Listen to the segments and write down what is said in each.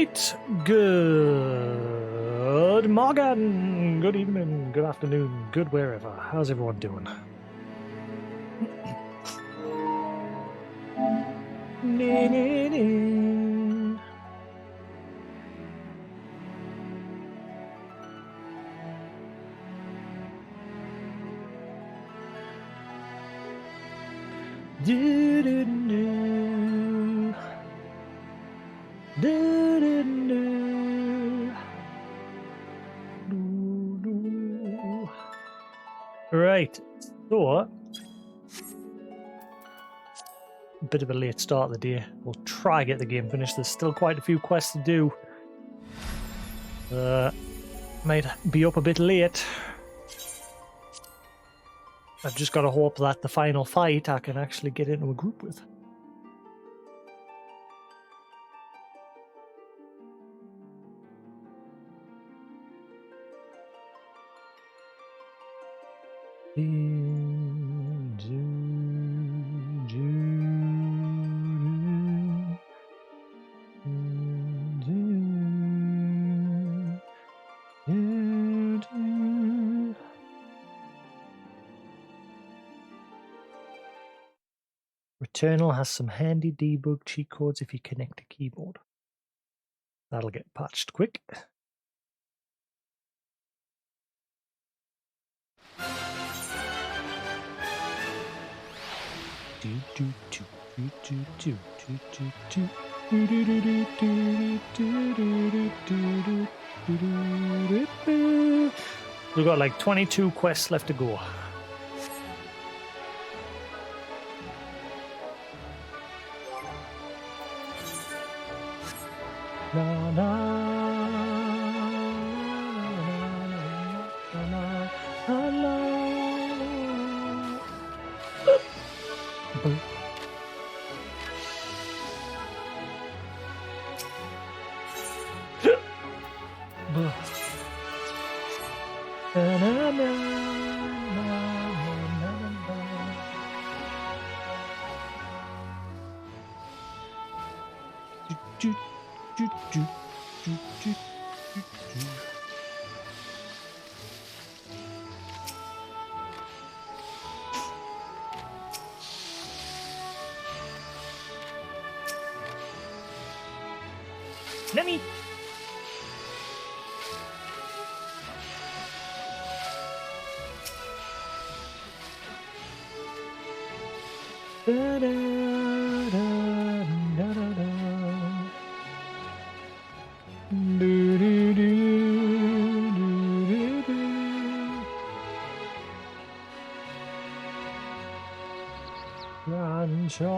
Right. Good morning, good evening, good afternoon, good wherever. How's everyone doing? Right, so a bit of a late start of the day. We'll try get the game finished. There's still quite a few quests to do. Might be up a bit late. I've just got to hope that the final fight I can actually get into a group with. Returnal has some handy debug cheat codes if you connect a keyboard. That'll get patched quick. We've got like 22 quests left to go. Na, na, na, na, na, na. Nani? Da, da, da, da, da, da. Do, do, do, do, do, do. Rancho.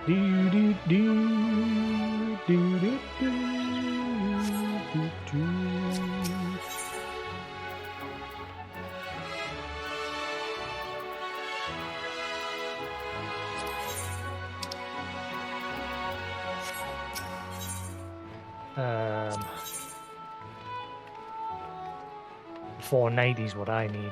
Do do do do do do do. Um, 490 is what I need.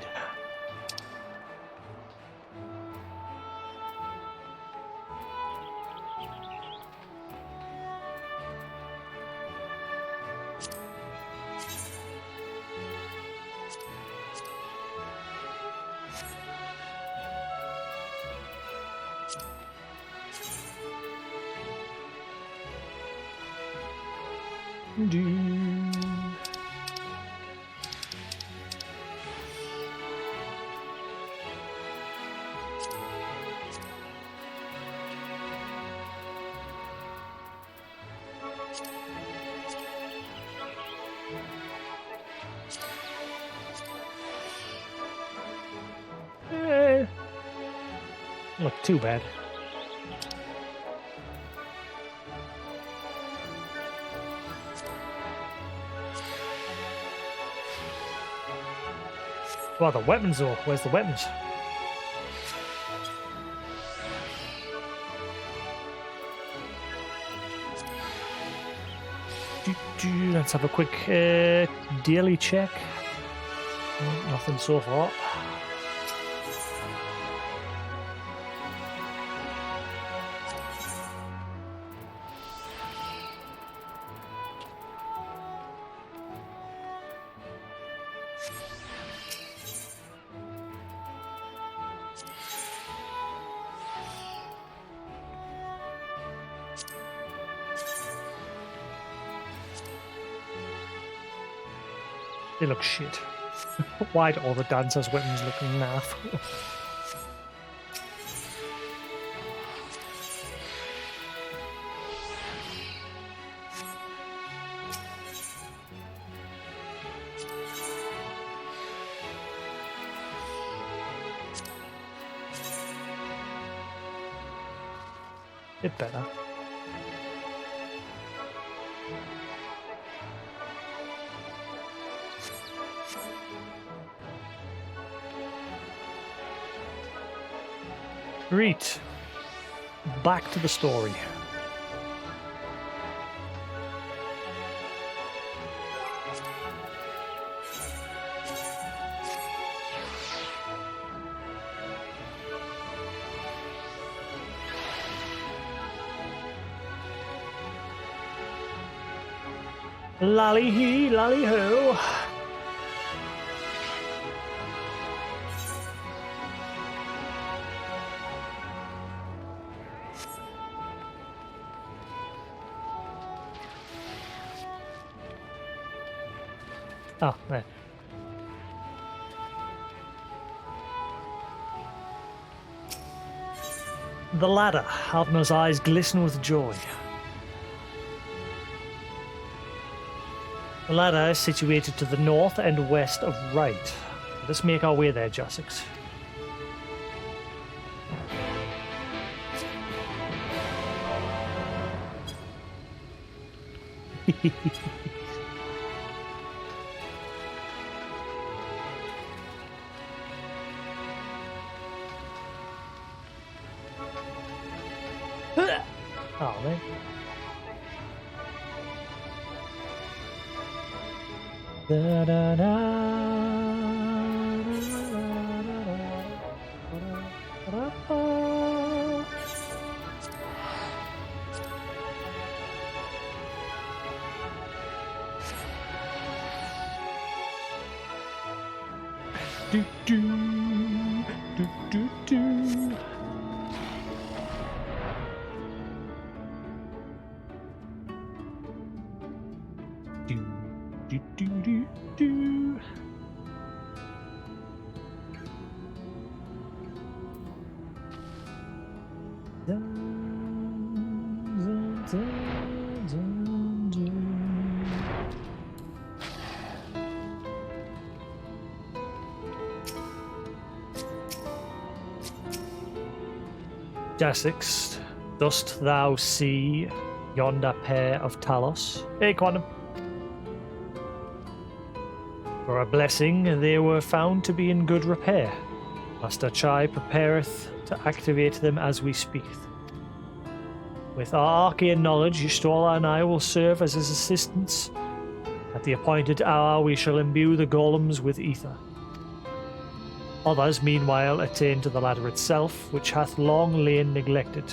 Not too bad. Well, the weapons though. Where's the weapons? Let's have a quick daily check. Nothing so far. They look shit. Why do all the dancers' weapons look naff? Bit better. Right. Back to the story. Lally-hee, lally-ho. Oh, there. The ladder. Halfner's eyes glisten with joy. The ladder is situated to the north and west of right. Let's make our way there, Jasix. Oh, man. Da, da, da, do, do, do, do, do. Do, do, do, do. Dun, dun, dun, dun, dun. Jasix, dost thou see yonder pair of Talos? Hey, Quantum. For a blessing, they were found to be in good repair. Master Chai prepareth to activate them as we speaketh. With our arcane knowledge, Y'shtola and I will serve as his assistants. At the appointed hour, we shall imbue the golems with ether. Others, meanwhile, attain to the ladder itself, which hath long lain neglected.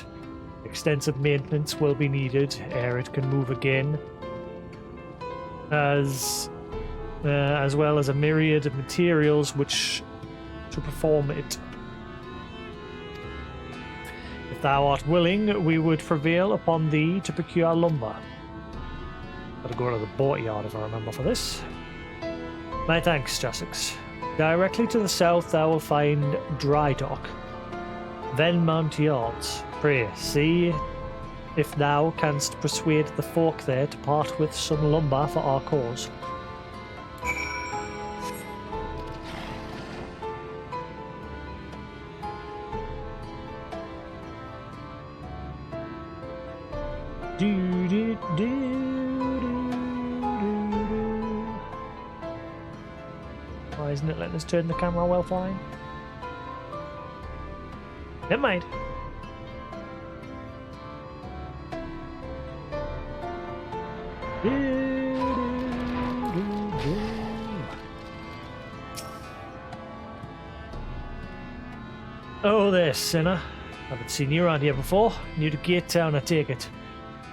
Extensive maintenance will be needed ere it can move again, as well as a myriad of materials which to perform it. If thou art willing, we would prevail upon thee to procure lumber. Gotta go to the boatyard if I remember for this. My thanks, Jasix. Directly to the south thou will find Dry Dock, then Mount Yards. Pray, see if thou canst persuade the folk there to part with some lumber for our cause. Do, do, do, do, do, do. Why isn't it letting us turn the camera while flying? Never mind. Oh there, sinner. Haven't seen you around here before. New to Gate Town, I take it.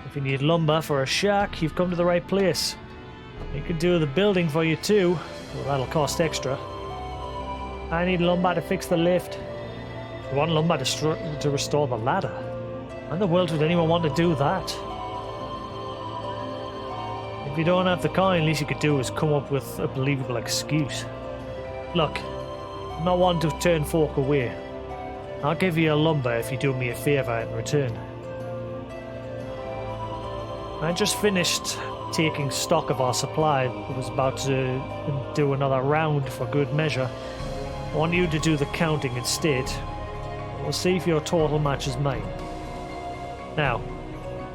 If you need lumber for a shack, you've come to the right place. You could do the building for you too. Well, that'll cost extra. I need lumber to fix the lift. You want lumber to restore the ladder? Why in the world would anyone want to do that? If you don't have the coin, at least you could do is come up with a believable excuse. Look, I'm not one to turn folk away. I'll give you a lumber if you do me a favour in return. I just finished taking stock of our supply. I was about to do another round for good measure. I want you to do the counting instead. We'll see if your total matches mine. Now,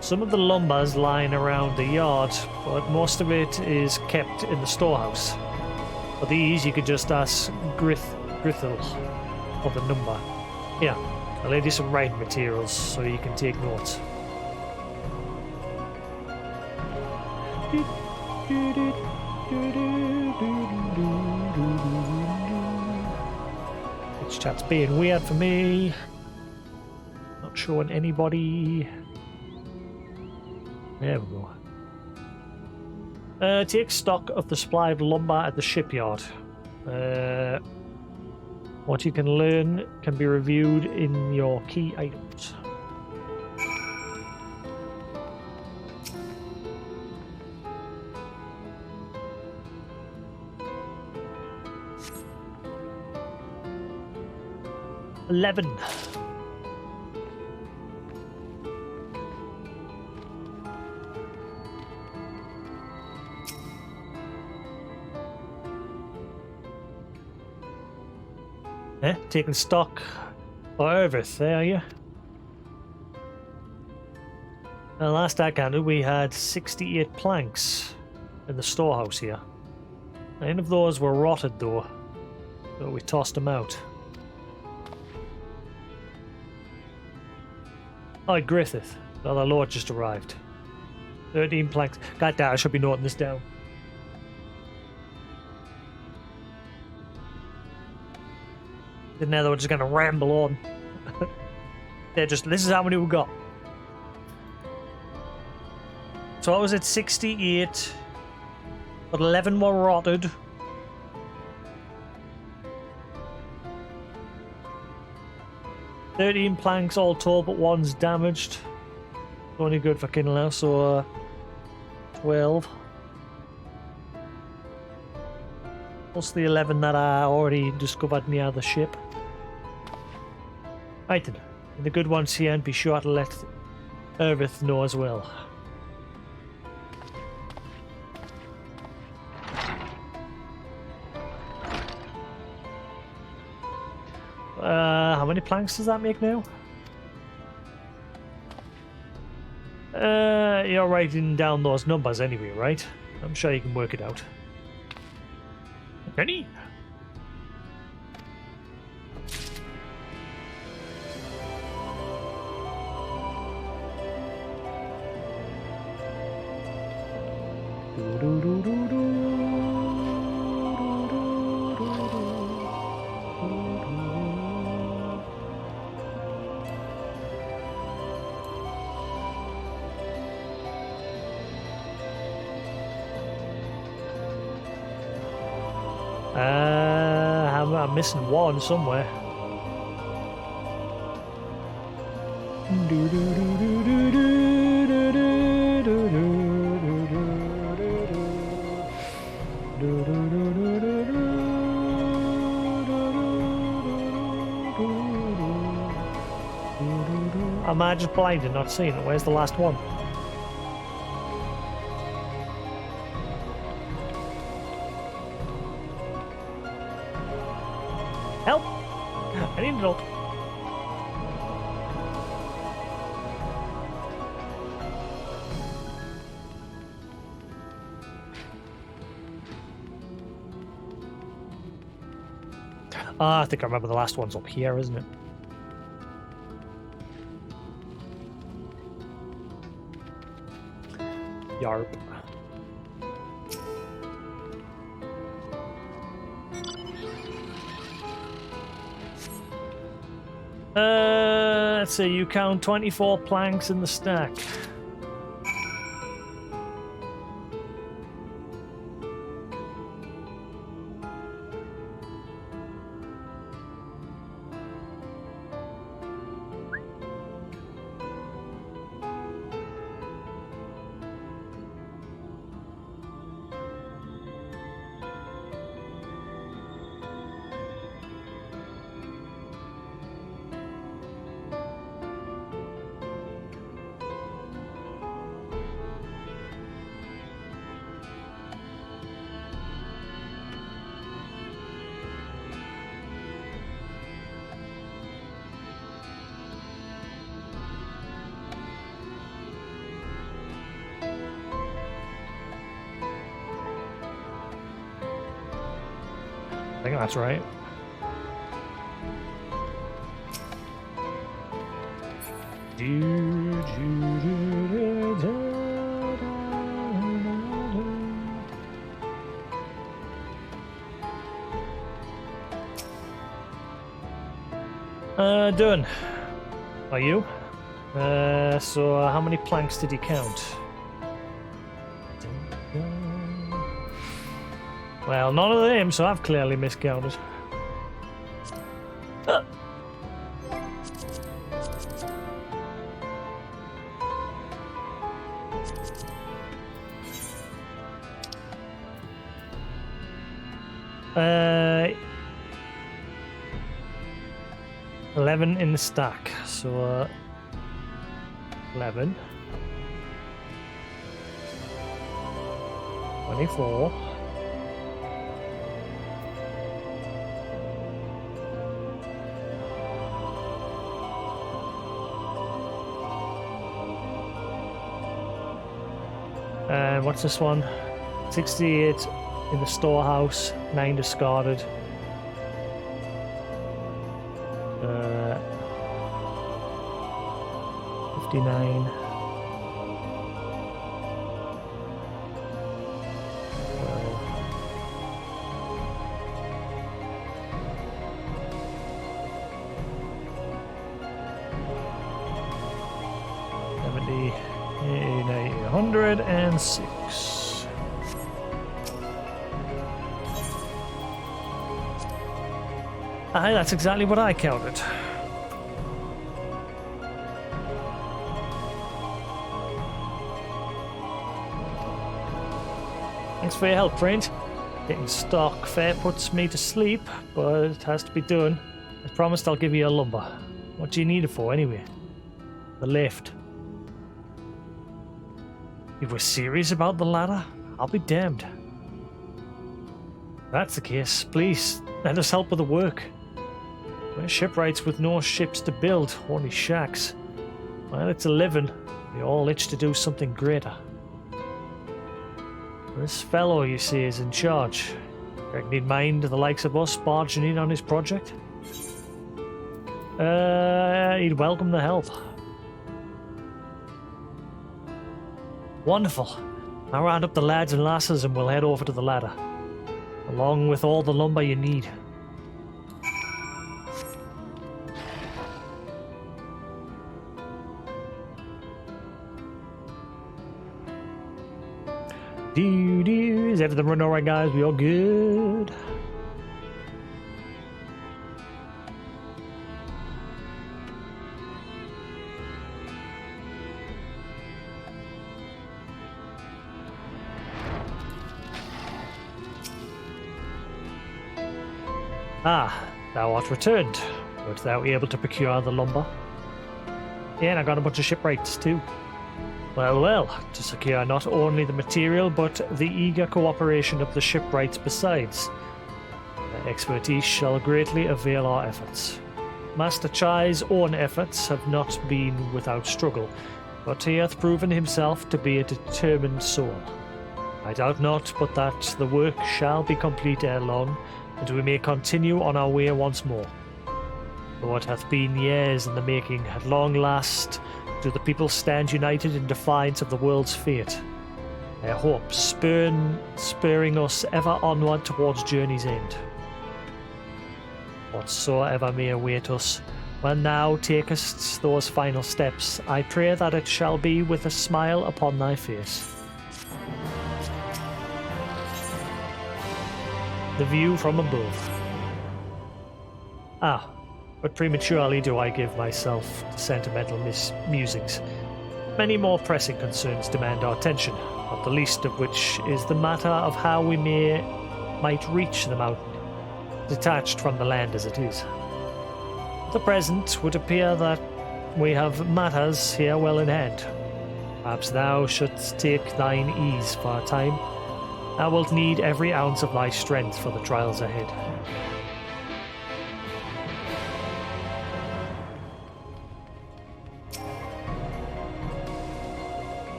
some of the lumber's lying around the yard, but most of it is kept in the storehouse. For these, you could just ask Grithel for the number. Here, I'll lend you some writing materials so you can take notes. This chat's being weird for me. Not showing anybody. There we go. Take stock of the supply of lumber at the shipyard. What you can learn can be reviewed in your key items. $11. Taking stock for everything, are you? Well, last I counted, we had 68 planks in the storehouse here. 9 of those were rotted though, so we tossed them out. Oh, Griffith. Well, the Lord just arrived. 13 planks. God damn, I should be noting this down. Now we're just gonna ramble on. This is how many we got. So I was at 68, but 11 were rotted. "13 planks all told, but one's damaged. It's only good for Kindle now, so 12. Plus the 11 that I already discovered near the ship. Right then, and the good ones here, and be sure to let Ervith know as well. How many planks does that make now? You're writing down those numbers anyway, right? I'm sure you can work it out. Ready? I'm missing one somewhere. Am I just blind and not seeing it? Where's the last one? Help! I need help. Ah, I think I remember the last one's up here, isn't it? Yarp. Let's see, you count 24 planks in the stack. I think that's right. Done. Are you? So how many planks did you count? Well, none of them, so I've clearly miscounted. Uh, 11 in the stack, so 11, 24. And what's this one? 68 in the storehouse, 9 discarded. 59. 70, 80, 106. Aye, that's exactly what I counted. Thanks for your help, friend. Getting stock fair puts me to sleep, but it has to be done. I promised I'll give you a lumber. What do you need it for, anyway? The lift. You were serious about the ladder? I'll be damned. If that's the case, please, let us help with the work. We're shipwrights with no ships to build, only shacks. Well, it's a living. We all itch to do something greater. This fellow, you see, is in charge. Reckon he'd mind the likes of us barging in on his project? He'd welcome the help. Wonderful. I'll round up the lads and lasses and we'll head over to the ladder. Along with all the lumber you need. Is everything running alright, guys? We all good? Ah, thou art returned. Wert thou able to procure the lumber? Yeah, and I got a bunch of shipwrights too. Well, well, to secure not only the material, but the eager cooperation of the shipwrights besides. Their expertise shall greatly avail our efforts. Master Chai's own efforts have not been without struggle, but he hath proven himself to be a determined soul. I doubt not but that the work shall be complete ere long, and we may continue on our way once more. Though it hath been years in the making, at long last do the people stand united in defiance of the world's fate. Their hope spurring us ever onward towards journey's end. Whatsoever may await us, when thou takest those final steps, I pray that it shall be with a smile upon thy face. The view from above. But prematurely do I give myself to sentimental musings. Many more pressing concerns demand our attention, not the least of which is the matter of how we might reach the mountain, detached from the land as it is. At the present would appear that we have matters here well in hand. Perhaps thou shouldst take thine ease for a time. Thou wilt need every ounce of thy strength for the trials ahead.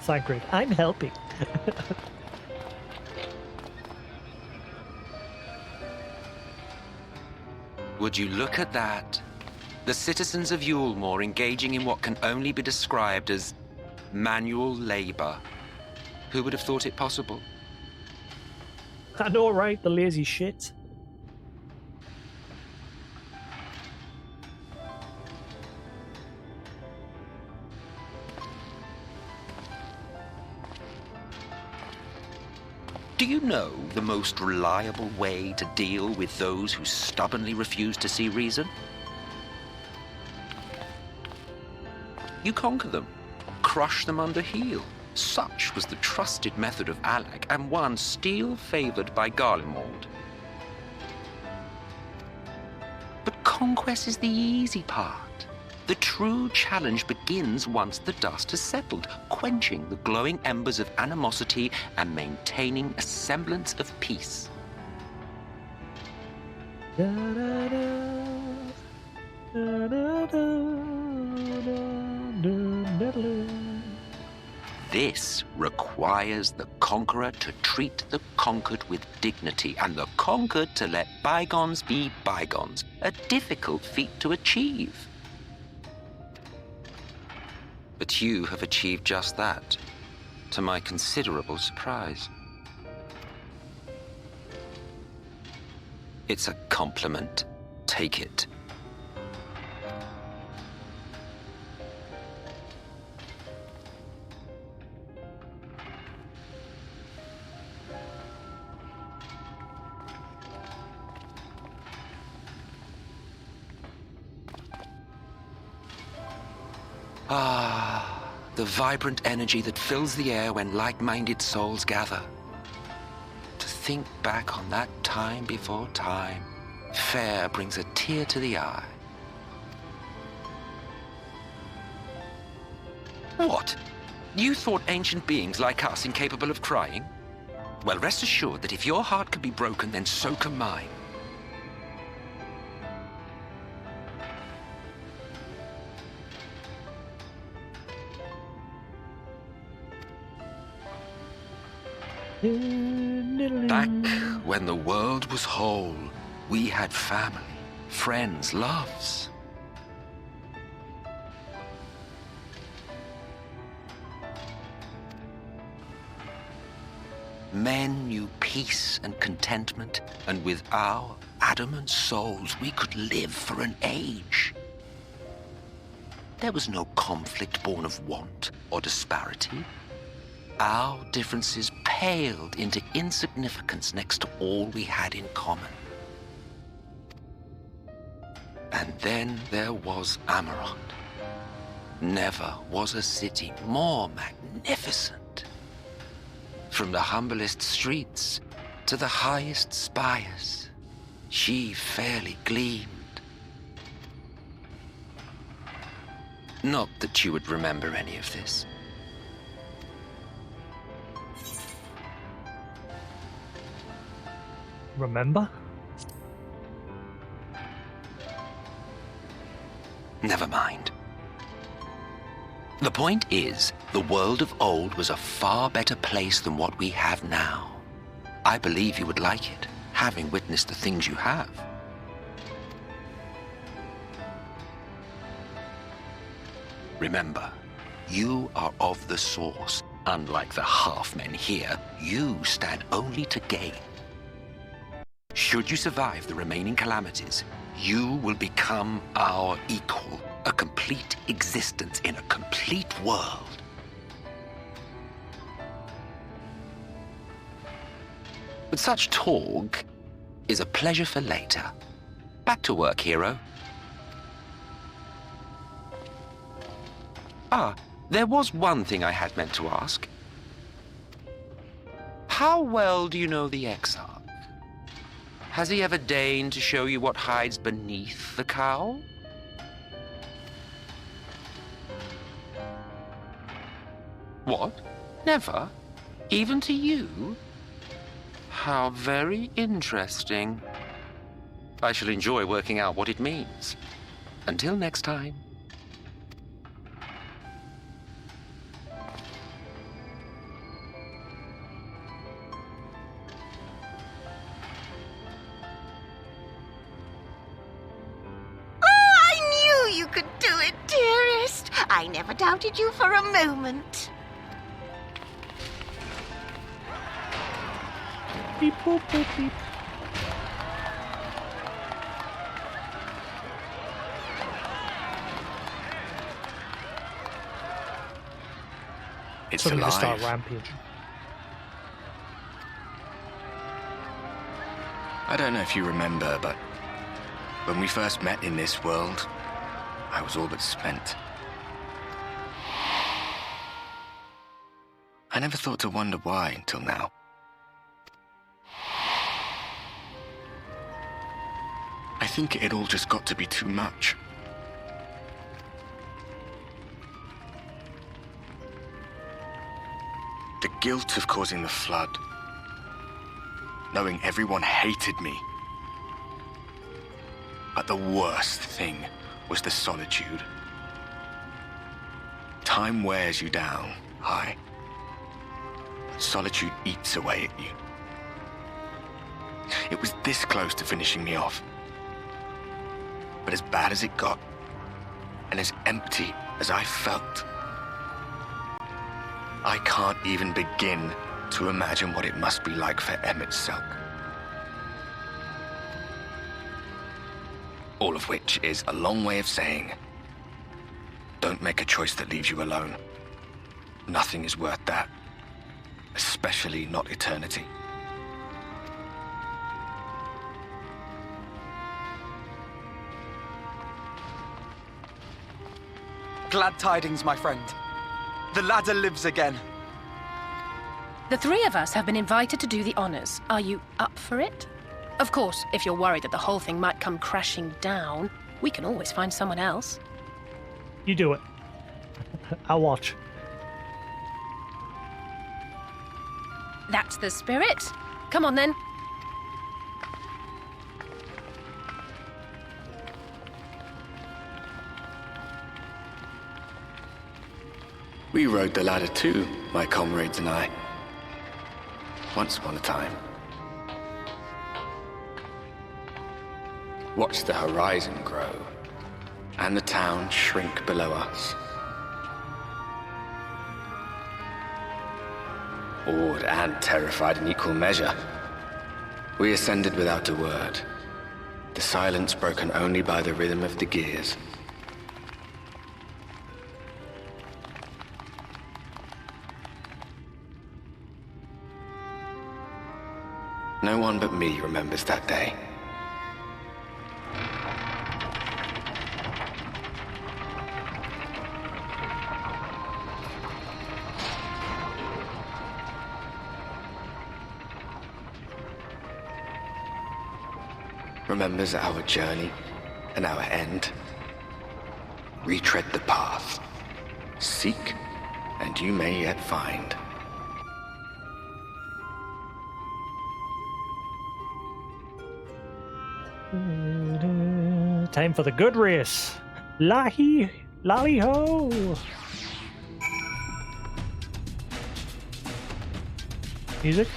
Thancred, I'm helping. Would you look at that? The citizens of Yulemore engaging in what can only be described as manual labor. Who would have thought it possible? I know, right? The lazy shit. Do you know the most reliable way to deal with those who stubbornly refuse to see reason? You conquer them, crush them under heel. Such was the trusted method of Alec, and one still favored by Garlemald. But conquest is the easy part. The true challenge begins once the dust has settled, quenching the glowing embers of animosity and maintaining a semblance of peace. This requires the conqueror to treat the conquered with dignity, and the conquered to let bygones be bygones, a difficult feat to achieve. But you have achieved just that, to my considerable surprise. It's a compliment. Take it. The vibrant energy that fills the air when like-minded souls gather. To think back on that time before time, fair brings a tear to the eye. What? You thought ancient beings like us incapable of crying? Well, rest assured that if your heart can be broken, then so can mine. Back when the world was whole, we had family, friends, loves. Men knew peace and contentment, and with our adamant souls, we could live for an age. There was no conflict born of want or disparity. Our differences paled into insignificance next to all we had in common. And then there was Amarant. Never was a city more magnificent. From the humblest streets to the highest spires, she fairly gleamed. Not that you would remember any of this. remember? Never mind. The point is, the world of old was a far better place than what we have now. I believe you would like it, having witnessed the things you have. Remember, you are of the Source. Unlike the half-men here, you stand only to gain. Should you survive the remaining calamities, you will become our equal, a complete existence in a complete world. But such talk is a pleasure for later. Back to work, hero. Ah, there was one thing I had meant to ask. How well do you know the Exarch? Has he ever deigned to show you what hides beneath the cowl? What? Never? Even to you? How very interesting. I shall enjoy working out what it means. Until next time. I never doubted you for a moment. Beep, boop, boop, beep. It's Suddenly alive. they start rampaging. I don't know if you remember, but when we first met in this world, I was all but spent. I never thought to wonder why until now. I think it all just got to be too much. The guilt of causing the flood, knowing everyone hated me. But the worst thing was the solitude. Time wears you down, aye. Solitude eats away at you. It was this close to finishing me off. But as bad as it got, and as empty as I felt, I can't even begin to imagine what it must be like for Emet-Selch. All of which is a long way of saying, don't make a choice that leaves you alone. Nothing is worth that. Especially not eternity. Glad tidings, my friend. The ladder lives again. The three of us have been invited to do the honors. Are you up for it? Of course, if you're worried that the whole thing might come crashing down, we can always find someone else. You do it. I'll watch. That's the spirit. Come on, then. We rode the ladder too, my comrades and I. Once upon a time. Watched the horizon grow, and the town shrink below us. Awed and terrified in equal measure, we ascended without a word, the silence broken only by the rhythm of the gears. No one but me remembers that day. Remembers our journey and our end. Retread the path. Seek, and you may yet find. Time for the good race. Lahi, lally ho. Music.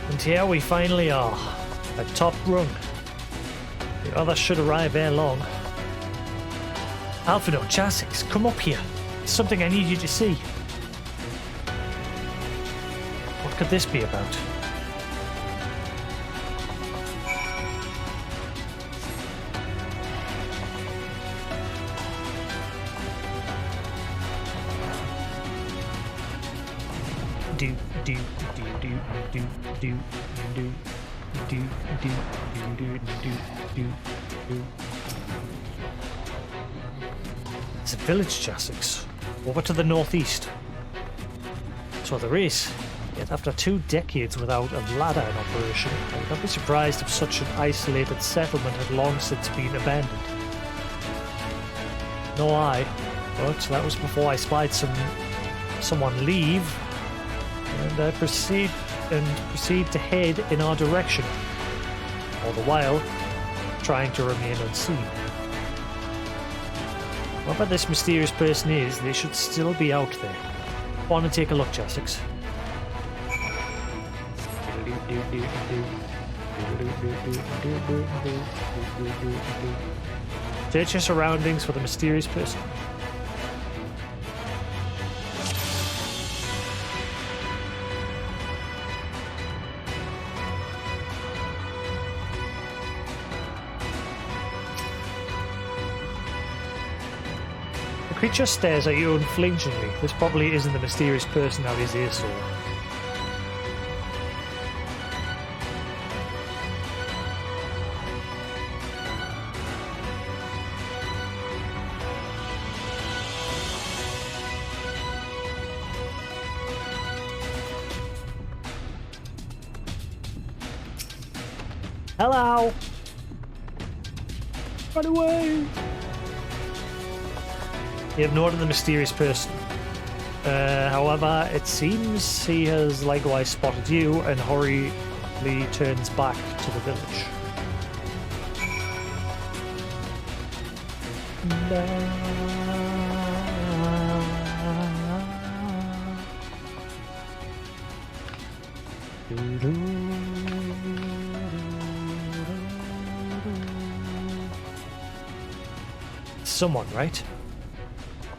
And here we finally are, at top rung. The others should arrive ere long. Alfredo, Jasix, come up here. There's something I need you to see. What could this be about? Do do do do do do do do do do do do. It's a village, Jasix, over to the northeast. So there is. Yet after 2 decades without a ladder in operation, I would not be surprised if such an isolated settlement had long since been abandoned. No lie, but that was before I spied someone leave, and I proceed to head in our direction, all the while trying to remain unseen. Whoever this mysterious person is, they should still be out there. Go on and take a look, Jasix. Search your surroundings for the mysterious person. The creature stares at you unflinchingly. This probably isn't the mysterious person out his ear saw. Hello! Run away! You have noted the mysterious person. However, it seems he has likewise spotted you and hurriedly turns back to the village. Someone, right?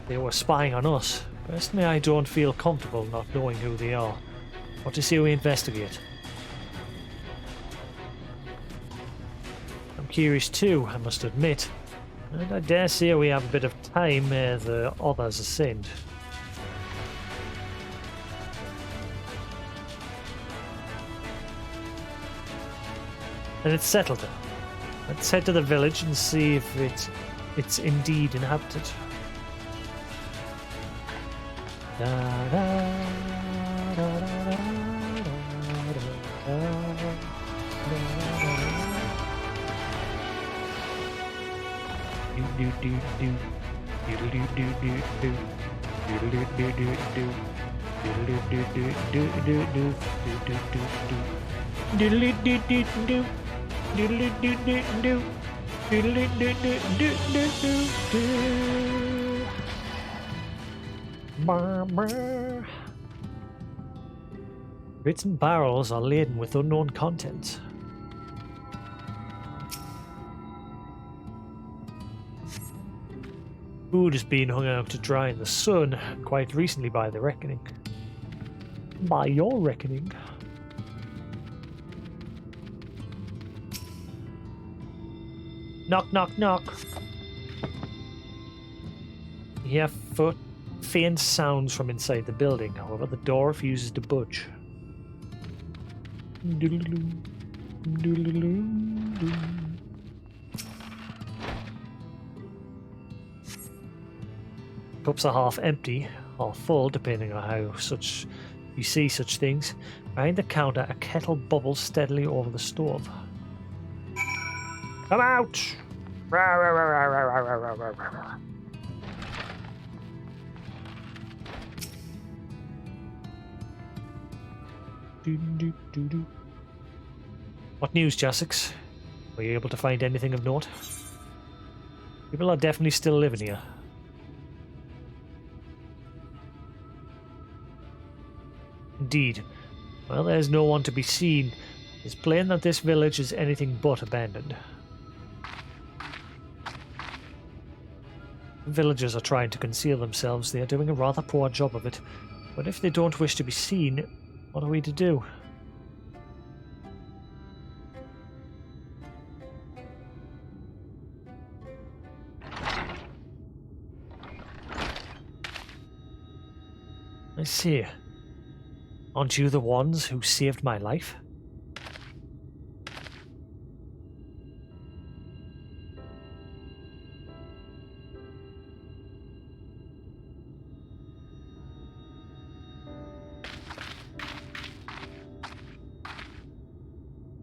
They were spying on us. Personally, I don't feel comfortable not knowing who they are. What to say we investigate? I'm curious too, I must admit. And I dare say we have a bit of time ere the others ascend. And it's settled then. Let's head to the village and see if it's indeed inhabited. Da, da, da, da, da, do do do do do do do do do do do do do Crates and barrels are laden with unknown contents. Food is being hung out to dry in the sun, quite recently by the reckoning. By your reckoning. Knock, knock, knock. You hear faint sounds from inside the building, however the door refuses to budge. Cups are half empty, half full, depending on how you see such things. Behind the counter, a kettle bubbles steadily over the stove. Come out! What news, Jasix? Were you able to find anything of note? People are definitely still living here. Indeed. Well, there's no one to be seen. It's plain that this village is anything but abandoned. Villagers are trying to conceal themselves. They are doing a rather poor job of it. But if they don't wish to be seen, what are we to do? I see. Aren't you the ones who saved my life?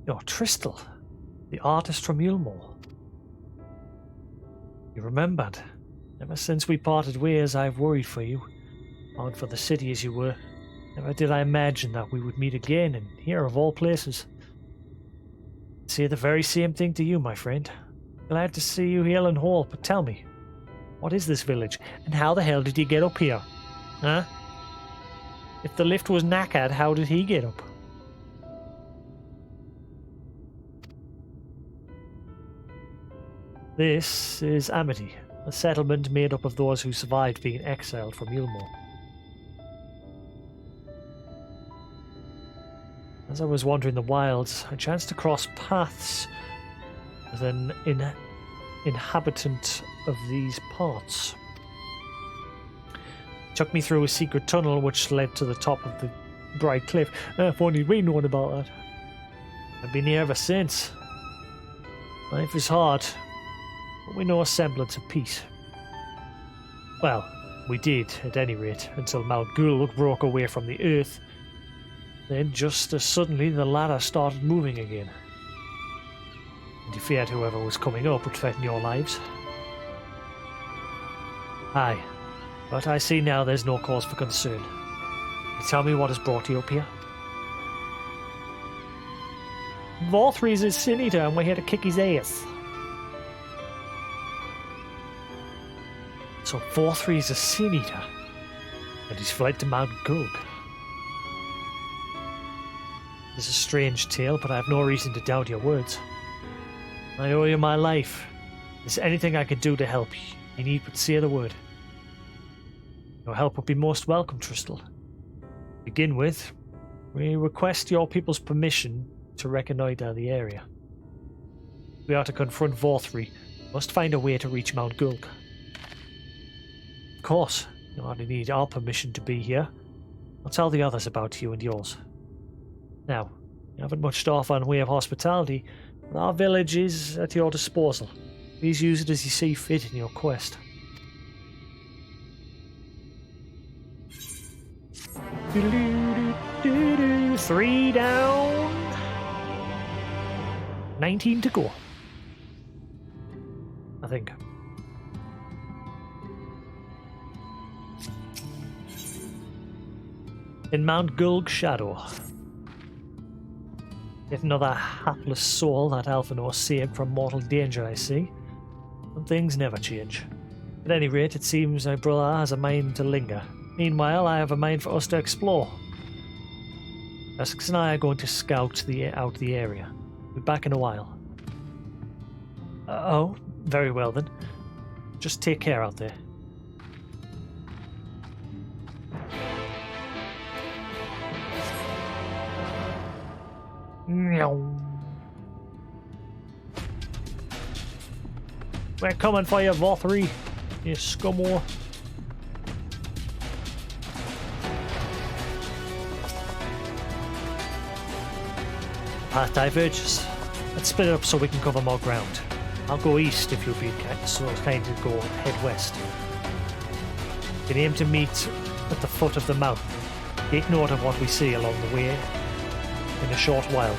You're Tristel, the artist from Yulmore. You remembered. Ever since we parted ways, I've worried for you. Bound for the city as you were. Never did I imagine that we would meet again, and here of all places. I'd say the very same thing to you, my friend. Glad to see you heal and whole, but tell me, what is this village, and how the hell did you get up here? Huh? If the lift was knackered, how did he get up? This is Amity, a settlement made up of those who survived being exiled from Yulmore. As I was wandering the wilds, I chanced to cross paths with an inhabitant of these parts. He took me through a secret tunnel which led to the top of the bright cliff. If only we known about that. I've been here ever since. Life is hard, but we know a semblance of peace. Well, we did, at any rate, until Mount Gulg broke away from the earth. Then, just as suddenly, the ladder started moving again. And you feared whoever was coming up would threaten your lives. Aye, but I see now there's no cause for concern. Can you tell me what has brought you up here? Vorthry's his sin eater, and we're here to kick his ass. So Vorthry is a sin eater, and he's fled to Mount Gulg. It's a strange tale, but I have no reason to doubt your words. I owe you my life. Is there anything I can do to help you? You need but say the word. Your help would be most welcome, Tristel. To begin with, we request your people's permission to reconnoiter the area. If we are to confront Vorthry, we must find a way to reach Mount Gulg. Of course, you hardly need our permission to be here. I'll tell the others about you and yours. Now, you haven't much to offer in way of hospitality, but our village is at your disposal. Please use it as you see fit in your quest. Three down. 19 to go. I think. In Mount Gulg Shadow. Yet another hapless soul that Alphanor saved from mortal danger, I see. Some things never change. At any rate, it seems my brother has a mind to linger. Meanwhile, I have a mind for us to explore. Jasix and I are going to scout out the area. We'll be back in a while. Oh, very well then. Just take care out there. We're coming for you, Vorthry, you scumwhore. Path diverges. Let's split it up so we can cover more ground. I'll go east if you'll be so kind to go head west. We aim to meet at the foot of the mountain. Take note of what we see along the way in a short while.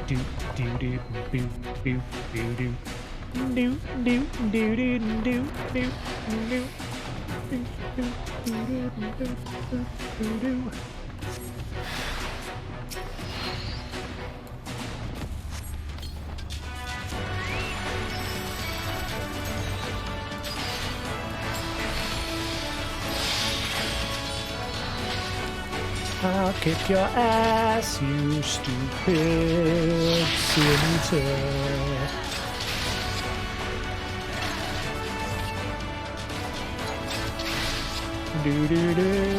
do do do do do do do do do do do do do do. I'll kick your ass, you stupid senator. Do do do.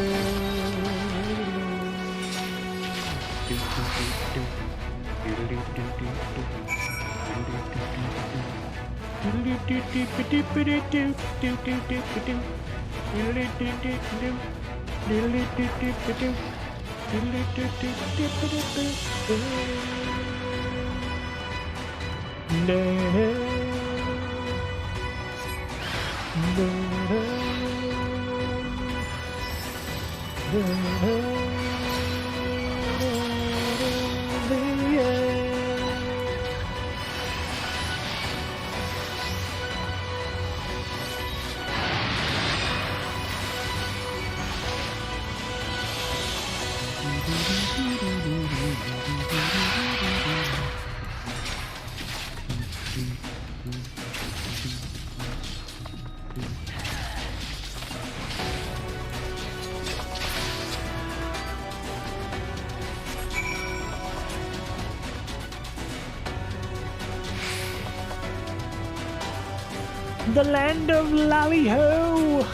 The land of Lally-ho!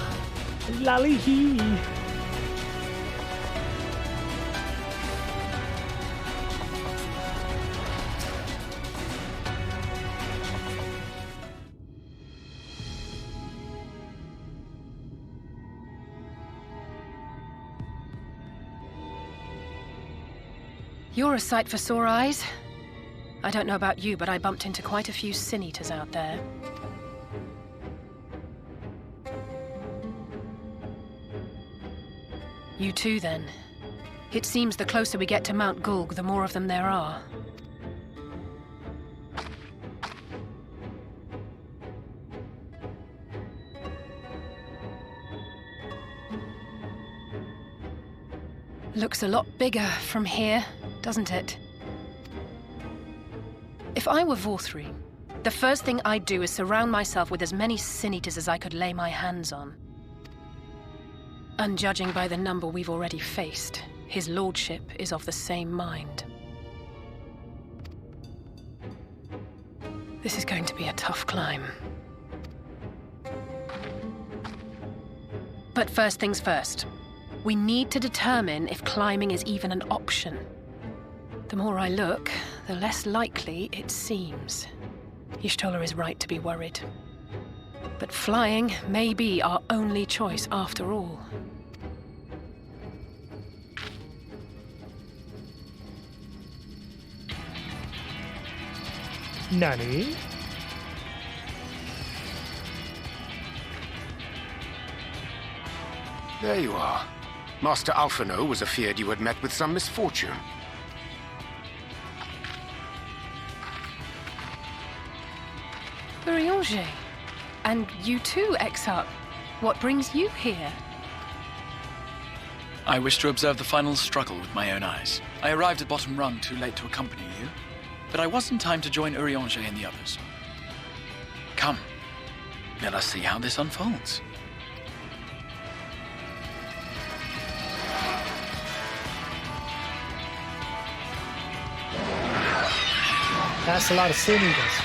Lally-hee! You're a sight for sore eyes. I don't know about you, but I bumped into quite a few sin-eaters out there. You too, then. It seems the closer we get to Mount Gulg, the more of them there are. Looks a lot bigger from here, doesn't it? If I were Vorthri, the first thing I'd do is surround myself with as many sin-eaters as I could lay my hands on. And judging by the number we've already faced, his lordship is of the same mind. This is going to be a tough climb. But first things first. We need to determine if climbing is even an option. The more I look, the less likely it seems. Y'shtola is right to be worried. But flying may be our only choice after all. Nanny? There you are. Master Alphino was afeard you had met with some misfortune. Urianger. And you too, Exarch. What brings you here? I wish to observe the final struggle with my own eyes. I arrived at Bottom Rung too late to accompany you, but I was in time to join Urianger and the others. Come, let us see how this unfolds. That's a lot of sin eaters.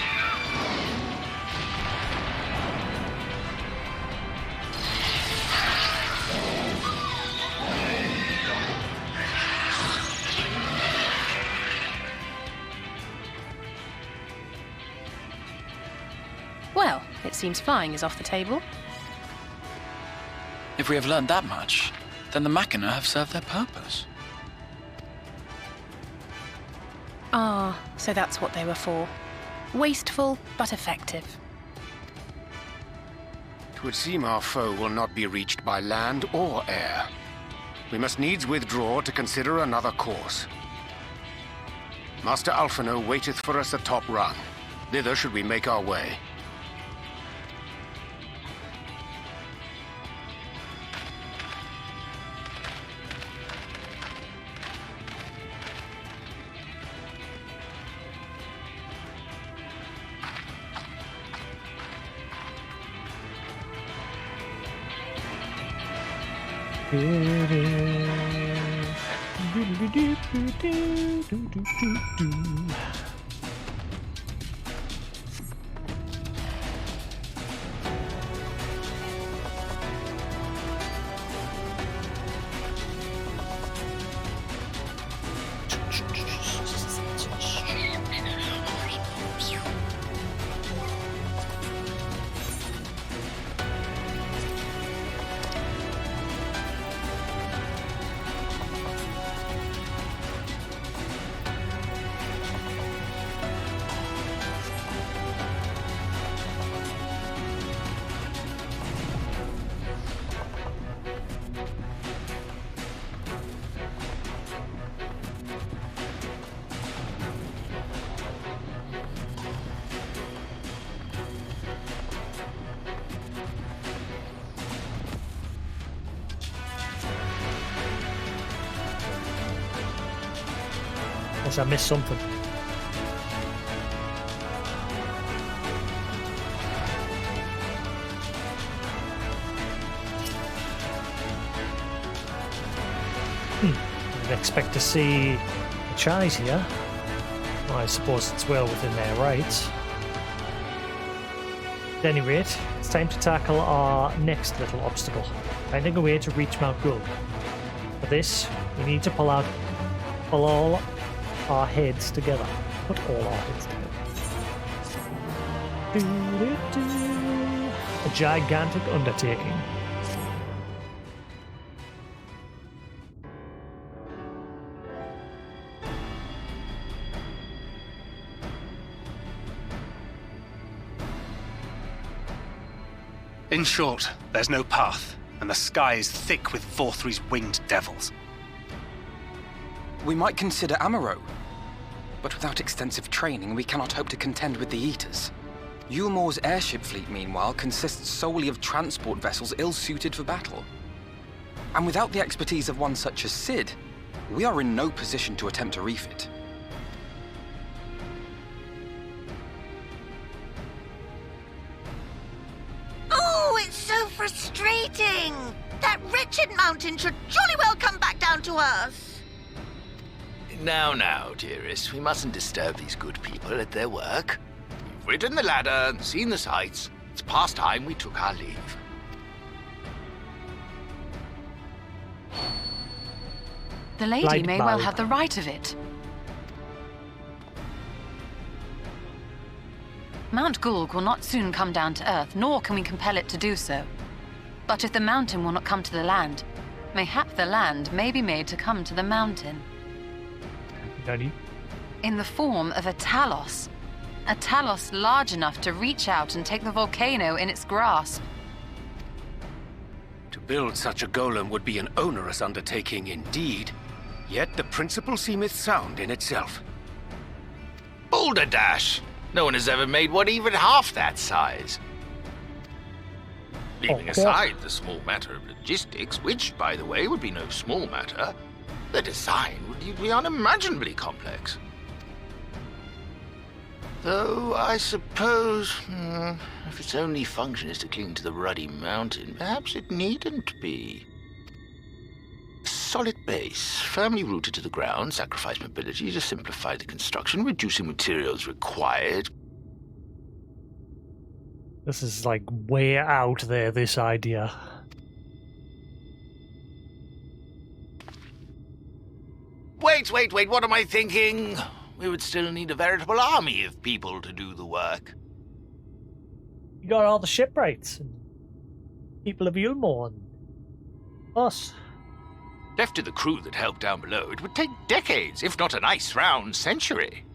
Well, it seems flying is off the table. If we have learned that much, then the Machina have served their purpose. Ah, so that's what they were for. Wasteful, but effective. It would seem our foe will not be reached by land or air. We must needs withdraw to consider another course. Master Alphino waiteth for us atop run. Thither should we make our way. Unless I missed something. I'd expect to see a Chise here. Well, I suppose it's well within their rights. At any rate, it's time to tackle our next little obstacle, finding a way to reach Mount Gulg. For this, we need to pull all our heads together. Put all our heads together. A gigantic undertaking. In short, there's no path, and the sky is thick with Vorthri's winged devils. We might consider Amaro, but without extensive training, we cannot hope to contend with the Eaters. Yulmor's airship fleet, meanwhile, consists solely of transport vessels ill-suited for battle. And without the expertise of one such as Sid, we are in no position to attempt to refit. Oh, it's so frustrating! That wretched mountain should jolly well come back down to us! Now, dearest, we mustn't disturb these good people at their work. We've ridden the ladder and seen the sights. It's past time we took our leave. The lady may well have the right of it. Mount Gulg will not soon come down to Earth, nor can we compel it to do so. But if the mountain will not come to the land, mayhap the land may be made to come to the mountain. In the form of a Talos. A Talos large enough to reach out and take the volcano in its grasp. To build such a golem would be an onerous undertaking indeed, yet the principle seemeth sound in itself. Boulder Dash! No one has ever made one even half that size. Leaving aside the small matter of logistics, which, by the way, would be no small matter, the design would be unimaginably complex. Though, I suppose, if its only function is to cling to the ruddy mountain, perhaps it needn't be. A solid base, firmly rooted to the ground, sacrifice mobility to simplify the construction, reducing materials required. This is like way out there, this idea. Wait, what am I thinking? We would still need a veritable army of people to do the work. You got all the shipwrights, and people of Yulmor, and us. Left to the crew that helped down below, it would take decades, if not a nice round century.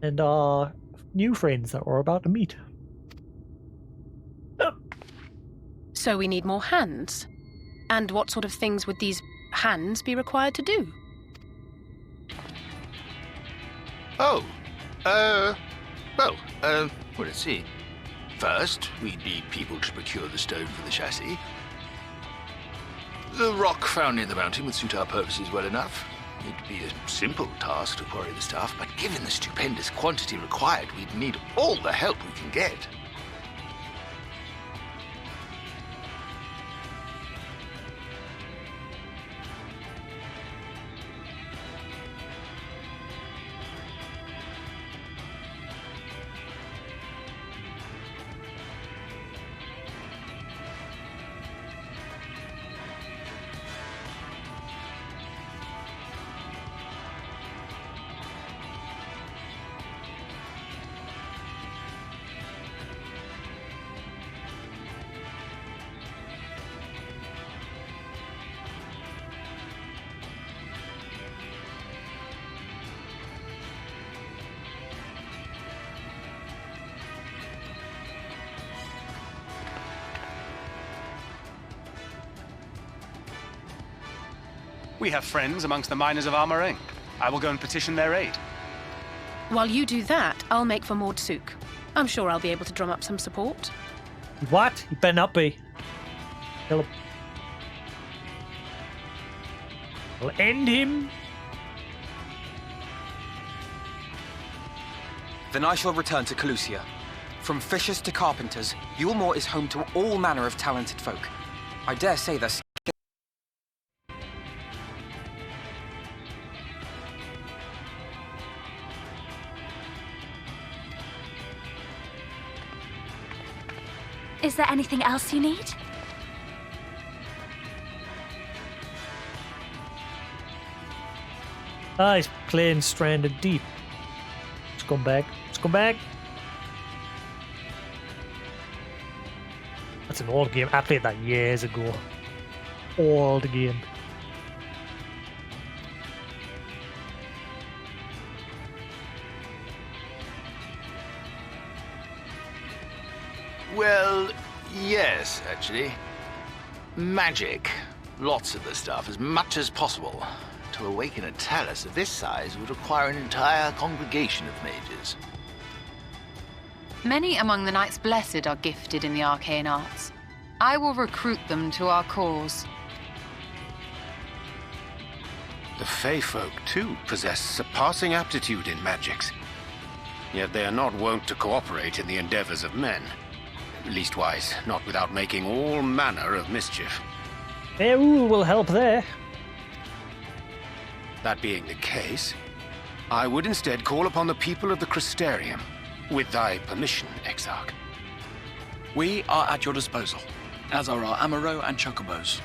And our new friends that we're about to meet. So we need more hands. And what sort of things would these hands be required to do? Oh, let's see. First, we'd need people to procure the stone for the chassis. The rock found in the mountain would suit our purposes well enough. It'd be a simple task to quarry the stuff, but given the stupendous quantity required, we'd need all the help we can get. We have friends amongst the miners of Armoring. I will go and petition their aid. While you do that, I'll make for Mordsuk. I'm sure I'll be able to drum up some support. What? You better not be. Kill him. I'll end him. Then I shall return to Calusia. From fishers to carpenters, Yulmore is home to all manner of talented folk. I dare say their Is there anything else you need? Ah, he's playing Stranded Deep. Scumbag. Scumbag. That's an old game. I played that years ago. Old game. Well, yes, actually. Magic. Lots of the stuff, as much as possible. To awaken a talus of this size would require an entire congregation of mages. Many among the Knights Blessed are gifted in the arcane arts. I will recruit them to our cause. The Fey folk, too, possess surpassing aptitude in magics. Yet they are not wont to cooperate in the endeavors of men. Leastwise, not without making all manner of mischief. Beowulf will help there. That being the case, I would instead call upon the people of the Crystarium. With thy permission, Exarch. We are at your disposal, as are our Amaro and Chocobos.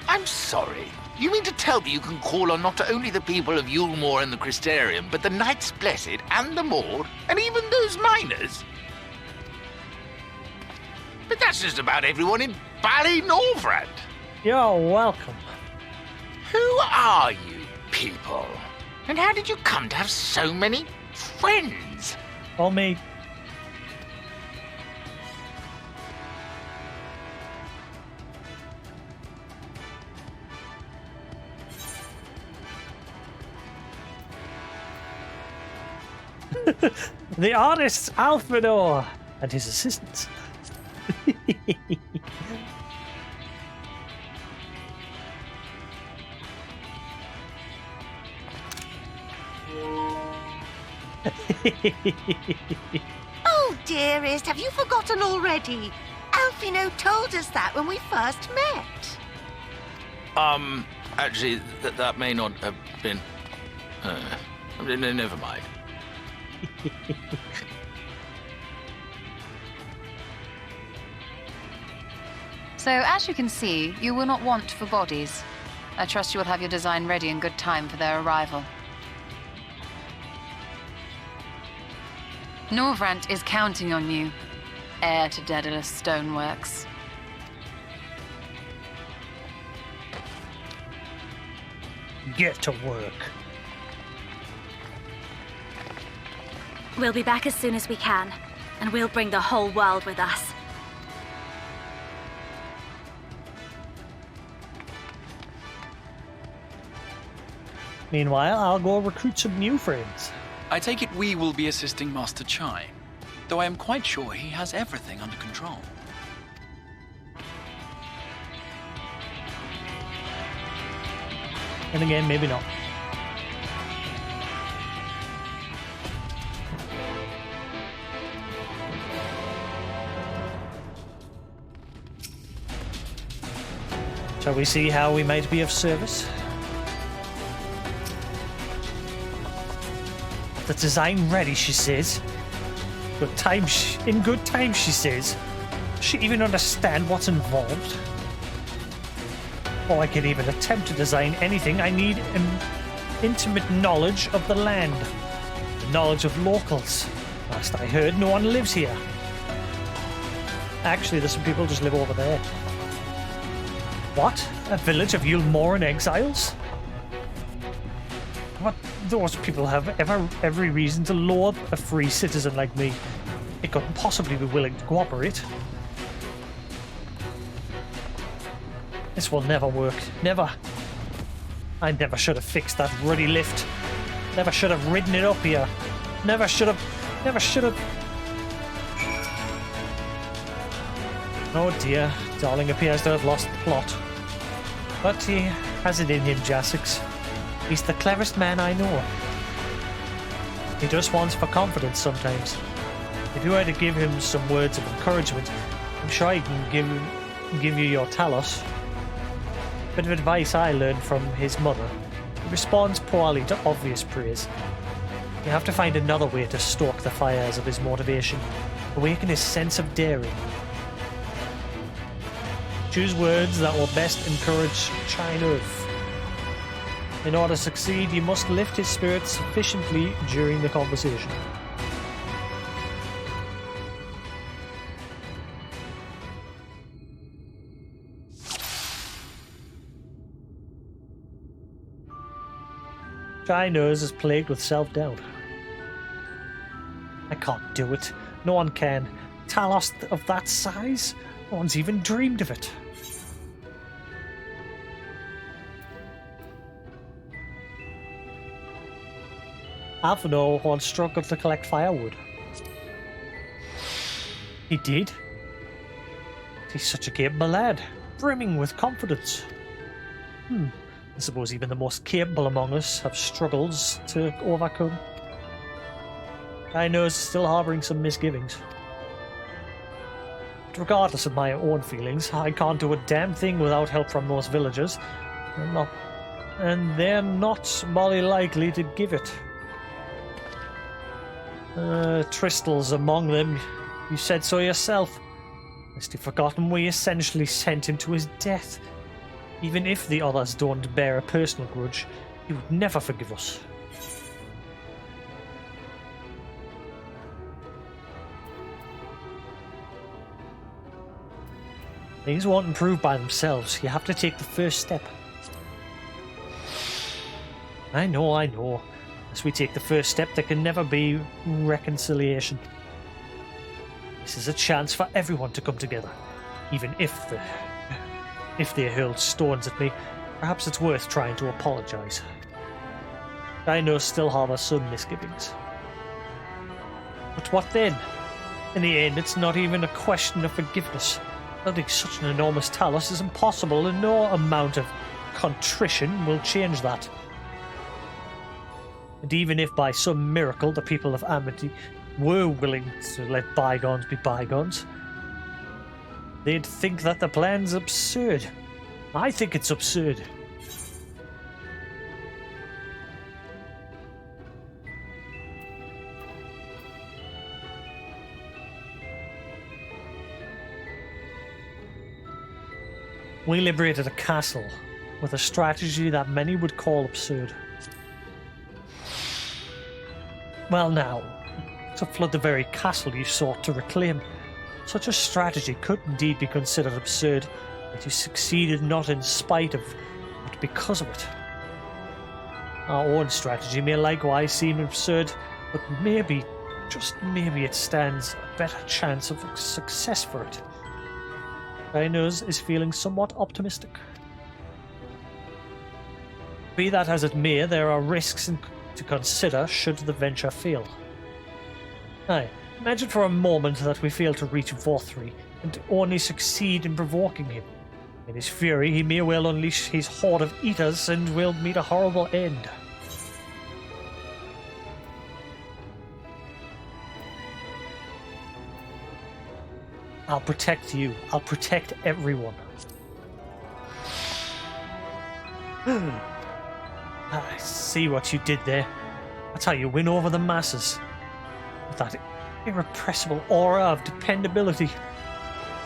I'm sorry. You mean to tell me you can call on not only the people of Yulmore and the Crystarium, but the Knights Blessed and the Maud, and even those miners? But that's just about everyone in Ballynorvrand. You're welcome. Who are you people? And how did you come to have so many friends? All me. The artist Alfredor and his assistants. Oh, dearest, have you forgotten already? Alfino told us that when we first met. Actually, that may not have been... never mind. So, as you can see, you will not want for bodies. I trust you will have your design ready in good time for their arrival. Norvrant is counting on you, heir to Daedalus Stoneworks. Get to work. We'll be back as soon as we can, and we'll bring the whole world with us. Meanwhile, I'll go recruit some new friends. I take it we will be assisting Master Chai, though I am quite sure he has everything under control. And again, maybe not. Shall we see how we might be of service? The design ready, she says. In good time, she says. Does she even understand what's involved? Before I can even attempt to design anything, I need an intimate knowledge of the land. The knowledge of locals. Last I heard, no one lives here. Actually, there's some people just live over there. What? A village of Yulmoran exiles? What? Those people have every reason to loathe a free citizen like me. They couldn't possibly be willing to cooperate. This will never work. Never. I never should have fixed that ruddy lift. Never should have ridden it up here. Never should have. Oh dear. Darling appears to have lost the plot. But he has it in him, Jasix. He's the cleverest man I know. He just wants for confidence sometimes. If you were to give him some words of encouragement, I'm sure he can give you your talos. Bit of advice I learned from his mother. He responds poorly to obvious praise. You have to find another way to stoke the fires of his motivation, awaken his sense of daring. Choose words that will best encourage China. In order to succeed, you must lift his spirits sufficiently during the conversation. China's is plagued with self-doubt. I can't do it. No one can. Talos of that size? No one's even dreamed of it. Alphino once struggled to collect firewood. He did. He's such a capable lad, brimming with confidence. I suppose even the most capable among us have struggles to overcome. I know it's still harbouring some misgivings. But regardless of my own feelings, I can't do a damn thing without help from those villagers. And they're not morally likely to give it. Tristel's among them. You said so yourself. Must have forgotten we essentially sent him to his death. Even if the others don't bear a personal grudge, he would never forgive us. Things won't improve by themselves. You have to take the first step. I know. As we take the first step, there can never be reconciliation. This is a chance for everyone to come together. Even if they hurl stones at me, perhaps it's worth trying to apologize. I know still harbour some misgivings. But what then? In the end, it's not even a question of forgiveness. Building such an enormous talos is impossible, and no amount of contrition will change that. And even if by some miracle the people of Amity were willing to let bygones be bygones, they'd think that the plan's absurd. I think it's absurd. We liberated a castle with a strategy that many would call absurd. Well now, to flood the very castle you sought to reclaim, such a strategy could indeed be considered absurd, yet you succeeded not in spite of, but because of it. Our own strategy may likewise seem absurd, but maybe, just maybe, it stands a better chance of success for it. Rhinos is feeling somewhat optimistic. Be that as it may, there are risks to consider should the venture fail. Aye, imagine for a moment that we fail to reach Vorthri and only succeed in provoking him. In his fury, he may well unleash his horde of eaters and will meet a horrible end. I'll protect you. I'll protect everyone. I see what you did there. That's how you win over the masses. With that irrepressible aura of dependability.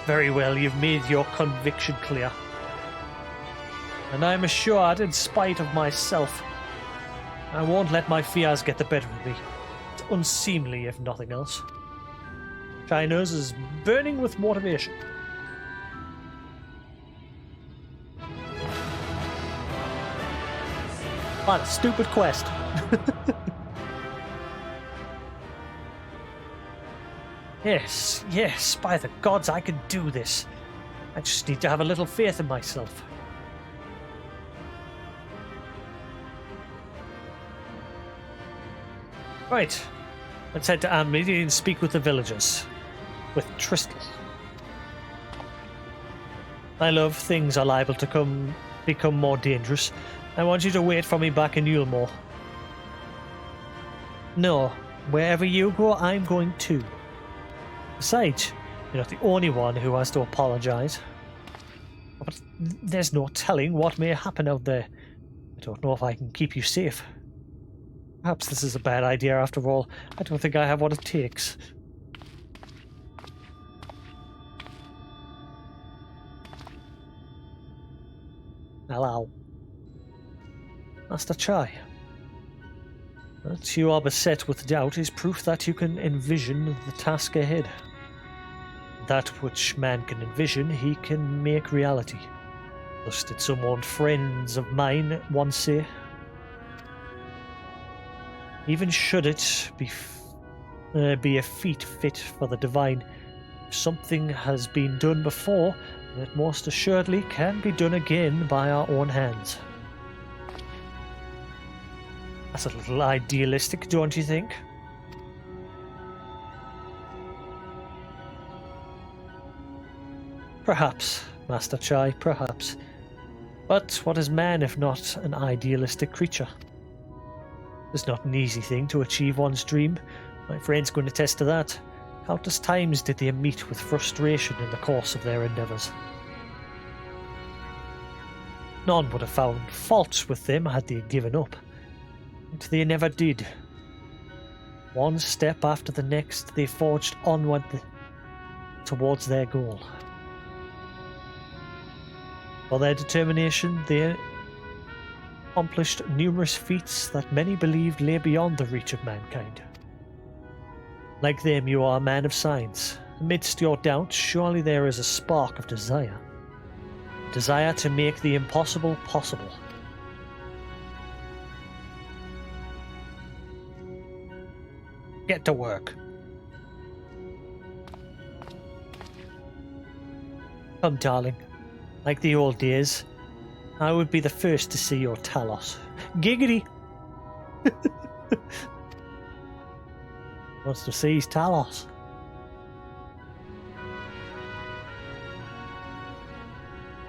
Very well, you've made your conviction clear. And I'm assured, in spite of myself, I won't let my fears get the better of me. It's unseemly, if nothing else. Shy-Nose is burning with motivation. What a stupid quest. Yes, yes, by the gods, I can do this. I just need to have a little faith in myself. Right, let's head to Amity and speak with the villagers. With Tristle. My love, things are liable to become more dangerous. I want you to wait for me back in Yulmore. No, wherever you go, I'm going too. Besides, you're not the only one who has to apologize. But there's no telling what may happen out there. I don't know if I can keep you safe. Perhaps this is a bad idea after all. I don't think I have what it takes. Hello. Master Chai. That you are beset with doubt is proof that you can envision the task ahead. That which man can envision, he can make reality. Thus did some old friends of mine once say. Even should it be a feat fit for the divine, if something has been done before, it most assuredly can be done again by our own hands. That's a little idealistic, don't you think? Perhaps, Master Chai, perhaps. But what is man if not an idealistic creature? It's not an easy thing to achieve one's dream. My friend's going to attest to that. Countless times did they meet with frustration in the course of their endeavours. None would have found fault with them had they given up. But they never did. One step after the next, they forged onward towards their goal. For their determination, they accomplished numerous feats that many believed lay beyond the reach of mankind. Like them, you are a man of science. Amidst your doubts, surely there is a spark of desire. Desire to make the impossible possible. Get to work. Come, darling. Like the old days, I would be the first to see your Talos. Giggity! Wants to see his Talos.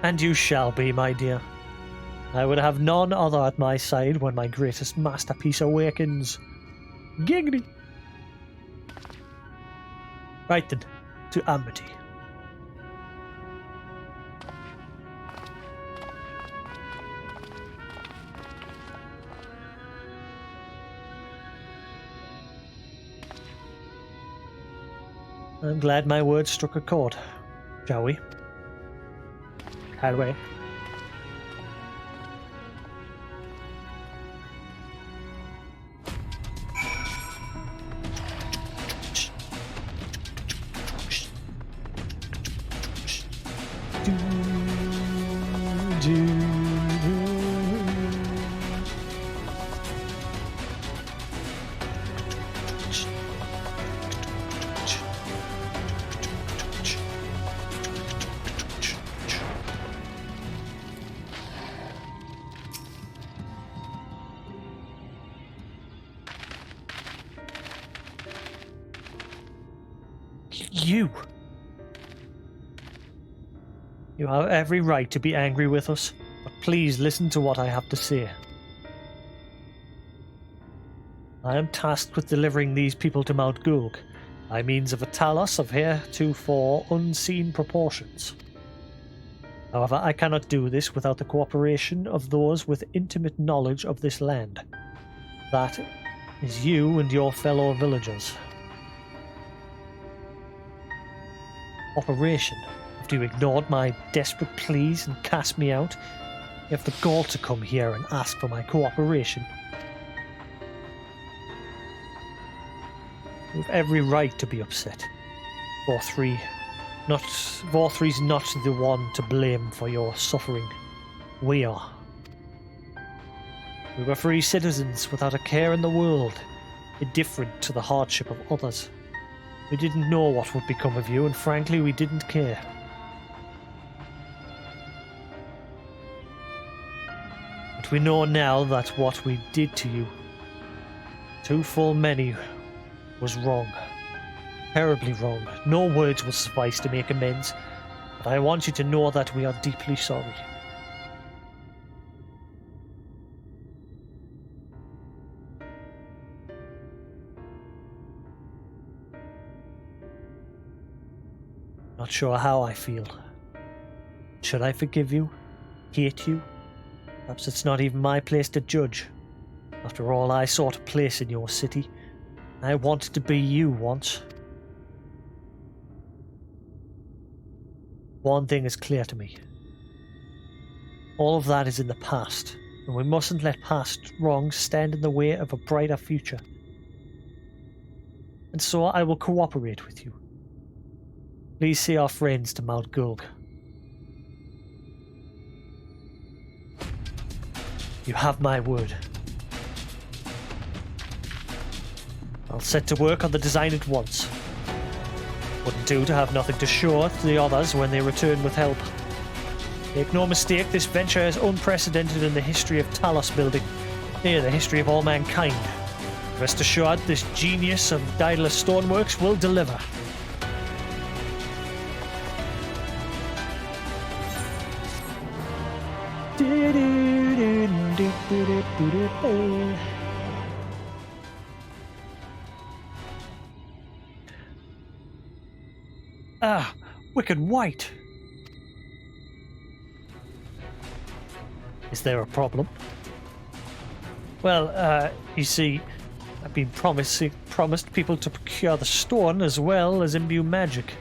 And you shall be, my dear. I would have none other at my side when my greatest masterpiece awakens. Giggity! Right then, to Amity. I'm glad my words struck a chord. Shall we? Shall we? you. You have every right to be angry with us, but please listen to what I have to say. I am tasked with delivering these people to Mount Gulg by means of a talos of heretofore unseen proportions. However, I cannot do this without the cooperation of those with intimate knowledge of this land. That is you and your fellow villagers. Operation. After you ignored my desperate pleas and cast me out, you have the gall to come here and ask for my cooperation. You have every right to be upset. Vorthre's not the one to blame for your suffering. We are. We were free citizens without a care in the world, indifferent to the hardship of others. We didn't know what would become of you, and frankly, we didn't care. But we know now that what we did to you, too full many, was wrong. Terribly wrong. No words will suffice to make amends, but I want you to know that we are deeply sorry. Not sure how I feel. Should I forgive you? Hate you? Perhaps it's not even my place to judge. After all, I sought a place in your city. I wanted to be you once. One thing is clear to me. All of that is in the past, and we mustn't let past wrongs stand in the way of a brighter future. And so I will cooperate with you. Please see our friends to Mount Gulg. You have my word. I'll set to work on the design at once. Wouldn't do to have nothing to show to the others when they return with help. Make no mistake, this venture is unprecedented in the history of Talos building, the history of all mankind. Rest assured, this genius of Daedalus Stoneworks will deliver. Ah, wicked white. Is there a problem? Well, you see, I've been promised people to procure the stone as well as imbue magic.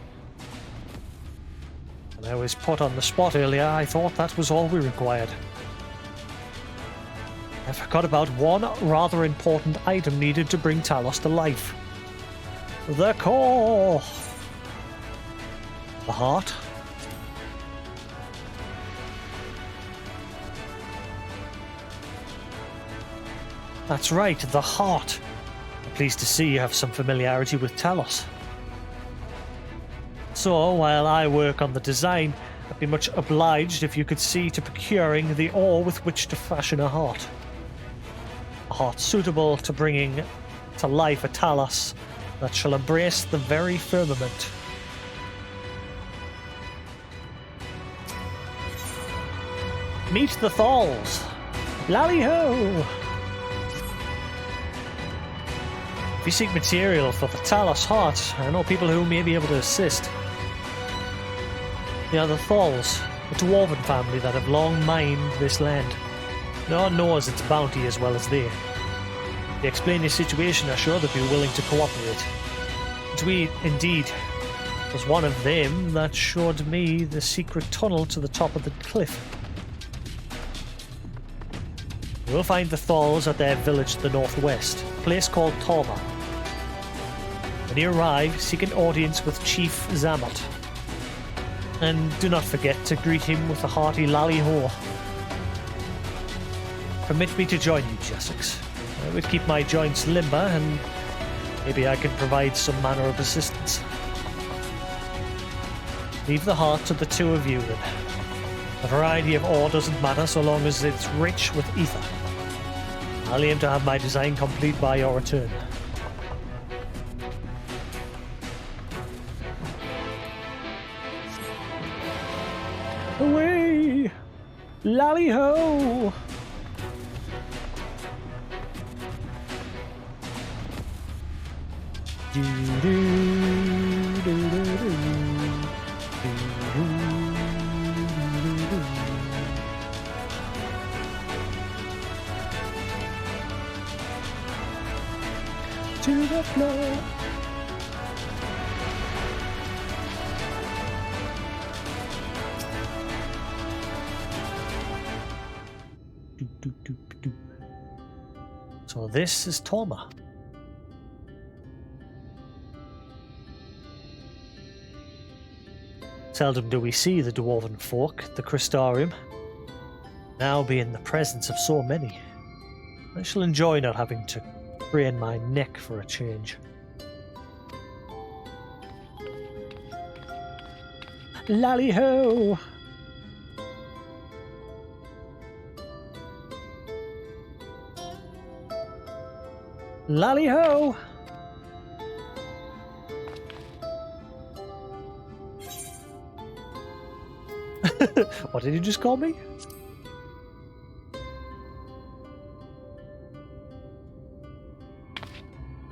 When I was put on the spot earlier, I thought that was all we required. I forgot about one rather important item needed to bring Talos to life. The core! The heart? That's right, the heart. I'm pleased to see you have some familiarity with Talos. So, while I work on the design, I'd be much obliged if you could see to procuring the ore with which to fashion a heart. A heart suitable to bringing to life a Talos that shall embrace the very firmament. Meet the Thalls! Lally-ho! If you seek material for the Talos heart, I know people who may be able to assist. They are the Thalls, a dwarven family that have long mined this land. No one knows its bounty as well as they. If they explain your situation, I'm sure they'll be willing to cooperate. Indeed, it was one of them that showed me the secret tunnel to the top of the cliff. We'll find the Thalls at their village to the northwest, a place called Torva. When you arrive, seek an audience with Chief Zammot. And do not forget to greet him with a hearty lally-ho. Permit me to join you, Jasix. I would keep my joints limber, and maybe I can provide some manner of assistance. Leave the heart to the two of you, then. A variety of ore doesn't matter so long as it's rich with ether. I'll aim to have my design complete by your return. Away! Lally-ho! To the floor. So this is Toma. Seldom do we see the dwarven folk, the Crystarium. Now be in the presence of so many. I shall enjoy not having to crane my neck for a change. Lally-ho! Lally-ho! What did you just call me?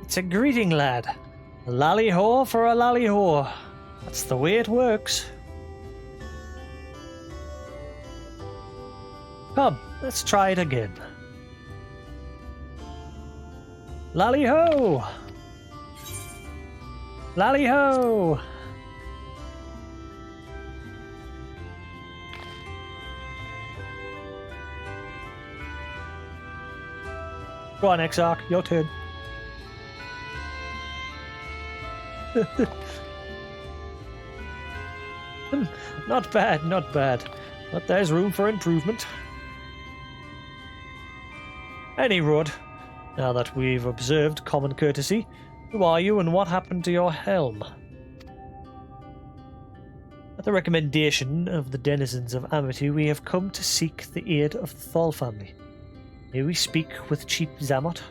It's a greeting, lad. A lally-ho for a lally-ho. That's the way it works. Come, let's try it again. Lally-ho! Lally-ho! Go on, Exarch, your turn. Not bad, not bad. But there's room for improvement. Any road. Now that we've observed common courtesy, who are you and what happened to your helm? At the recommendation of the denizens of Amity, we have come to seek the aid of the Thal family. May we speak with Chief Zamot?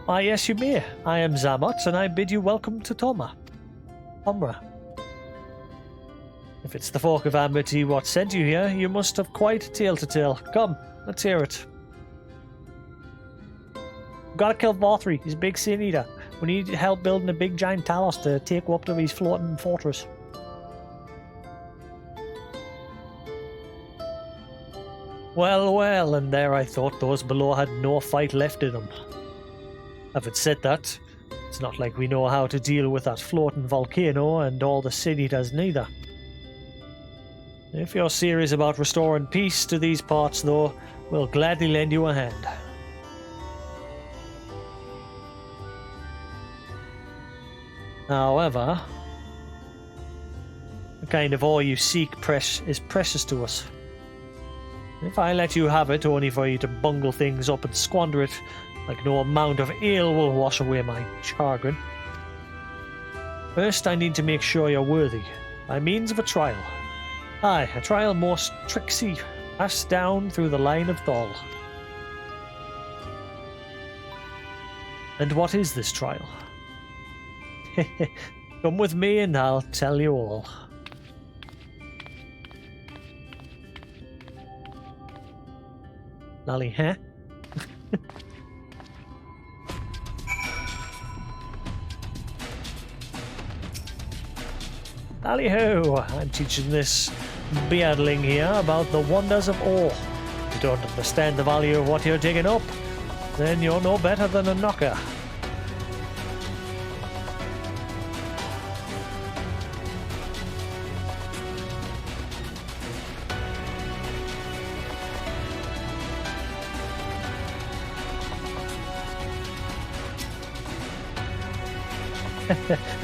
Ah, yes, you may. I am Zamot, and I bid you welcome to Toma. Tomra. If it's the folk of Amity what sent you here, you must have quite a tale to tell. Come, let's hear it. We've got to kill Vorthri, he's a big sin eater. We need help building a big giant Talos to take up to his floating fortress. Well, well, and there I thought those below had no fight left in them. Having said that, it's not like we know how to deal with that floating volcano, and all the city does neither. If you're serious about restoring peace to these parts, though, we'll gladly lend you a hand. However, the kind of ore you seek is precious to us. If I let you have it only for you to bungle things up and squander it, like no amount of ale will wash away my chagrin. First, I need to make sure you're worthy, by means of a trial. Aye, a trial most tricksy, passed down through the line of Thal. And what is this trial? Come with me and I'll tell you all. Lally, huh? Lally-ho! I'm teaching this beardling here about the wonders of ore. If you don't understand the value of what you're digging up, then you're no better than a knocker.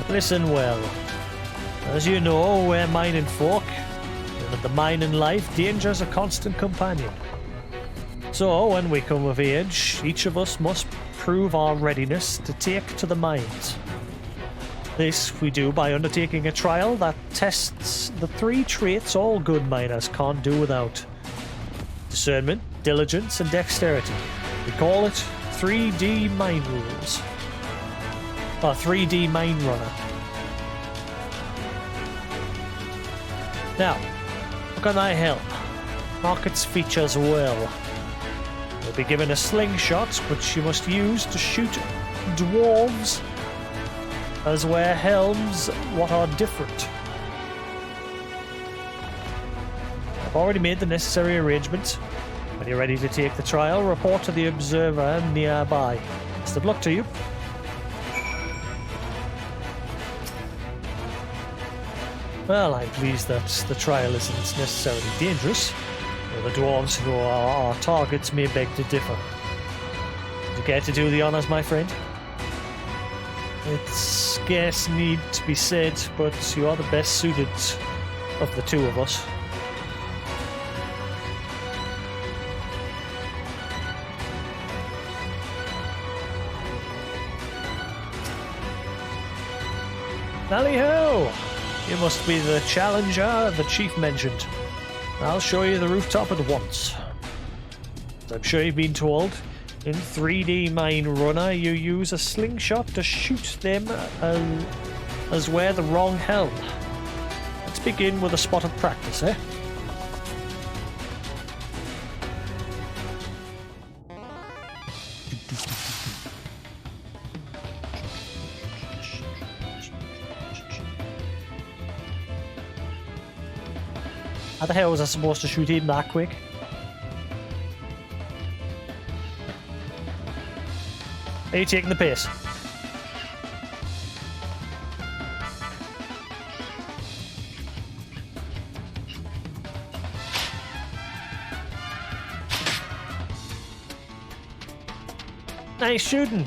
Listen well. As you know, we're mining folk, and in the mining life, danger's a constant companion. So, when we come of age, each of us must prove our readiness to take to the mines. This we do by undertaking a trial that tests the 3 traits all good miners can't do without: discernment, diligence, and dexterity. We call it 3D Mine Rules. Or 3D Mine Runner. Now, look on thy helm. Mark its features well. You'll be given a slingshot, which you must use to shoot dwarves, as wear helms what are different. I've already made the necessary arrangements. When you're ready to take the trial, report to the observer nearby. Best of luck to you. Well, I'm pleased that the trial isn't necessarily dangerous. The dwarves who are our targets may beg to differ. Would you care to do the honours, my friend? It scarce need to be said, but you are the best suited of the two of us. Tally-ho! You must be the challenger the chief mentioned. I'll show you the rooftop at once. As I'm sure you've been told, in 3D Mine Runner you use a slingshot to shoot them as wear the wrong helm. Let's begin with a spot of practice, eh? How the hell was I supposed to shoot him that quick? Are you taking the piss? Nice shooting.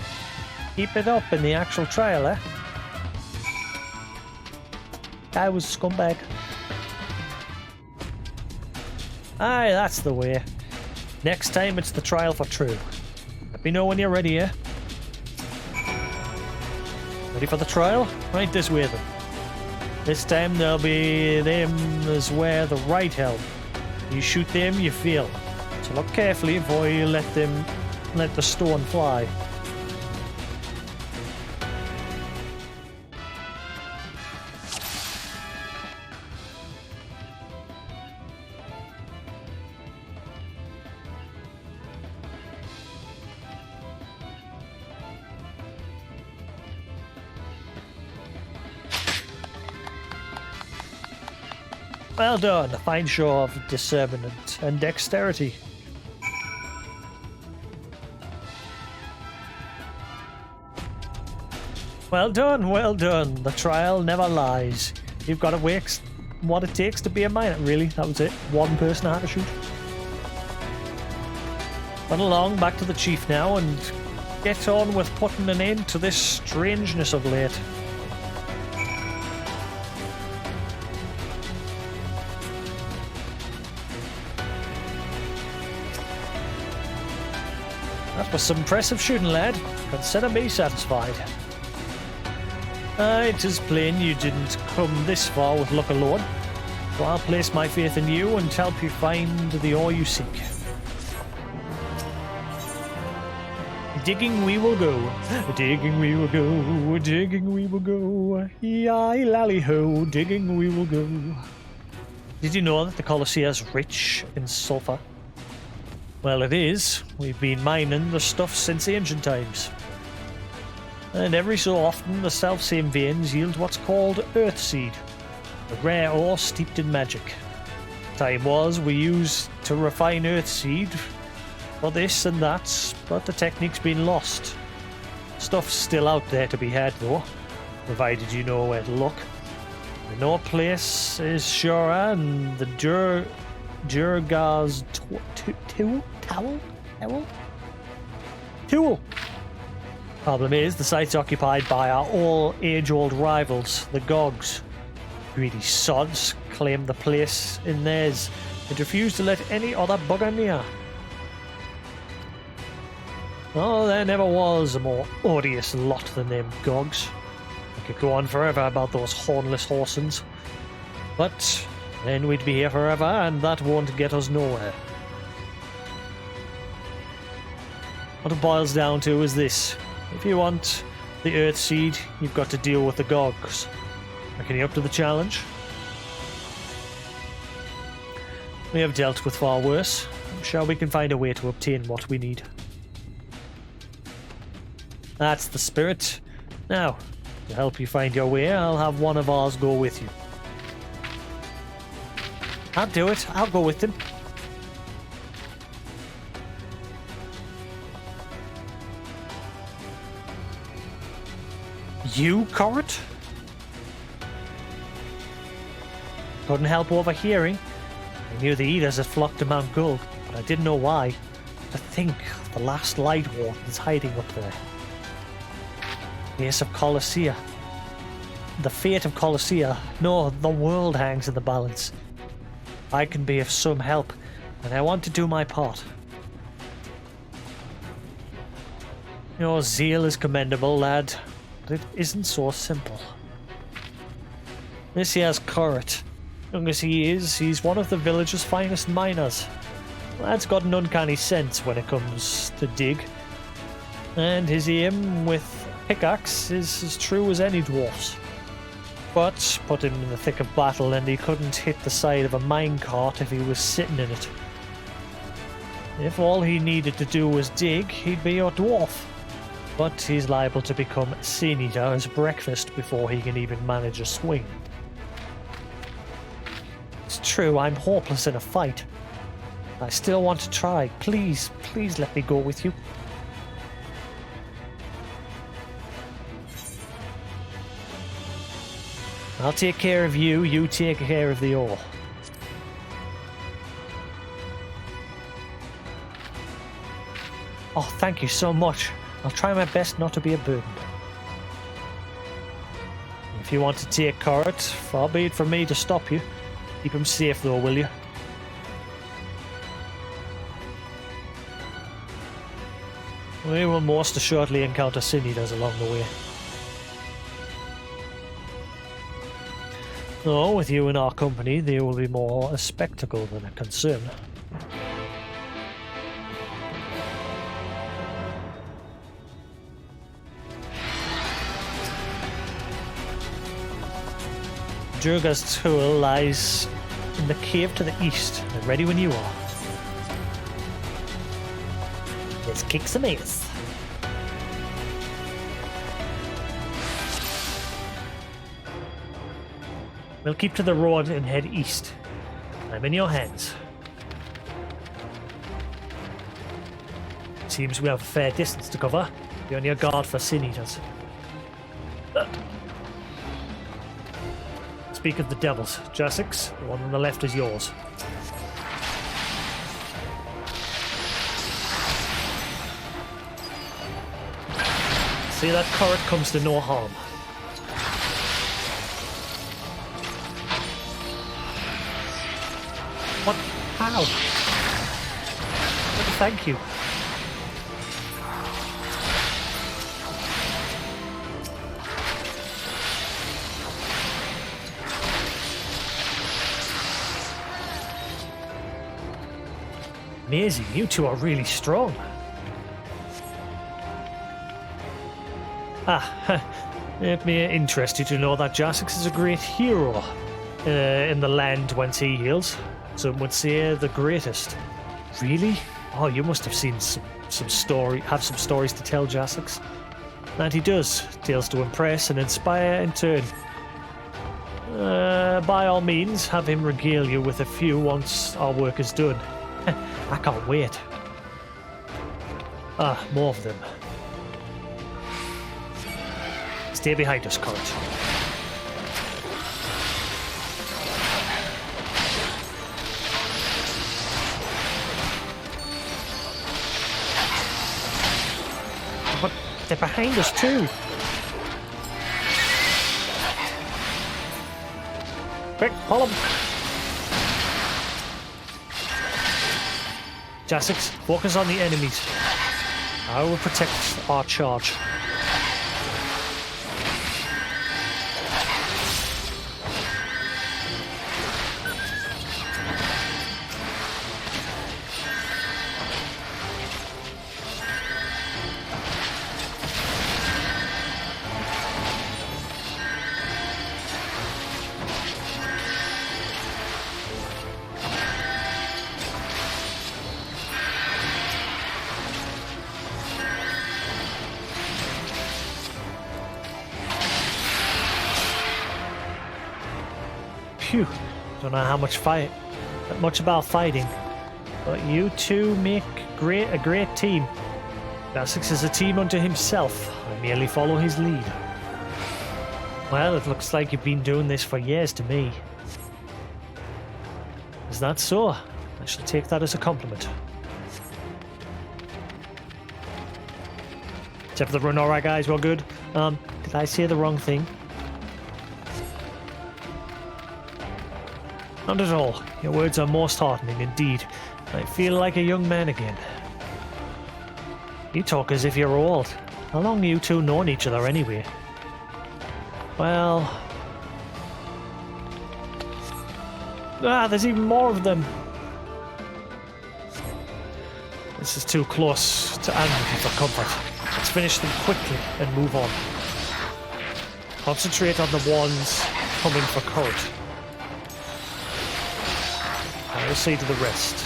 Keep it up in the actual trial, eh? Guy was a scumbag. Aye, that's the way. Next time it's the trial for true. Let me know when you're ready, eh? Ready for the trial? Right this way then. This time there'll be them as wear the right helm. You shoot them, you fail. So look carefully before you let the stone fly. Well done, a fine show of discernment and dexterity. Well done, well done. The trial never lies. You've got to waste what it takes to be a miner, really. That was it. One person I had to shoot. Run along, back to the chief now, and get on with putting an end to this strangeness of late. That was some impressive shooting, lad. Consider me satisfied. It is plain you didn't come this far with luck alone, so I'll place my faith in you and help you find the ore you seek. Digging we will go, digging we will go, digging we will go, yai lally ho, digging we will go. Did you know that the Colosseum is rich in sulfur? Well, it is. We've been mining the stuff since ancient times. And every so often, the self-same veins yield what's called earthseed, a rare ore steeped in magic. Time was we used to refine earthseed for this and that, but the technique's been lost. Stuff's still out there to be had, though, provided you know where to look. No place is surer than the Durgar's Tool. Problem is, the site's occupied by our all age-old rivals, the Gogs. Greedy sods claim the place in theirs and refuse to let any other bugger near. Oh, there never was a more odious lot than them Gogs. I could go on forever about those hornless horsens, but then we'd be here forever, and that won't get us nowhere. What it boils down to is this. If you want the Earthseed, you've got to deal with the Gogs. Reckon you up to the challenge? We have dealt with far worse. I'm sure we can find a way to obtain what we need. That's the spirit. Now, to help you find your way, I'll have one of ours go with you. I'll do it. I'll go with them. You, Corrit? Couldn't help overhearing. I knew the Eaters had flocked to Mount Gold, but I didn't know why. To think the last Light Warden's hiding up there. Ace of Colossia. The fate of Colossia. No, the world hangs in the balance. I can be of some help, and I want to do my part. Your zeal is commendable, lad, but it isn't so simple. This here's Corrit. Young as he is, he's one of the village's finest miners. Lad's got an uncanny sense when it comes to dig, and his aim with pickaxe is as true as any dwarf's. But put him in the thick of battle and he couldn't hit the side of a minecart if he was sitting in it. If all he needed to do was dig, he'd be a dwarf. But he's liable to become Sin Eater as breakfast before he can even manage a swing. It's true, I'm hopeless in a fight. I still want to try. Please, please let me go with you. I'll take care of you, you take care of the ore. Oh, thank you so much. I'll try my best not to be a burden. If you want to take Corrit, far be it from me to stop you. Keep him safe though, will you? We will most assuredly encounter Sin Eaters along the way. Though, with you in our company, they will be more a spectacle than a concern. Durga's tool lies in the cave to the east, and ready when you are. Let's kick some ass. We'll keep to the road and head east. I'm in your hands. Seems we have a fair distance to cover. Be on your guard for Sin Eaters. Speak of the devils. Jasix, the one on the left is yours. See, that Corrit comes to no harm. What? How? Thank you. Amazing, you two are really strong. It may interest you to know that Jasix is a great hero in the land whence he hails. Some would say the greatest. Really? Oh, you must have seen some stories to tell, Jasix. And he does, tales to impress and inspire in turn. By all means, have him regale you with a few once our work is done. I can't wait. More of them. Stay behind us, Corrit. But they're behind us too. Quick, pull them. Jasix, focus on the enemies. I will protect our charge. Phew. Don't know how much much about fighting, but you two make a great team. Jasix is a team unto himself. I merely follow his lead. Well, it looks like you've been doing this for years to me. Is that so? I shall take that as a compliment. Except for the run, alright guys, we're good. Did I say the wrong thing? Not at all. Your words are most heartening indeed. I feel like a young man again. You talk as if you're old. How long have you two known each other anyway? Well... there's even more of them. This is too close to advocate for comfort. Let's finish them quickly and move on. Concentrate on the ones coming for courage. I will see to the rest.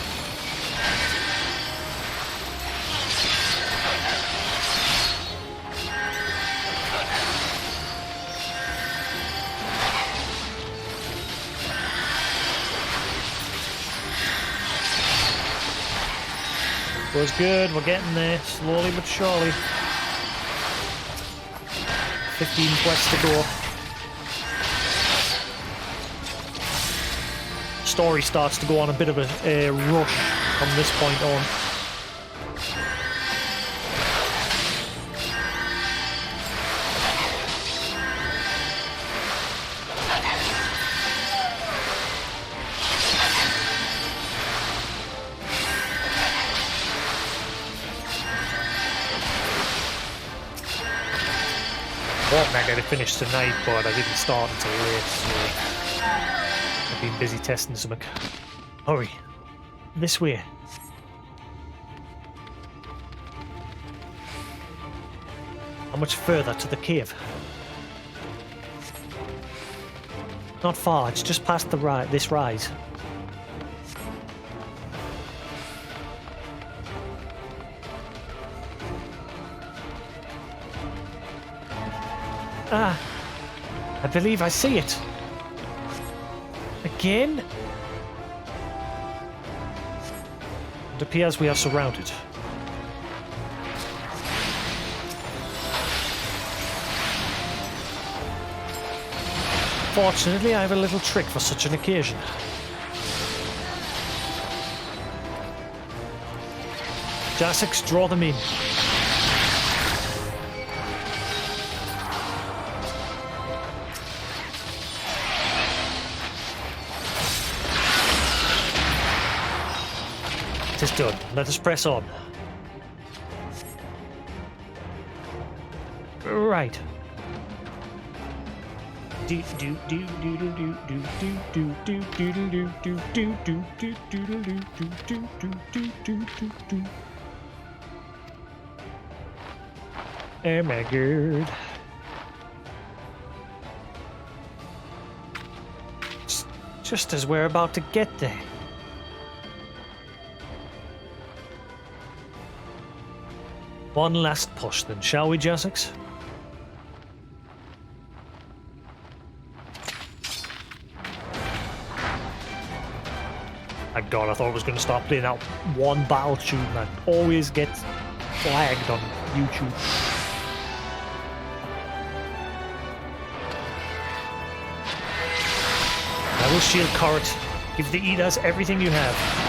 Was good, we're getting there, slowly but surely. 15 quests to go. Story starts to go on a bit of a rush from this point on. I got to finish tonight, but I didn't start until late, so I've been busy testing something. Hurry. This way. How much further to the cave? Not far, it's just past the this rise. Ah, I believe I see it. Again? It appears we are surrounded. Fortunately, I have a little trick for such an occasion. Jasix, draw them in. It is done. Let us press on. Right. Oh my god. Just as we're about to get there. One last push then, shall we, Jasix? My god, I thought I was going to start playing out one battle tune that always gets flagged on YouTube. I will shield Corrit. Give the Eaters everything you have.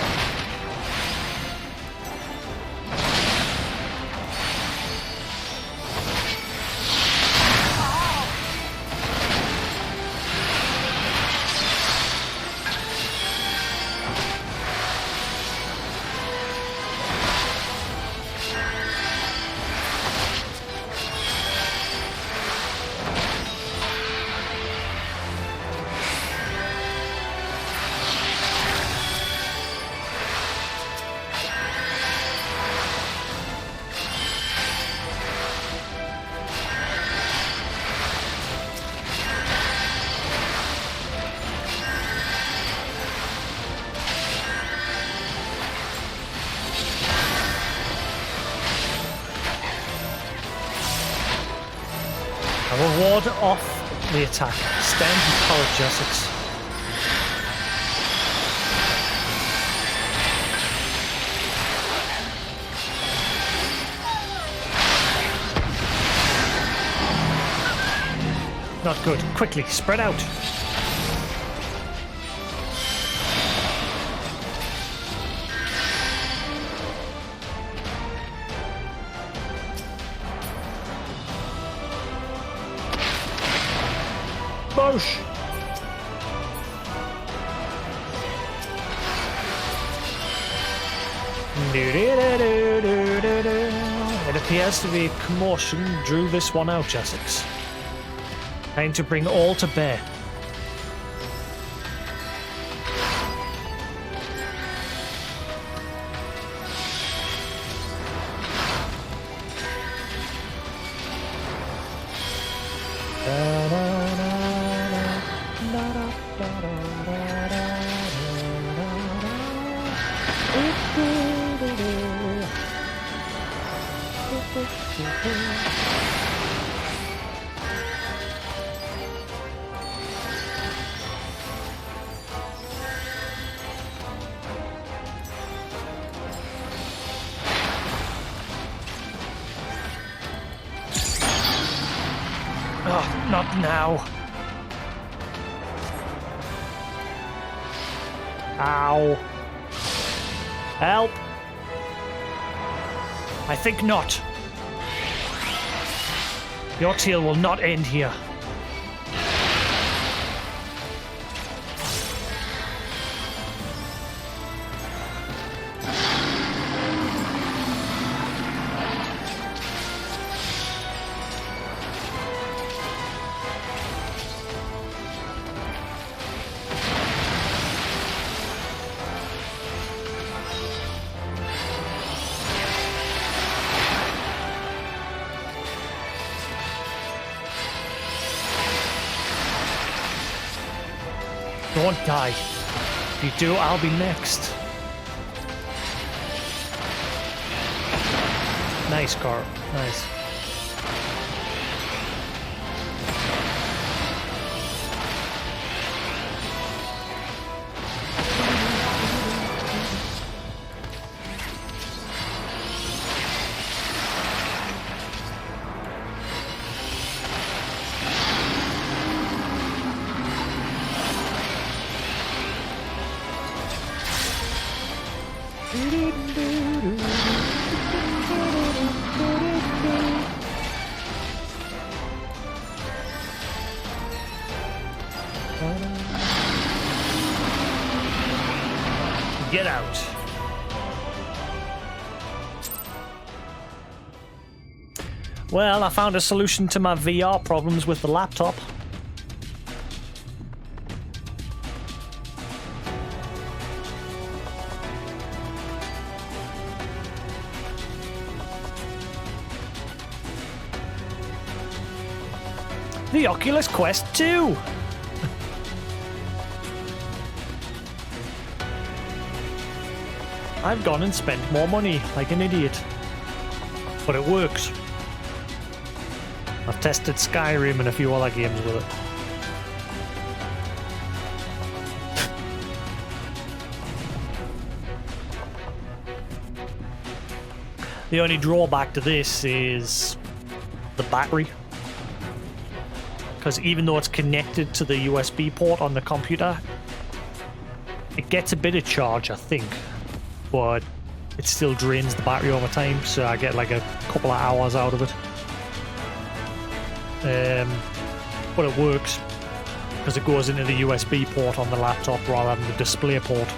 I will ward off the attack. Stand and courage, Jasix. Not good. Quickly, spread out. Boosh! It appears to be a commotion drew this one out, Jasix. Time to bring all to bear. Oh, not now. Ow. Help. I think not. Your tale will not end here. Don't die. If you do, I'll be next. Nice, Carl. Nice. Get out. Well, I found a solution to my VR problems with the laptop. The Oculus Quest 2! I've gone and spent more money, like an idiot. But it works. I've tested Skyrim and a few other games with it. The only drawback to this is the battery. Because even though it's connected to the USB port on the computer, it gets a bit of charge, I think. But it still drains the battery over time, so I get like a couple of hours out of it. But it works because it goes into the USB port on the laptop rather than the display port.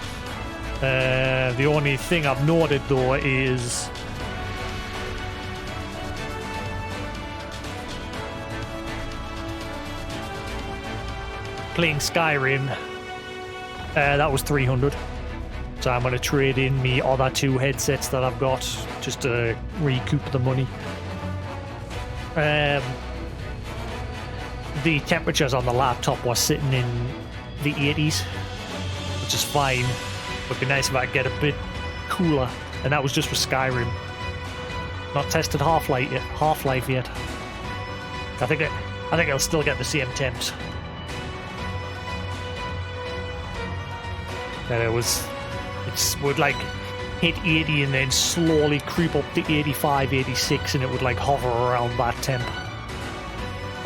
The only thing I've noted though is playing Skyrim, that was 300. So I'm going to trade in me other two headsets that I've got just to recoup the money. The temperatures on the laptop were sitting in the 80s, which is fine. Would be nice if I could get a bit cooler, and that was just for Skyrim. Not tested Half-Life yet. I think I'll still get the same temps. And it would like hit 80 and then slowly creep up to 85, 86, and it would like hover around that temp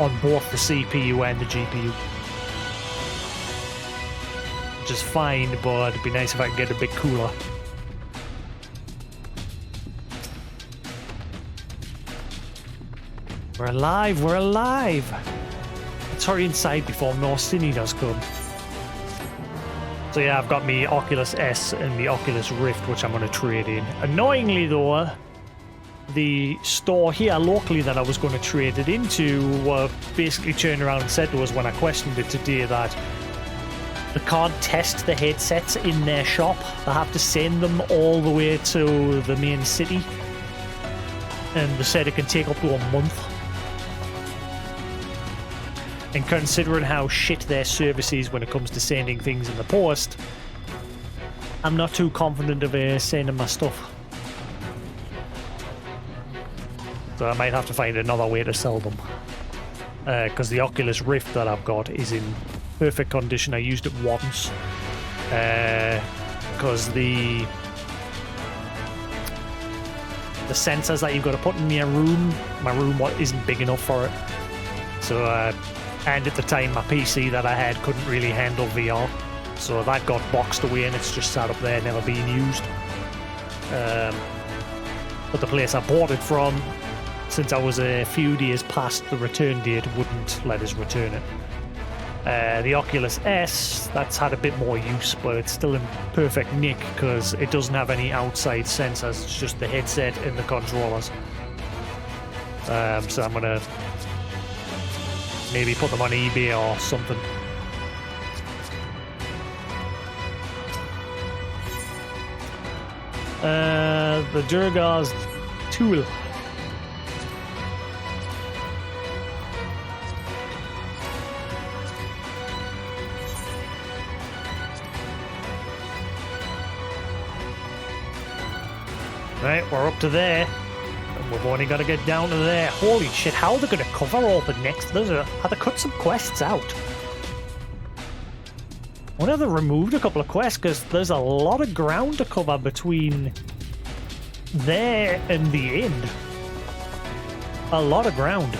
on both the CPU and the GPU. Which is fine, but it'd be nice if I could get a bit cooler. We're alive, we're alive! Let's hurry inside before more Cine does come. So yeah, I've got me Oculus S and the Oculus Rift, which I'm going to trade in. Annoyingly though, the store here locally that I was going to trade it into basically turned around and said to us when I questioned it today that they can't test the headsets in their shop. They have to send them all the way to the main city. And they said it can take up to a month. And considering how shit their service is when it comes to sending things in the post, I'm not too confident of sending my stuff. So I might have to find another way to sell them. Because the Oculus Rift that I've got is in perfect condition. I used it once. Because the sensors that you've got to put in your room, my room isn't big enough for it. So, and at the time my PC that I had couldn't really handle VR. So that got boxed away and it's just sat up there, never being used. But the place I bought it from, since I was a few days past the return date, wouldn't let us return it. The Oculus S, that's had a bit more use, but it's still in perfect nick because it doesn't have any outside sensors. It's just the headset and the controllers. So I'm gonna maybe put them on eBay or something. The Durgar's tool. Right, we're up to there. And we've only got to get down to there. Holy shit, how are they going to cover all the next? Have they cut some quests out? I wonder if they removed a couple of quests, because there's a lot of ground to cover between there and the end. A lot of ground.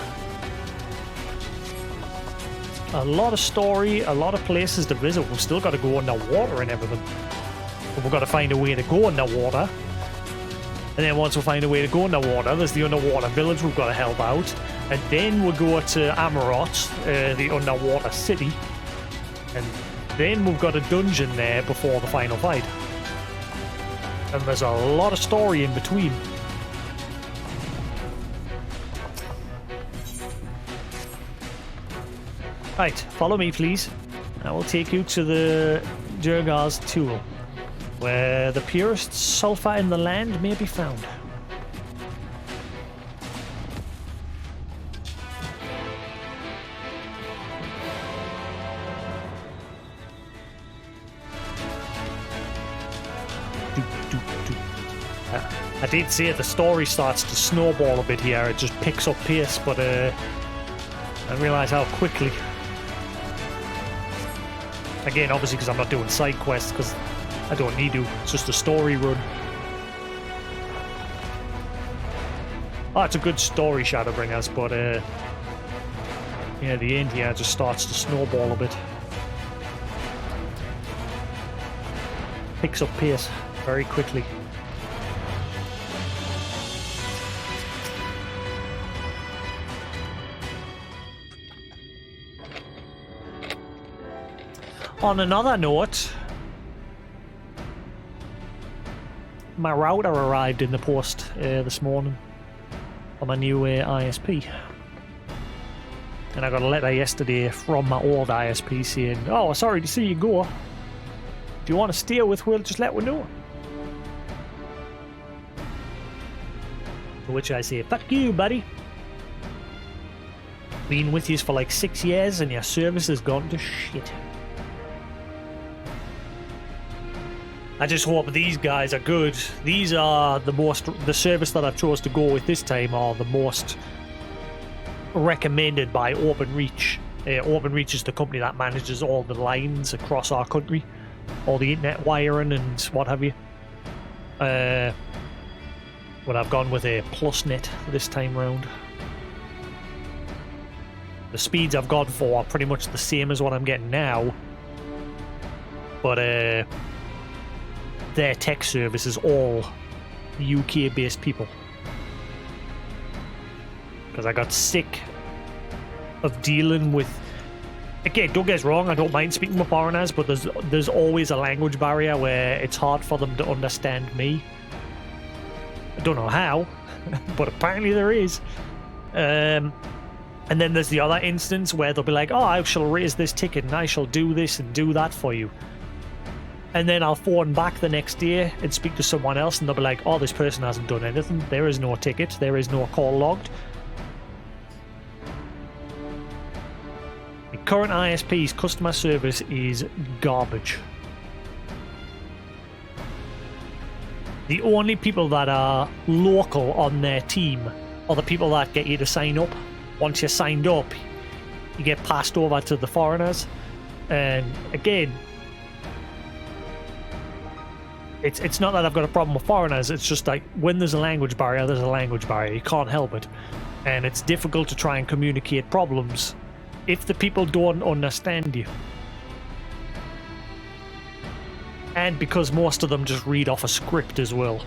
A lot of story, a lot of places to visit. We've still got to go underwater and everything. But we've got to find a way to go underwater. And then once we find a way to go underwater, there's the underwater village we've got to help out. And then we'll go to Amarot, the underwater city. And then we've got a dungeon there before the final fight. And there's a lot of story in between. Right, follow me please. I will take you to the Durgar's tool, where the purest sulfur in the land may be found. I did say the story starts to snowball a bit here. It just picks up pace, but I realise how quickly. Again, obviously because I'm not doing side quests, because I don't need to. It's just a story run. Oh, it's a good story, Shadowbringers, but yeah, the end here just starts to snowball a bit. Picks up pace very quickly. On another note, my router arrived in the post this morning on my new ISP. And I got a letter yesterday from my old ISP saying, "Oh, sorry to see you go. If you want to stay with Will, just let me know." To which I say, "Fuck you, buddy. Been with you for like 6 years and your service has gone to shit." I just hope these guys are good. These are the service that I've chose to go with this time are the most recommended by OpenReach. OpenReach is the company that manages all the lines across our country, all the internet wiring and what have you. But I've gone with a PlusNet this time round. The speeds I've gone for are pretty much the same as what I'm getting now, but their tech service is all UK-based people. Because I got sick of dealing with... Again, don't get us wrong, I don't mind speaking with foreigners, but there's always a language barrier where it's hard for them to understand me. I don't know how, but apparently there is. And then there's the other instance where they'll be like, oh, I shall raise this ticket and I shall do this and do that for you. And then I'll phone back the next day and speak to someone else and they'll be like, oh, this person hasn't done anything. There is no ticket. There is no call logged. The current ISP's customer service is garbage. The only people that are local on their team are the people that get you to sign up. Once you're signed up, you get passed over to the foreigners. And again, it's not that I've got a problem with foreigners, it's just like when there's a language barrier, there's a language barrier. You can't help it. And it's difficult to try and communicate problems if the people don't understand you. And because most of them just read off a script as well.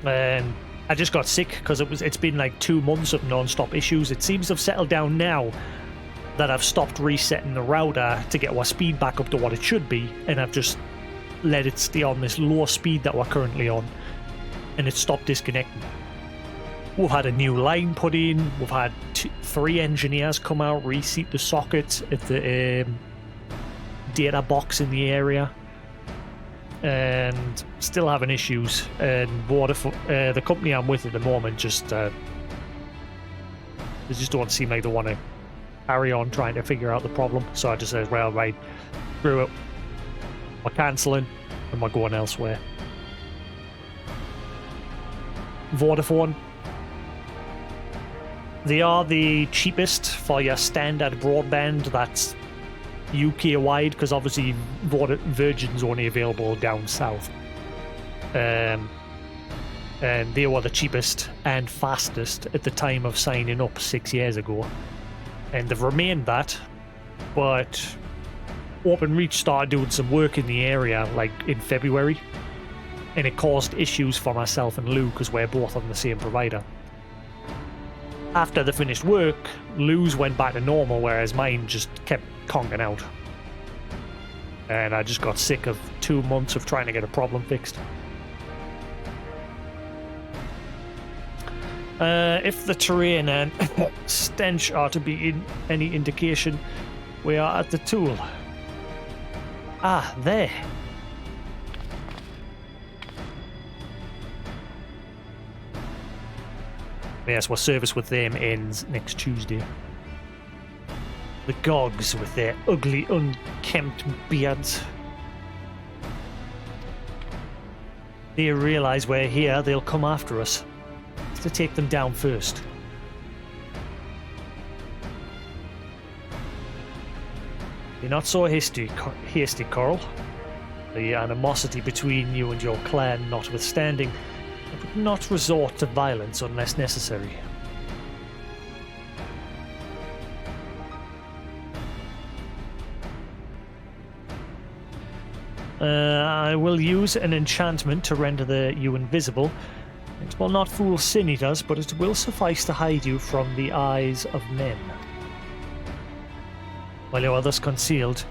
And I just got sick because it's been like 2 months of non-stop issues. It seems to have settled down now that I've stopped resetting the router to get our speed back up to what it should be, and I've just let it stay on this low speed that we're currently on, and it stopped disconnecting. We've had a new line put in, we've had 3 engineers come out, reseat the sockets at the data box in the area, and still having issues. And the company I'm with at the moment just they just don't seem like they want to carry on trying to figure out the problem. So I just said, well, right, screw it, we're cancelling and we're going elsewhere. Vodafone, they are the cheapest for your standard broadband that's UK wide, because obviously Virgin's only available down south. And they were the cheapest and fastest at the time of signing up 6 years ago. And they've remained that, but OpenReach started doing some work in the area like in February, and it caused issues for myself and Lou because we're both on the same provider. After the finished work, Lou's went back to normal, whereas mine just kept conking out. And I just got sick of 2 months of trying to get a problem fixed. If the terrain and stench are to be any indication, we are at the tool. Ah, there. Yes, our service with them ends next Tuesday. The Gogs with their ugly, unkempt beards. They realise we're here, they'll come after us. To take them down first. You're not so hasty, Coral. The animosity between you and your clan notwithstanding, I would not resort to violence unless necessary. I will use an enchantment to render you invisible. It will not fool sin eaters, but it will suffice to hide you from the eyes of men. While you are thus concealed,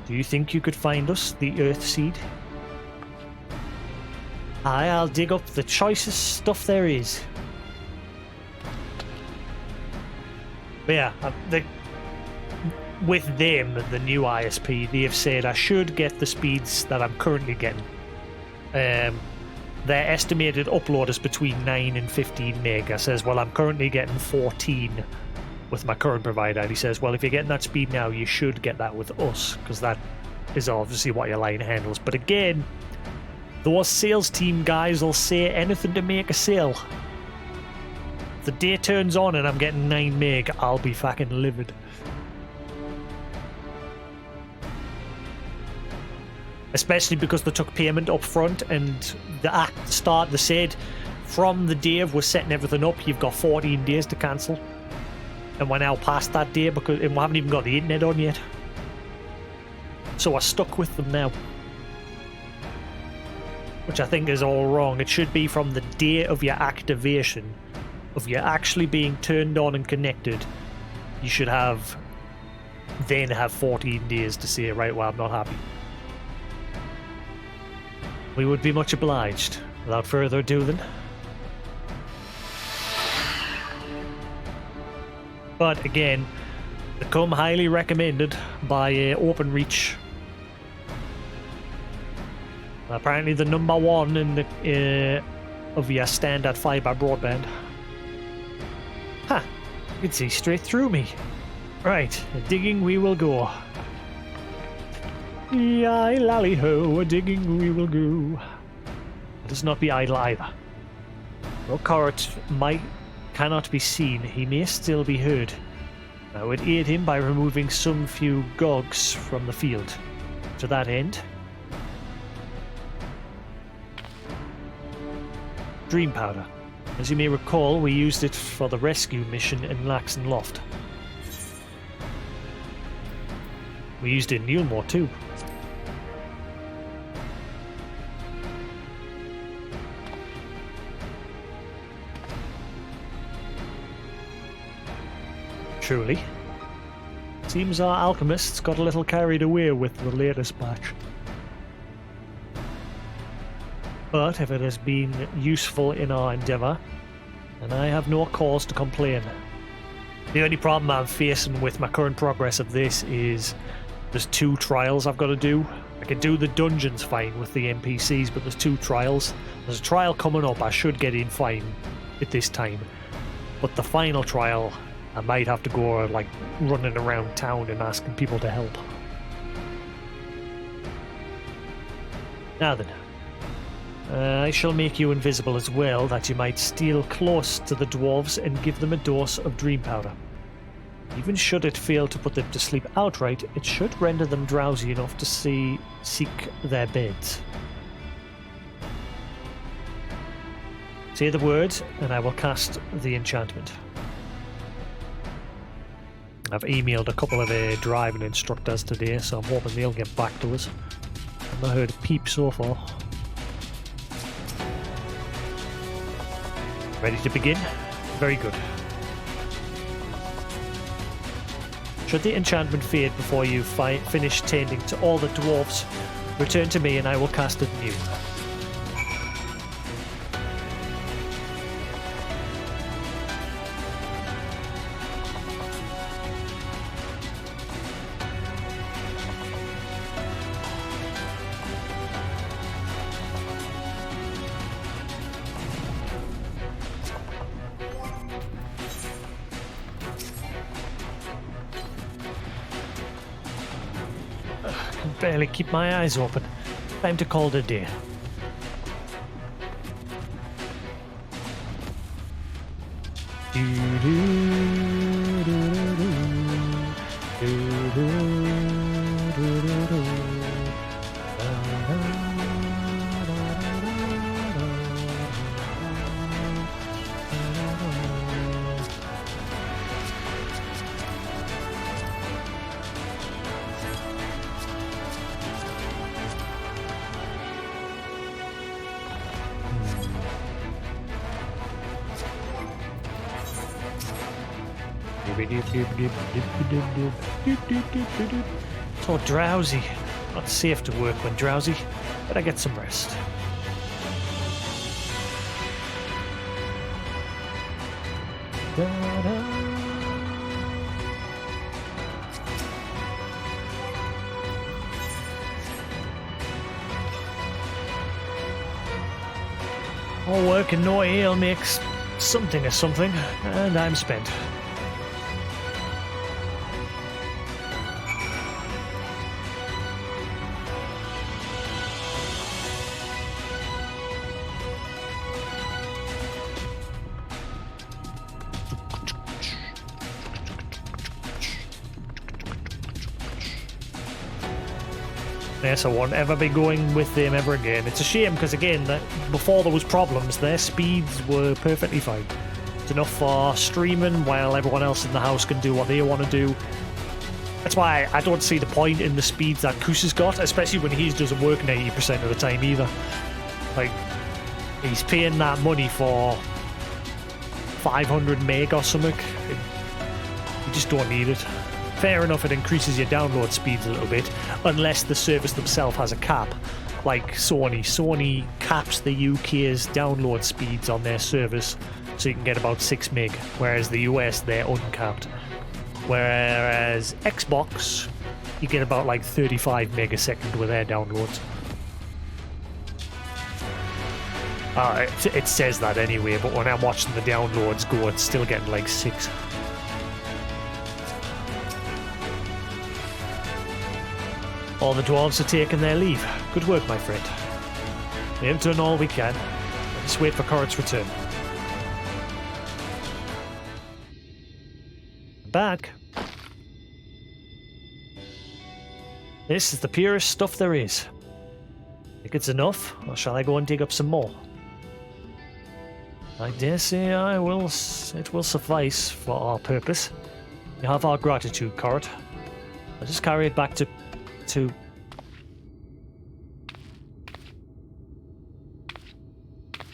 do you think you could find us, the Earth Seed? Aye, I'll dig up the choicest stuff there is. But yeah, with them, the new ISP, they have said I should get the speeds that I'm currently getting. Their estimated upload is between 9 and 15 meg. I says, well, I'm currently getting 14 with my current provider. And he says, well, if you're getting that speed now, you should get that with us, because that is obviously what your line handles. But again, those sales team guys will say anything to make a sale. If the day turns on and I'm getting 9 meg, I'll be fucking livid. Especially because they took payment up front, and the start they said from the day we're setting everything up, you've got 14 days to cancel. And we're now past that day because we haven't even got the internet on yet. So we're stuck with them now. Which I think is all wrong. It should be from the day of your activation, of you actually being turned on and connected. You should then have 14 days to say, right, well, I'm not happy. We would be much obliged. Without further ado then. But again, they come highly recommended by OpenReach. Apparently the number one in the of your standard fiber broadband. Ha! You can see straight through me. Right, digging we will go. Yai lally ho, a digging we will go. Let us not be idle either. Though Corrit cannot be seen, he may still be heard. I would aid him by removing some few gogs from the field. To that end, Dream Powder. As you may recall, we used it for the rescue mission in Laxon Loft. We used it in Yulmore too. Truly. Seems our alchemists got a little carried away with the latest batch. But if it has been useful in our endeavour, then I have no cause to complain. The only problem I'm facing with my current progress of this is there's 2 trials I've got to do. I can do the dungeons fine with the NPCs, but there's 2 trials. There's a trial coming up I should get in fine at this time. But the final trial, I might have to go like running around town and asking people to help. Now then. I shall make you invisible as well, that you might steal close to the dwarves and give them a dose of dream powder. Even should it fail to put them to sleep outright, it should render them drowsy enough to seek their beds. Say the words, and I will cast the enchantment. I've emailed a couple of driving instructors today, so I'm hoping they'll get back to us. I've not heard a peep so far. Ready to begin? Very good. Should the enchantment fade before you finish tending to all the dwarves, return to me and I will cast it anew. Barely keep my eyes open. Time to call it a day. So drowsy. Not safe to work when drowsy. Better get some rest. All work and no ale makes something of something, and I'm spent. Yes, I won't ever be going with them ever again. It's a shame because, again, before there was problems, their speeds were perfectly fine. It's enough for streaming while everyone else in the house can do what they want to do. That's why I don't see the point in the speeds that Kus has got, especially when his doesn't work 90% of the time either. Like, he's paying that money for 500 meg or something. You just don't need it. Fair enough, it increases your download speeds a little bit, unless the service themselves has a cap, like Sony. Sony caps the UK's download speeds on their service, so you can get about 6 meg, whereas the US, they're uncapped. Whereas Xbox, you get about like 35 megasecond with their downloads. It says that anyway, but when I'm watching the downloads go, it's still getting like 6. All the dwarves are taking their leave. Good work, my friend. We have done all we can. Let's wait for Corrit's return. Back. This is the purest stuff there is. Think it's enough, or shall I go and dig up some more? I dare say it will suffice for our purpose. You have our gratitude, Corrit. I'll just carry it back to...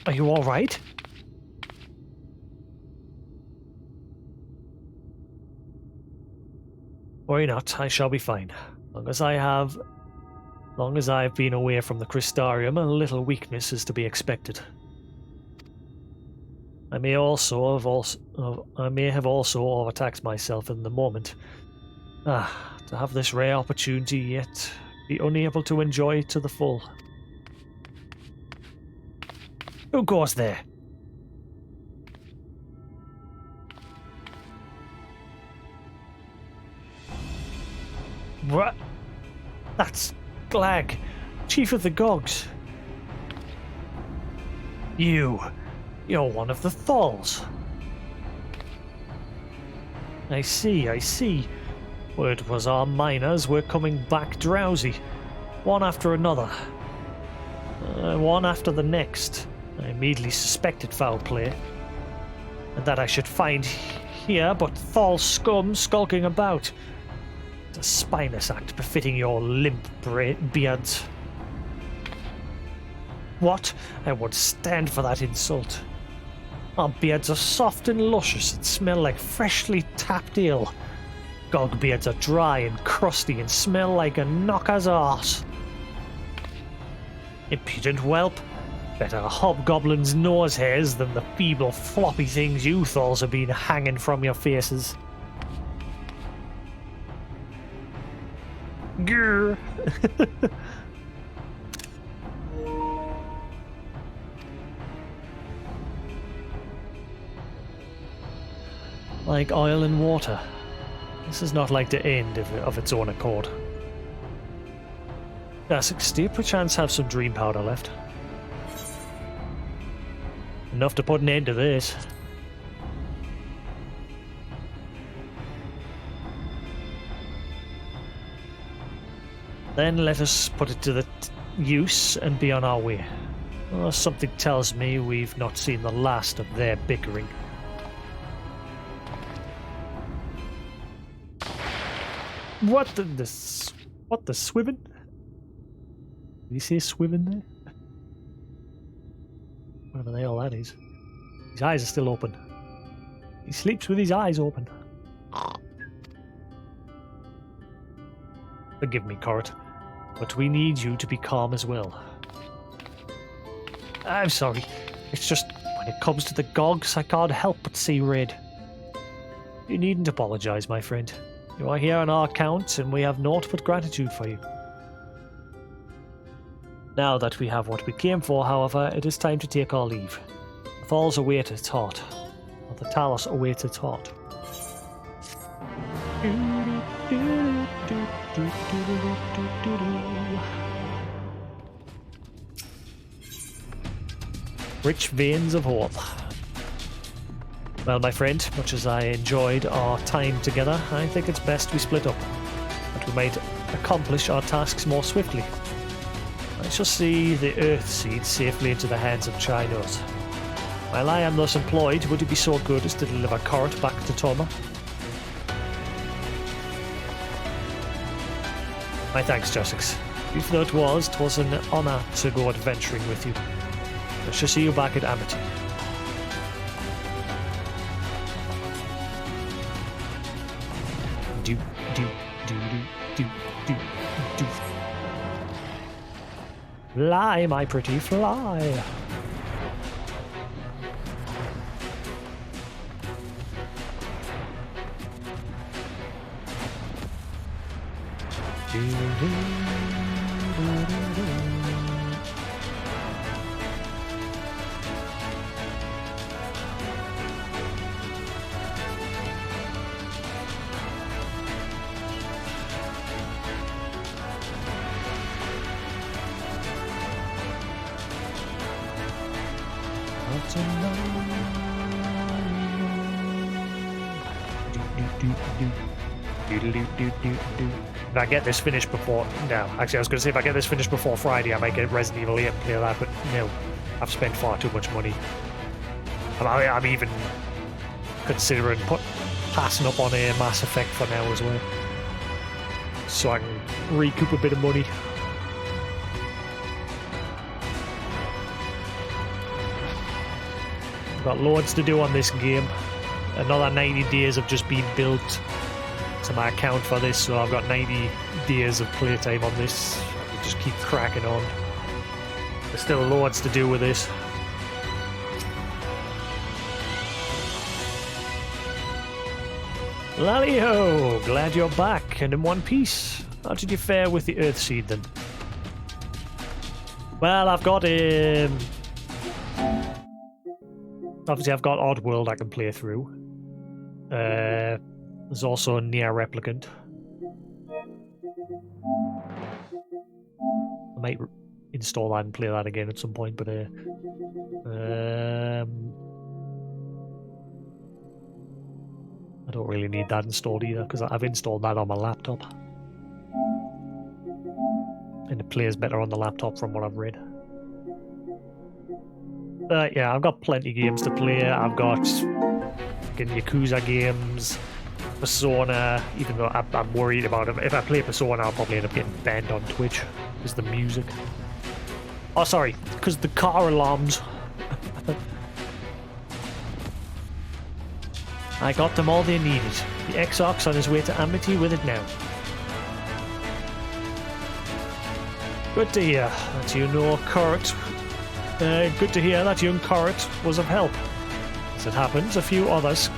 Are you alright? Worry not, I shall be fine. Long as I've been away from the Crystarium, a little weakness is to be expected. I may have also overtaxed myself in the moment. To have this rare opportunity yet be unable to enjoy it to the full. Who goes there? What? That's Glag, Chief of the Gogs. You're one of the Thalls. I see. Word was our miners were coming back drowsy, one after another. One after the next. I immediately suspected foul play, and that I should find here but Thal scum skulking about. It's a spineless act befitting your limp beards. What? I would stand for that insult. Our beards are soft and luscious and smell like freshly tapped ale. Gog beards are dry and crusty and smell like a knocker's arse. Impudent whelp. Better a hobgoblin's nose hairs than the feeble floppy things you Thals have been hanging from your faces. Grr. Like oil and water. This is not like to end of its own accord. Jasix, do you perchance have some dream powder left? Enough to put an end to this. Then let us put it to the use and be on our way. Oh, something tells me we've not seen the last of their bickering. What the swivin? Did you see a swivin there? Whatever the hell that is. His eyes are still open. He sleeps with his eyes open. Forgive me, Corrit, but we need you to be calm as well. I'm sorry. It's just, when it comes to the Gogs, I can't help but see red. You needn't apologize, my friend. You are here on our account, and we have naught but gratitude for you. Now that we have what we came for, however, it is time to take our leave. The Thalls await its heart. Or the Talos awaits its heart. Rich veins of hope. Well, my friend, much as I enjoyed our time together, I think it's best we split up. But we might accomplish our tasks more swiftly. I shall see the Earth Seed safely into the hands of Chinos. While I am thus employed, would you be so good as to deliver Corrit back to Toma? My thanks, Jasix. Even though 'twas an honour to go adventuring with you. I shall see you back at Amity. Do, do, do, do, do, do. Fly, my pretty, fly. If I get this finished before... No, actually I was going to say if I get this finished before Friday I might get Resident Evil 8 and play that, but no, I've spent far too much money. I'm even considering passing up on a Mass Effect for now as well, so I can recoup a bit of money. Got loads to do on this game. Another 90 days of just being built to my account for this, so I've got 90 days of playtime on this. I can just keep cracking on. There's still loads to do with this. Lally-ho! Glad you're back and in one piece. How did you fare with the Earthseed then? Well, I've got obviously I've got Oddworld I can play through. There's also a Nier Replicant. I might install that and play that again at some point, but I don't really need that installed either, because I've installed that on my laptop. And it plays better on the laptop from what I've read. Yeah, I've got plenty of games to play. I've got Yakuza games, Persona, even though I'm worried about it. If I play Persona, I'll probably end up getting banned on Twitch because the music. Oh, sorry, because the car alarms. I got them all they needed. The Exarch's on his way to Amity with it now. Good to hear that you know Corrit. Good to hear that young Corrit was of help. As it happens, a few others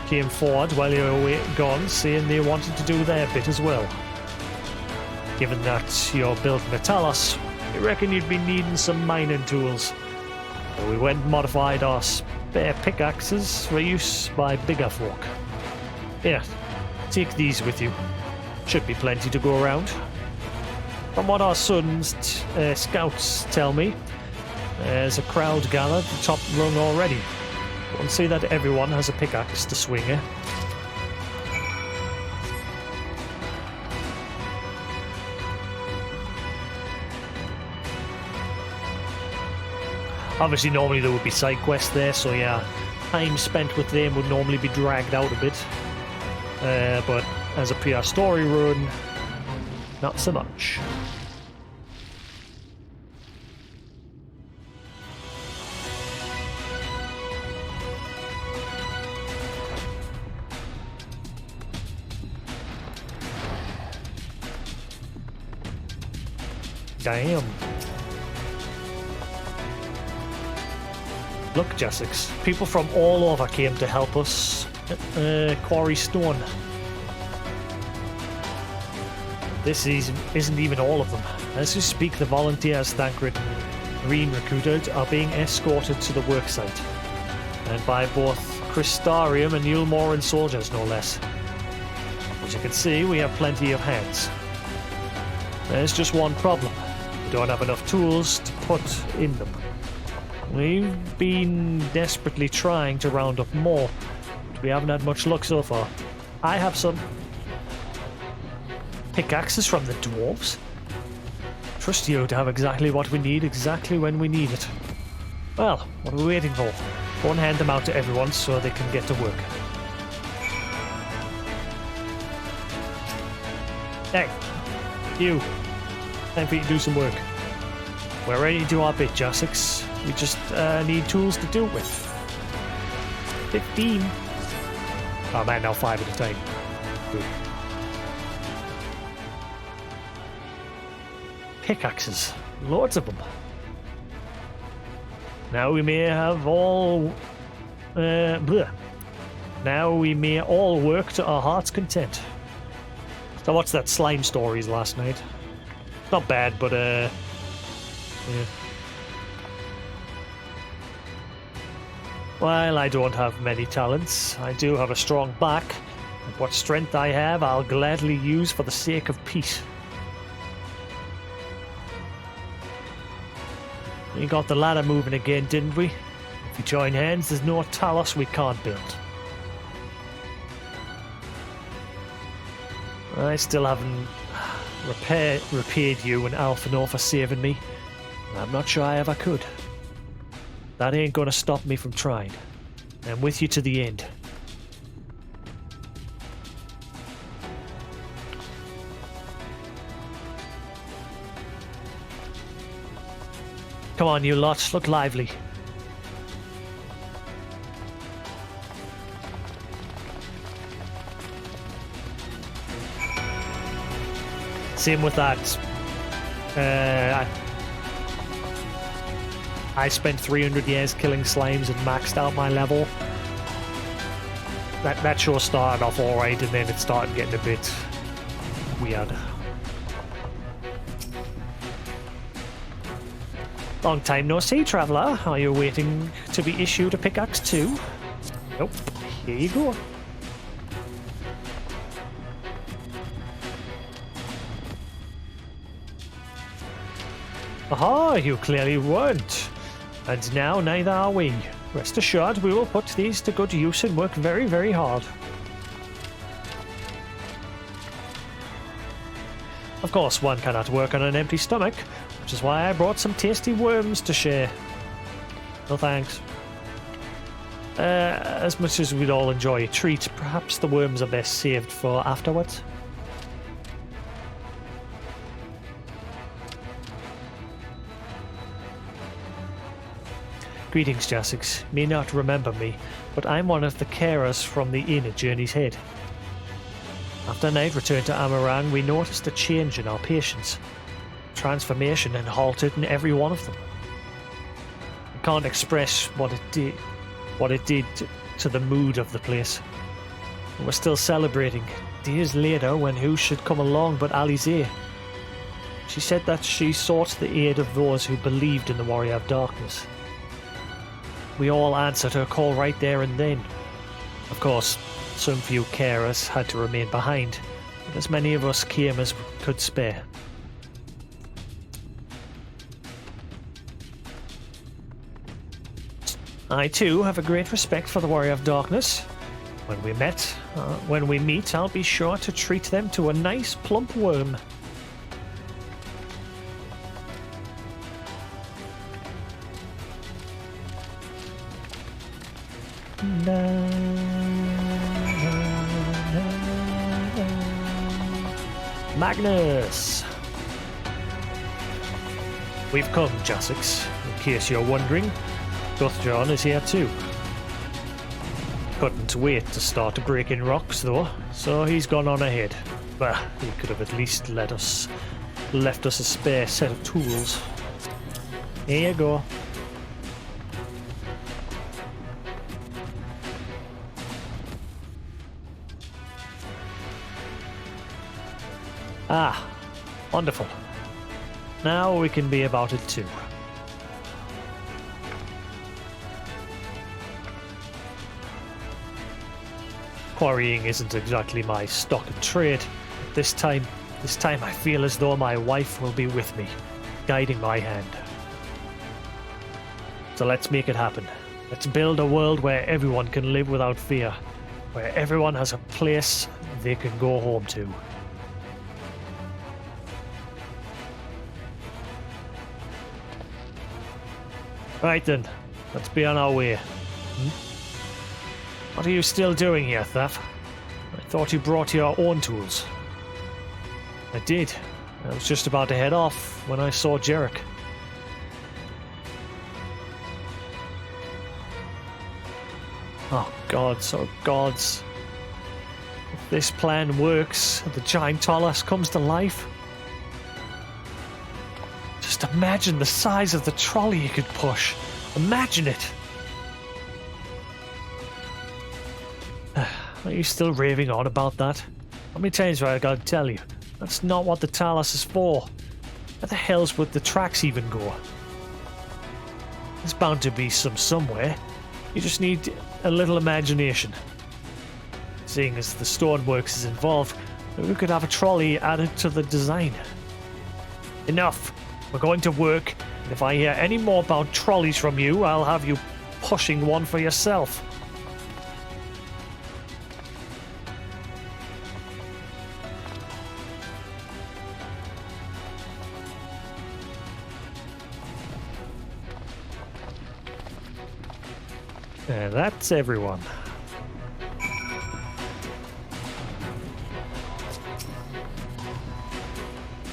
came forward while you were gone, saying they wanted to do their bit as well. Given that you're building a Talos, I reckon you'd be needing some mining tools. So we went and modified our spare pickaxes for use by bigger folk. Here, take these with you. Should be plenty to go around. From what our son's scouts tell me, there's a crowd gathered at the top rung already. Won't say that everyone has a pickaxe to swing, eh? Obviously, normally there would be side quests there, so yeah, time spent with them would normally be dragged out a bit. But as a pure story run, not so much. Damn. Look, Jasix, people from all over came to help us quarry stone. This isn't even all of them. As we speak, the volunteers Thancred and Reen recruited are being escorted to the worksite, and by both Crystarium and Yulmoran soldiers, no less. As you can see, we have plenty of hands. There's just one problem. We don't have enough tools to put in them. We've been desperately trying to round up more, but we haven't had much luck so far. I have some pickaxes from the dwarves. Trust you to have exactly what we need, exactly when we need it. Well, what are we waiting for? Go and hand them out to everyone so they can get to work. Hey, you. Time for you to do some work. We're ready to do our bit, Jasix. We just need tools to do it with. 15. Oh man, now 5 at a time. Good. Pickaxes. Loads of them. Now we may have all... Now we may all work to our heart's content. So what's that slime stories last night? Not bad, but yeah. While I don't have many talents, I do have a strong back, and what strength I have I'll gladly use for the sake of peace. We got the ladder moving again, didn't we? If we join hands, there's no Talos we can't build. I still haven't repaid you and Alphinaud for saving me. I'm not sure I ever could. That ain't gonna stop me from trying. I'm with you to the end. Come on, you lot, look lively. Same with that. I spent 300 years killing slimes and maxed out my level. That sure started off alright, and then it started getting a bit weird. Long time no see, traveller. Are you waiting to be issued a pickaxe too? Nope. Here you go. Aha, you clearly weren't. And now neither are we. Rest assured, we will put these to good use and work very, very hard. Of course, one cannot work on an empty stomach, which is why I brought some tasty worms to share. No thanks. As much as we'd all enjoy a treat, perhaps the worms are best saved for afterwards. Greetings, Jasix. May not remember me, but I'm one of the carers from the inn at Journey's Head. After night return to Amarang, we noticed a change in our patients. Transformation had halted in every one of them. I can't express what it did to the mood of the place. We're still celebrating. Days later, when who should come along but Alize. She said that she sought the aid of those who believed in the Warrior of Darkness. We all answered her call right there and then. Of course, some few carers had to remain behind, but as many of us came as we could spare. I too have a great respect for the Warrior of Darkness. When we meet, I'll be sure to treat them to a nice plump worm. Magnus! We've come, Jasix. In case you're wondering, Guthjon is here too. Couldn't wait to start breaking rocks though, so he's gone on ahead. Well, he could have at least left us a spare set of tools. Here you go. Ah, wonderful. Now we can be about it too. Quarrying isn't exactly my stock and trade. But this time I feel as though my wife will be with me, guiding my hand. So let's make it happen. Let's build a world where everyone can live without fear, where everyone has a place they can go home to. Right then, let's be on our way. What are you still doing here, Thaf? I thought you brought your own tools. I did. I was just about to head off when I saw Jarek. Oh gods, oh gods. If this plan works, the giant Talos comes to life. Just imagine the size of the trolley you could push. Imagine it. Are you still raving on about that? How many times have I got to tell you? That's not what the Talos is for. Where the hell's would the tracks even go? There's bound to be some somewhere. You just need a little imagination. Seeing as the stoneworks is involved, we could have a trolley added to the design. Enough. We're going to work, and if I hear any more about trolleys from you, I'll have you pushing one for yourself. And that's everyone.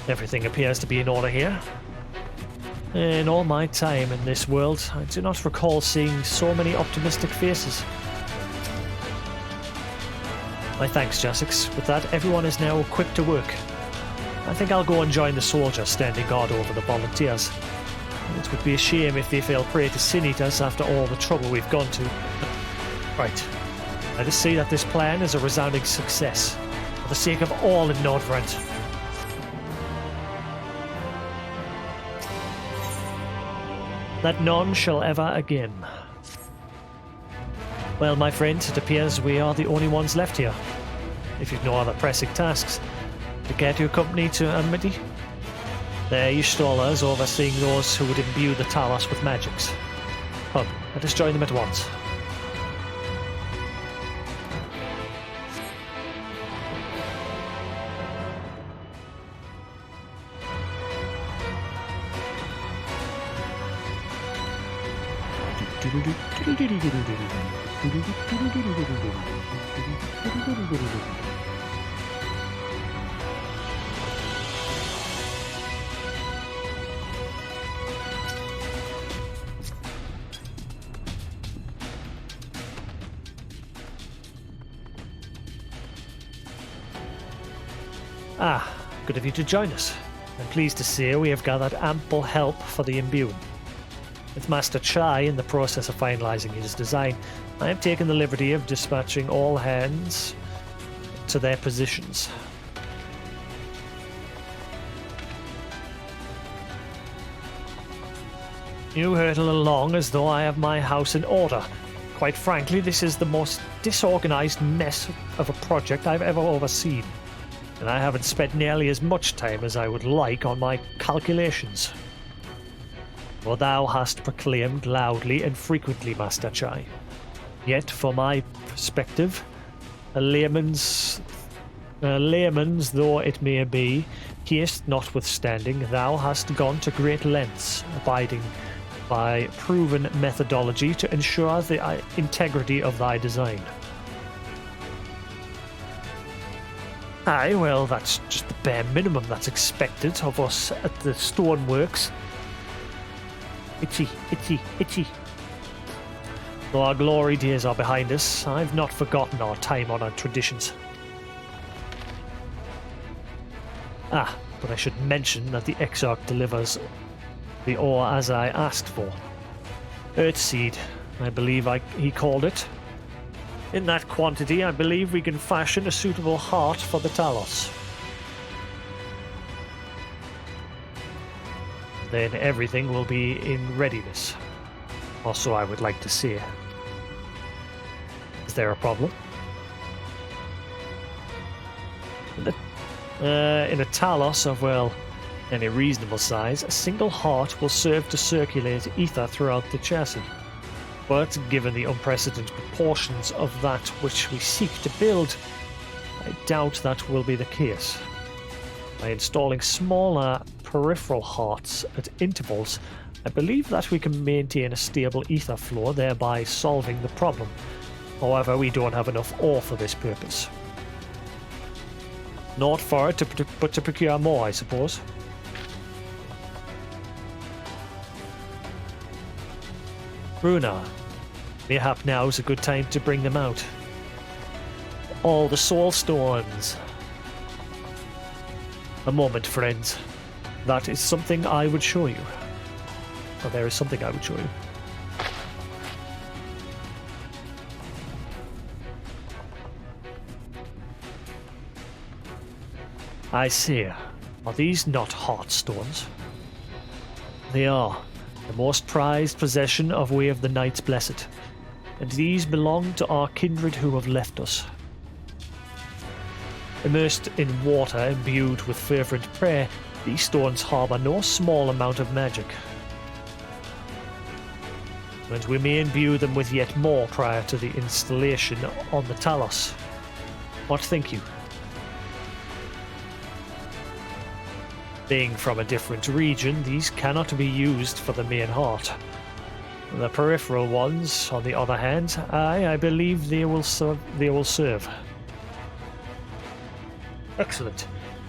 Everything appears to be in order here. In all my time in this world, I do not recall seeing so many optimistic faces. My thanks, Jasix. With that, everyone is now equipped to work. I think I'll go and join the soldiers standing guard over the volunteers. It would be a shame if they fell prey to sin eaters after all the trouble we've gone to. Right. Let us see that this plan is a resounding success, for the sake of all in Nordrand. That none shall ever again. Well, my friend, it appears we are the only ones left here. If you've no other pressing tasks, to care to accompany to Amity? There, Y'shtola is overseeing those who would imbue the Talos with magics. Come, let us join them at once. Ah, good of you to join us. I'm pleased to say we have gathered ample help for the imbuing. With Master Chai in the process of finalizing his design, I have taken the liberty of dispatching all hands to their positions. You hurtle along as though I have my house in order. Quite frankly, this is the most disorganized mess of a project I've ever overseen, and I haven't spent nearly as much time as I would like on my calculations. For thou hast proclaimed loudly and frequently, Master Chai. Yet, for my perspective, a layman's though it may be, haste notwithstanding, thou hast gone to great lengths, abiding by proven methodology to ensure the integrity of thy design. Aye, well, that's just the bare minimum that's expected of us at the stoneworks. Itchy, itchy, itchy. Though our glory days are behind us, I've not forgotten our time-honored traditions. Ah, but I should mention that the Exarch delivers the ore as I asked for. Earthseed, I believe he called it. In that quantity, I believe we can fashion a suitable heart for the Talos. Then everything will be in readiness. Or so I would like to see. Is there a problem? In a Talos of, well, any reasonable size, a single heart will serve to circulate ether throughout the chassis. But given the unprecedented proportions of that which we seek to build, I doubt that will be the case. By installing smaller peripheral hearts at intervals, I believe that we can maintain a stable ether flow, thereby solving the problem. However, we don't have enough ore for this purpose. Not for it, but to procure more, I suppose. Bruna, mayhap now is a good time to bring them out. All the soul stones. A moment, friends. That is something I would show you. Or there is something I would show you. I see. Are these not heart stones? They are. The most prized possession of Way of the Knights Blessed. And these belong to our kindred who have left us. Immersed in water imbued with fervent prayer, these stones harbour no small amount of magic. And we may imbue them with yet more prior to the installation on the Talos. What think you? Being from a different region, these cannot be used for the main heart. The peripheral ones, on the other hand, I believe they will serve. Excellent.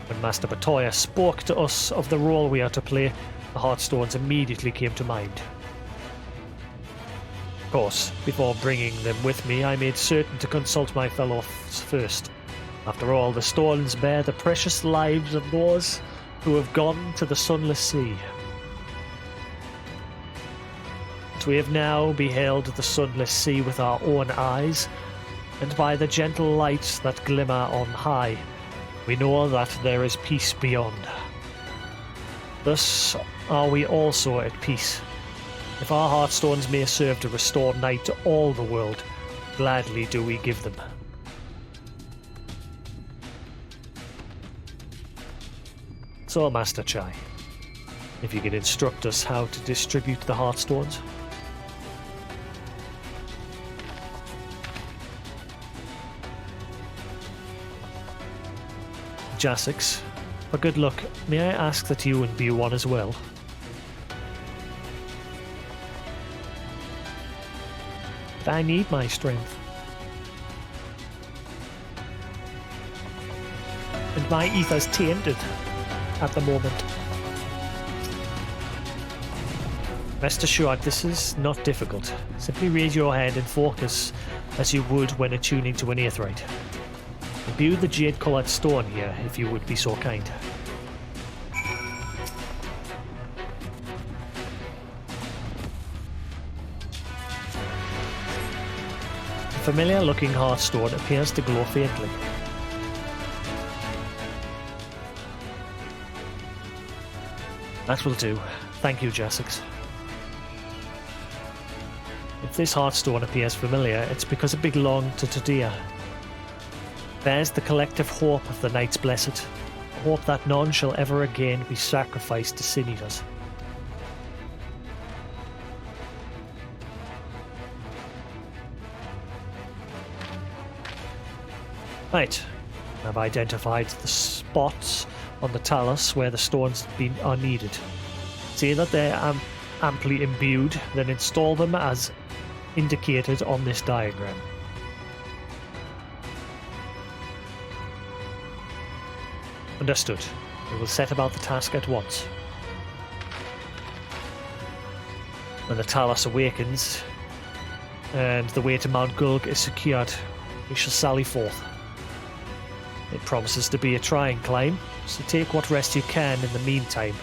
When Master Batoya spoke to us of the role we are to play, the Heartstones immediately came to mind. Of course, before bringing them with me, I made certain to consult my fellows first. After all, the stones bear the precious lives of those who have gone to the Sunless Sea. But we have now beheld the Sunless Sea with our own eyes, and by the gentle lights that glimmer on high, we know that there is peace beyond. Thus are we also at peace. If our Heartstones may serve to restore night to all the world, gladly do we give them. So, Master Chai, if you could instruct us how to distribute the Heartstones. Jasix, for good luck, may I ask that you imbue one as well? I need my strength. And my ether's tainted at the moment. Rest assured, this is not difficult. Simply raise your hand and focus as you would when attuning to an aetheryte. Imbue the jade-coloured stone here, if you would be so kind. A familiar-looking heartstone appears to glow faintly. That will do. Thank you, Jasix. If this heartstone appears familiar, it's because it belonged to Tadia. Bears the collective hope of the Knights Blessed, a hope that none shall ever again be sacrificed to sin eaters. Right, I've identified the spots on the Talos where the stones are needed. See that they're amply imbued, then install them as indicated on this diagram. Understood. We will set about the task at once. When the Talos awakens and the way to Mount Gulg is secured, we shall sally forth. It promises to be a trying climb, so take what rest you can in the meantime.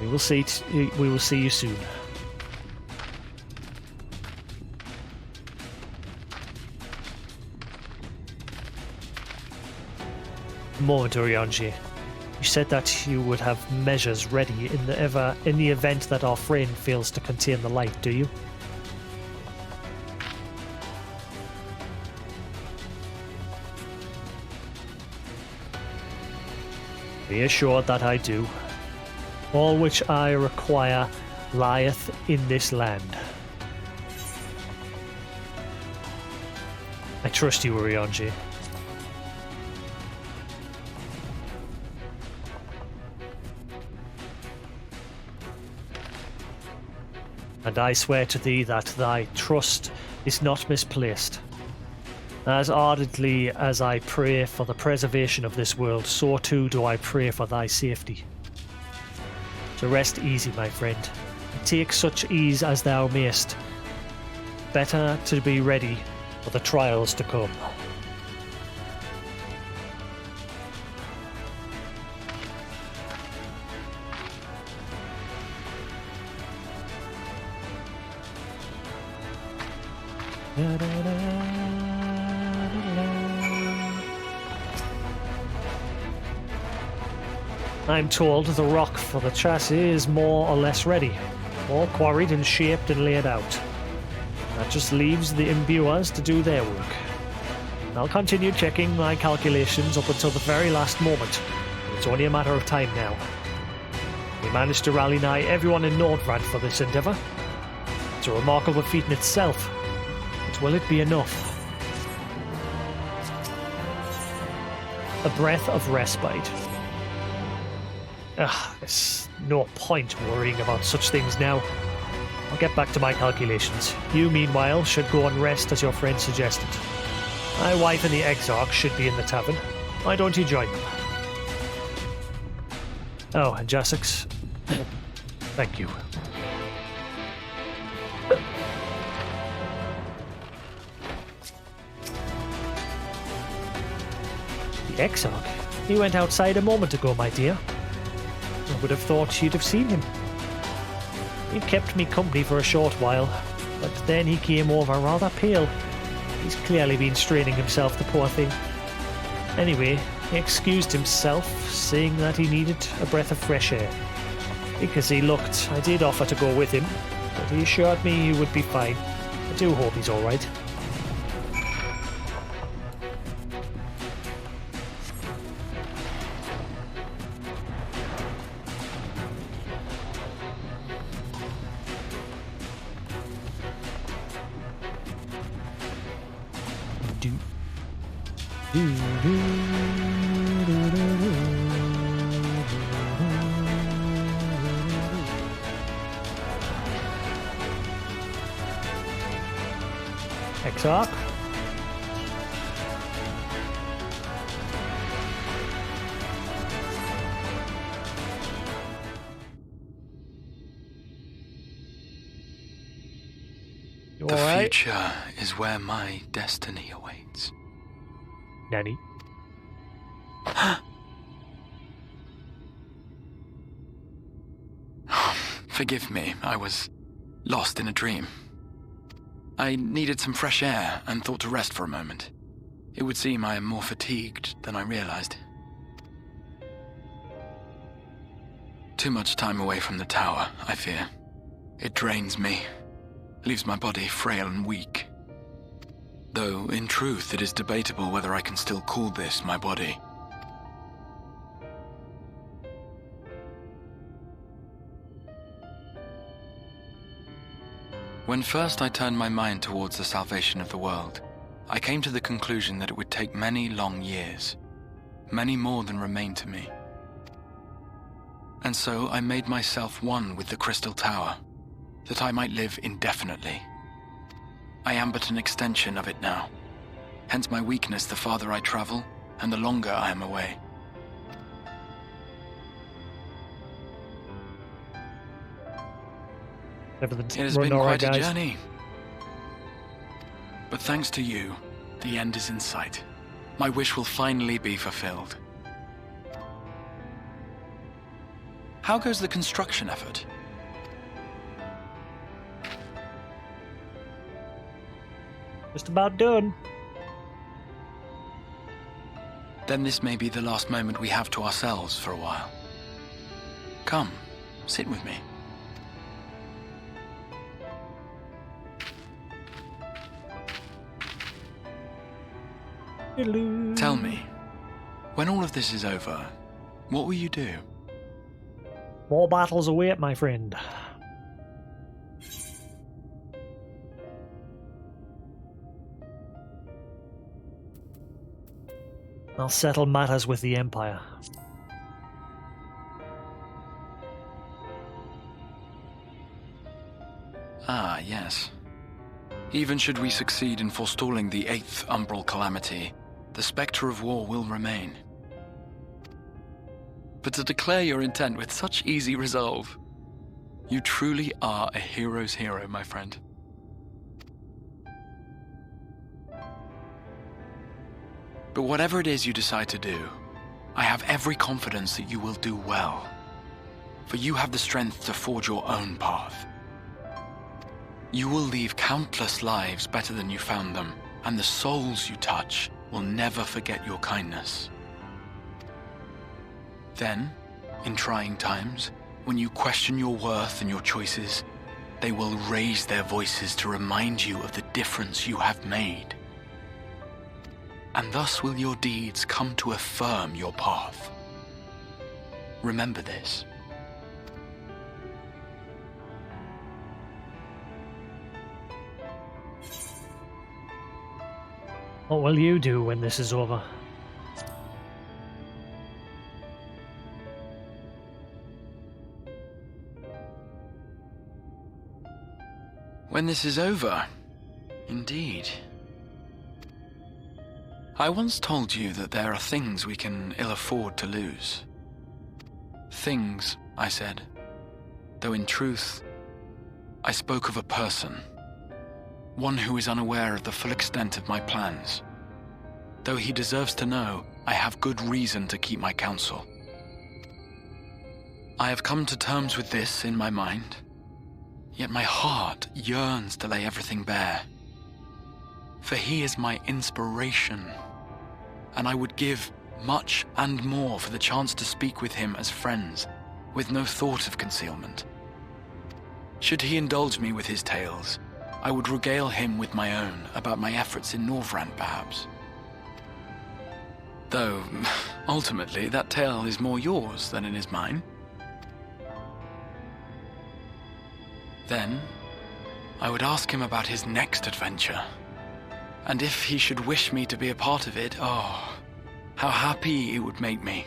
We will see you soon. A moment, Urianger. You said that you would have measures ready in the event that our friend fails to contain the light, do you? Be assured that I do. All which I require lieth in this land. I trust you, Urianger. and I swear to thee that thy trust is not misplaced. As ardently as I pray for the preservation of this world, so too do I pray for thy safety. So rest easy, my friend, and take such ease as thou mayst. Better to be ready for the trials to come. I'm told the rock for the chassis is more or less ready, all quarried and shaped and laid out. That just leaves the imbuers to do their work. I'll continue checking my calculations up until the very last moment. It's only a matter of time now. We managed to rally nigh everyone in Nordbrand for this endeavour. It's a remarkable feat in itself, but will it be enough? A breath of respite. There's no point worrying about such things now. I'll get back to my calculations. You, meanwhile, should go and rest as your friend suggested. My wife and the XIV should be in the tavern. Why don't you join them? Oh, and Jasix. Thank you. The XIV? He went outside a moment ago, my dear. I would have thought you'd have seen him. He kept me company for a short while, but then he came over rather pale. He's clearly been straining himself, the poor thing. Anyway, he excused himself, saying that he needed a breath of fresh air. Because he looked, I did offer to go with him, but he assured me he would be fine. I do hope he's alright. XIV? The future is where my destiny awaits. Nanny. Forgive me, I was lost in a dream. I needed some fresh air and thought to rest for a moment. It would seem I am more fatigued than I realized. Too much time away from the tower, I fear. It drains me, leaves my body frail and weak. Though, in truth, it is debatable whether I can still call this my body. When first I turned my mind towards the salvation of the world, I came to the conclusion that it would take many long years, many more than remain to me. And so I made myself one with the Crystal Tower, that I might live indefinitely. I am but an extension of it now, hence my weakness the farther I travel, and the longer I am away. It has been quite a journey. But thanks to you, the end is in sight. My wish will finally be fulfilled. How goes the construction effort? Just about done. Then this may be the last moment we have to ourselves for a while. Come, sit with me. Hello. Tell me, when all of this is over, what will you do? More battles await, my friend. I'll settle matters with the Empire. yes. Even should we succeed in forestalling the 8th Umbral Calamity, the spectre of war will remain. But to declare your intent with such easy resolve, you truly are a hero's hero, my friend. But whatever it is you decide to do, I have every confidence that you will do well. For you have the strength to forge your own path. You will leave countless lives better than you found them, and the souls you touch will never forget your kindness. Then, in trying times, when you question your worth and your choices, they will raise their voices to remind you of the difference you have made. And thus will your deeds come to affirm your path. Remember this. What will you do when this is over? When this is over, indeed. I once told you that there are things we can ill afford to lose. Things, I said, though in truth, I spoke of a person. One who is unaware of the full extent of my plans. Though he deserves to know, I have good reason to keep my counsel. I have come to terms with this in my mind, yet my heart yearns to lay everything bare. For he is my inspiration, and I would give much and more for the chance to speak with him as friends, with no thought of concealment. Should he indulge me with his tales, I would regale him with my own about my efforts in Norvrand, perhaps. Though, ultimately, that tale is more yours than it is mine. Then, I would ask him about his next adventure. And if he should wish me to be a part of it, oh, how happy it would make me.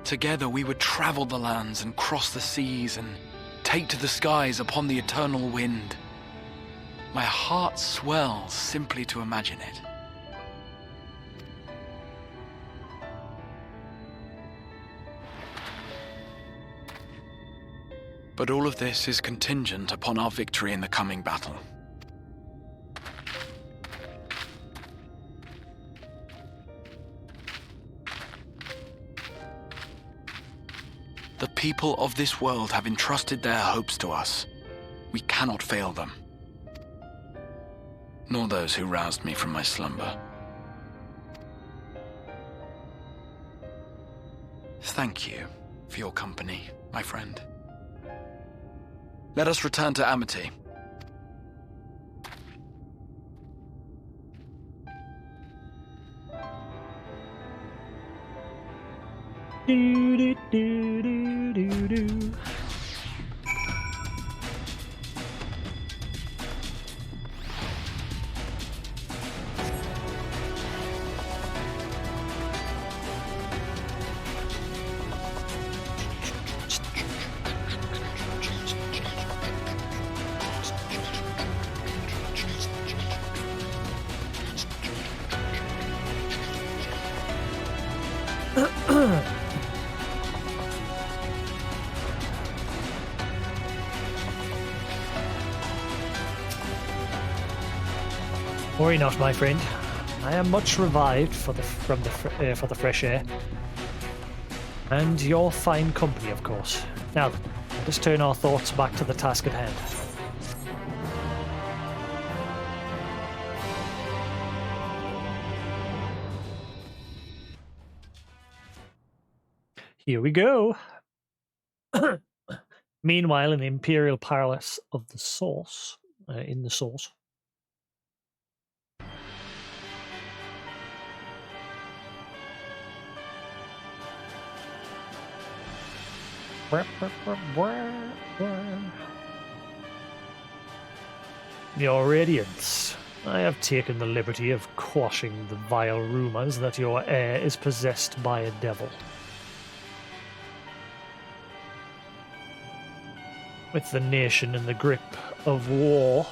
Together we would travel the lands and cross the seas and take to the skies upon the eternal wind. My heart swells simply to imagine it. But all of this is contingent upon our victory in the coming battle. The people of this world have entrusted their hopes to us. We cannot fail them. Nor those who roused me from my slumber. Thank you for your company, my friend. Let us return to Amity. Do, do, do, do, do, do. Worry not, my friend. I am much revived for the fresh air, and your fine company, of course. Now, let us turn our thoughts back to the task at hand. Here we go. Meanwhile, in the Imperial Palace of the Source, in the Source. Your Radiance, I have taken the liberty of quashing the vile rumors that your heir is possessed by a devil. With the nation in the grip of war,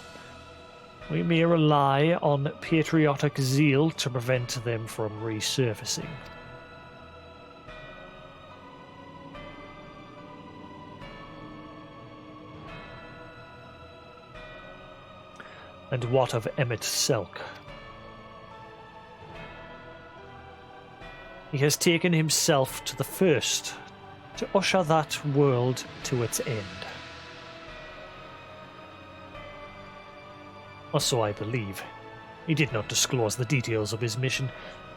we may rely on patriotic zeal to prevent them from resurfacing. And what of Emet-Selch? He has taken himself to the first to usher that world to its end. Or so I believe. He did not disclose the details of his mission,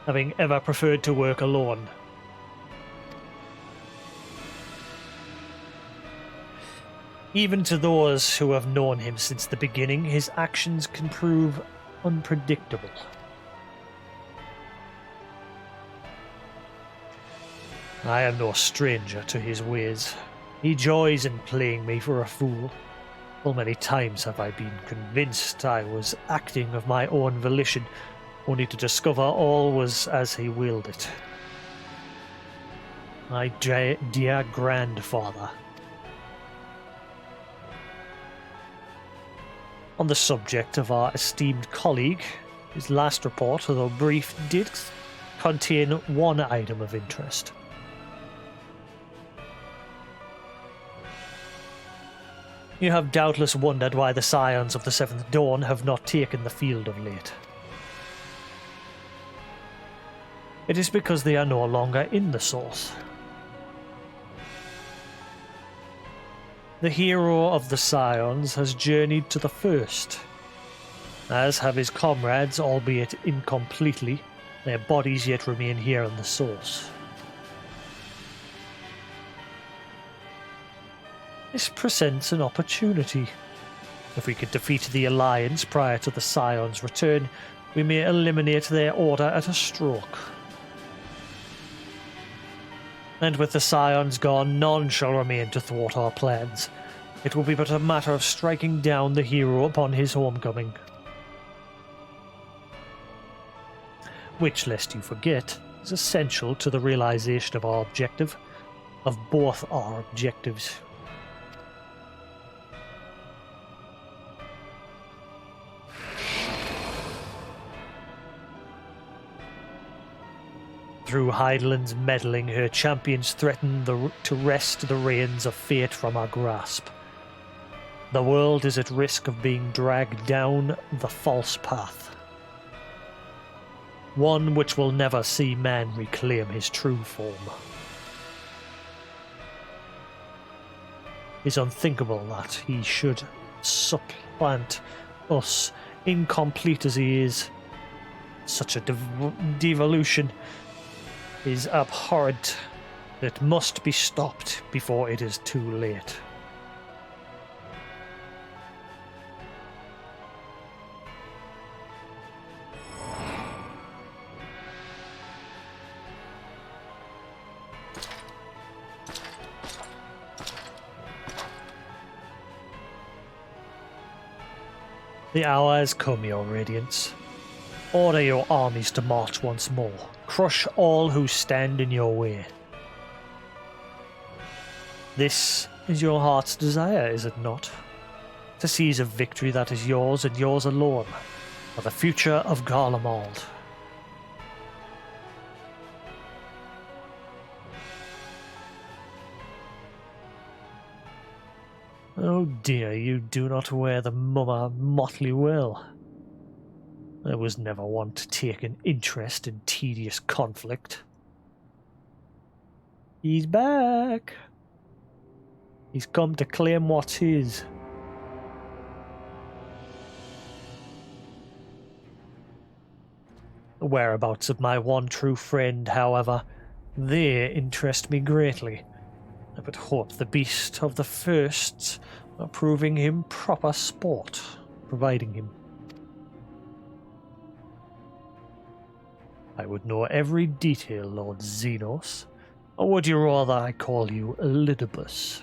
having ever preferred to work alone. Even to those who have known him since the beginning, his actions can prove unpredictable. I am no stranger to his ways. He joys in playing me for a fool. Full many times have I been convinced I was acting of my own volition, only to discover all was as he willed it. My dear grandfather. On the subject of our esteemed colleague, his last report, though brief, did contain one item of interest. You have doubtless wondered why the scions of the Seventh Dawn have not taken the field of late. It is because they are no longer in the Source. The hero of the Scions has journeyed to the First, as have his comrades, albeit incompletely. Their bodies yet remain here in the Source. This presents an opportunity. If we could defeat the Alliance prior to the Scions' return, we may eliminate their order at a stroke. And with the Scions gone, none shall remain to thwart our plans. It will be but a matter of striking down the hero upon his homecoming. Which, lest you forget, is essential to the realization of our objective, of both our objectives. Through Heideland's meddling, her champions threaten to wrest the reins of fate from our grasp. The world is at risk of being dragged down the false path. One which will never see man reclaim his true form. It is unthinkable that he should supplant us, incomplete as he is. Such a devolution is abhorrent. It must be stopped before it is too late. The hour has come, Your Radiance. Order your armies to march once more. Crush all who stand in your way. This is your heart's desire, is it not? To seize a victory that is yours and yours alone, for the future of Garlemald. Oh dear, you do not wear the mummer motley well. I was never one to take an interest in tedious conflict. He's back. He's come to claim what's his. The whereabouts of my one true friend, however, they interest me greatly. I but hope the beast of the firsts are proving him proper sport, providing him. I would know every detail, Lord Xenos, or would you rather I call you Elidibus?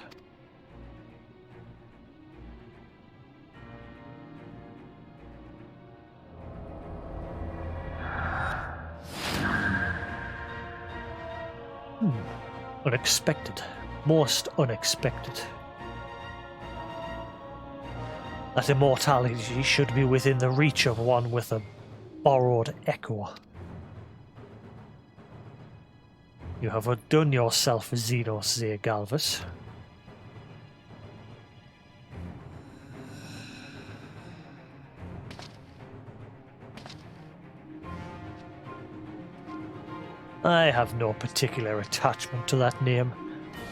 Unexpected. Most unexpected. that immortality should be within the reach of one with a borrowed echo. You have outdone yourself, Xenos Zegalvis. I have no particular attachment to that name,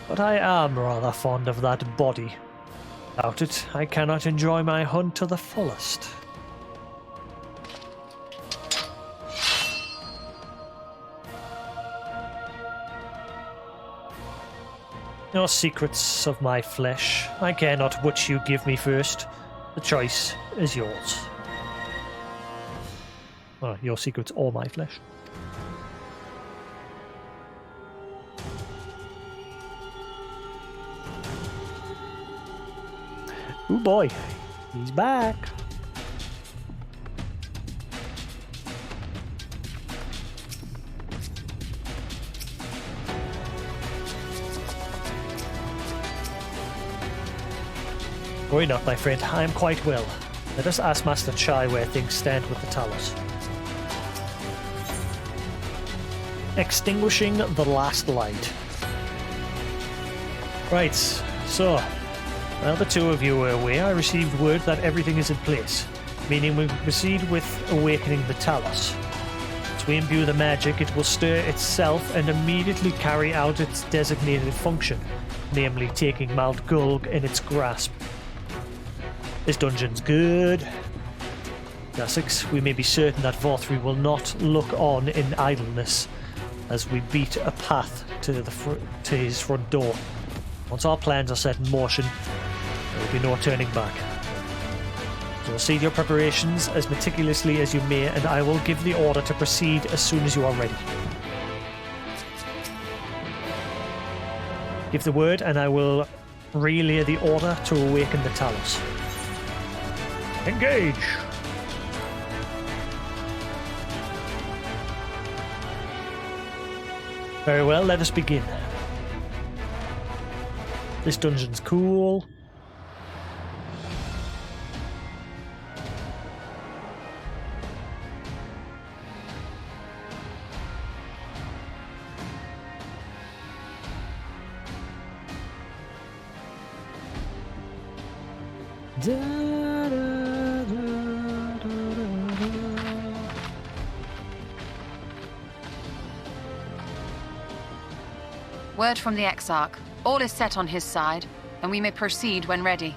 but I am rather fond of that body. Without it, I cannot enjoy my hunt to the fullest. No secrets of my flesh. I care not which you give me first. The choice is yours. Well, your secrets or my flesh. Oh boy, he's back. Worry not, my friend, I am quite well. Let us ask Master Chai where things stand with the Talos. Extinguishing the last light. Right, so, while the two of you were away, I received word that everything is in place, meaning we can proceed with awakening the Talos. As we imbue the magic, it will stir itself and immediately carry out its designated function, namely taking Mount Gulg in its grasp. This dungeon's good. Jasix, we may be certain that Vorthri will not look on in idleness as we beat a path to his front door. Once our plans are set in motion, there will be no turning back. So proceed your preparations as meticulously as you may, and I will give the order to proceed as soon as you are ready. Give the word, and I will relay the order to awaken the Talos. Engage! Very well, let us begin. This dungeon's cool. Word from the Exarch. All is set on his side, and we may proceed when ready.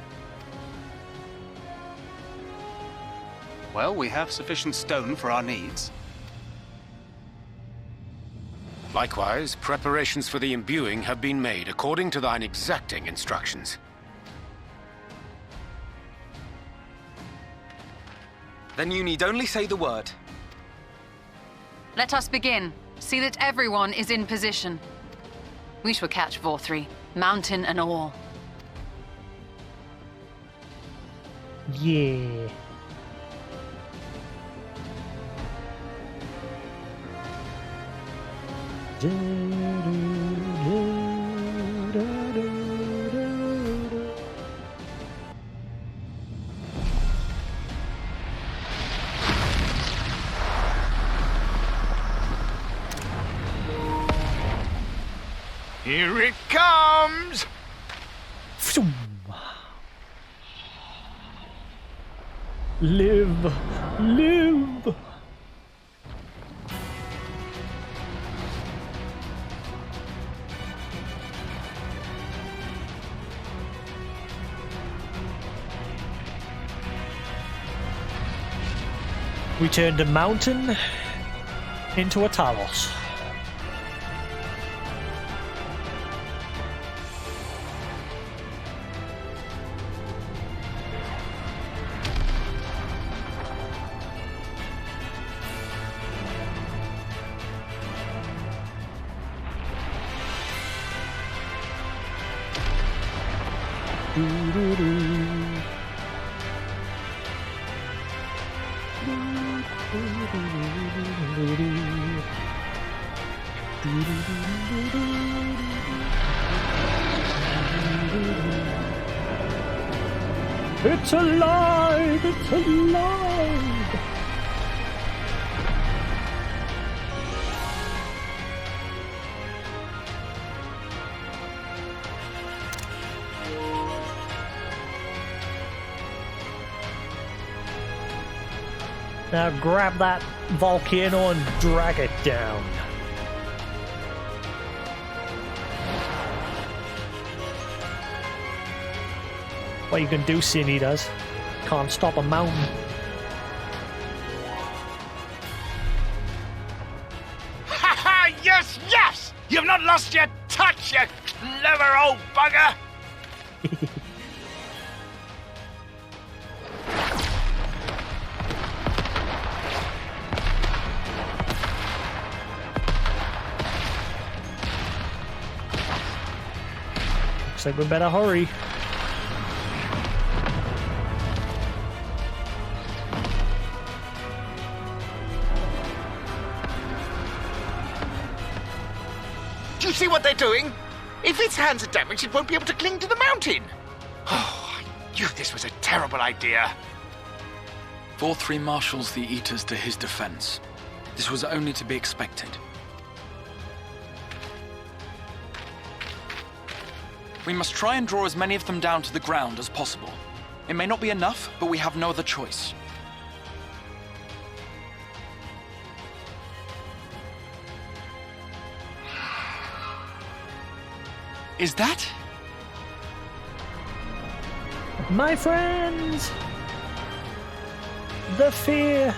Well, we have sufficient stone for our needs. Likewise, preparations for the imbuing have been made according to thine exacting instructions. Then you need only say the word. Let us begin. See that everyone is in position. We shall catch Vorthri, mountain and all. Yeah. Here it comes! Live! Live! We turned a mountain into a Talos. It's alive! It's alive! Now grab that volcano and drag it down. What you can do, Sin Eaters, can't stop a mountain. Ha ha! Yes, yes! You've not lost your touch, you clever old bugger! Looks like we better hurry. Do you see what they're doing? If its hands are damaged, it won't be able to cling to the mountain. Oh, I knew this was a terrible idea. 4-3 marshals the Eaters to his defense. This was only to be expected. We must try and draw as many of them down to the ground as possible. It may not be enough, but we have no other choice. Is that? My friends! The fear!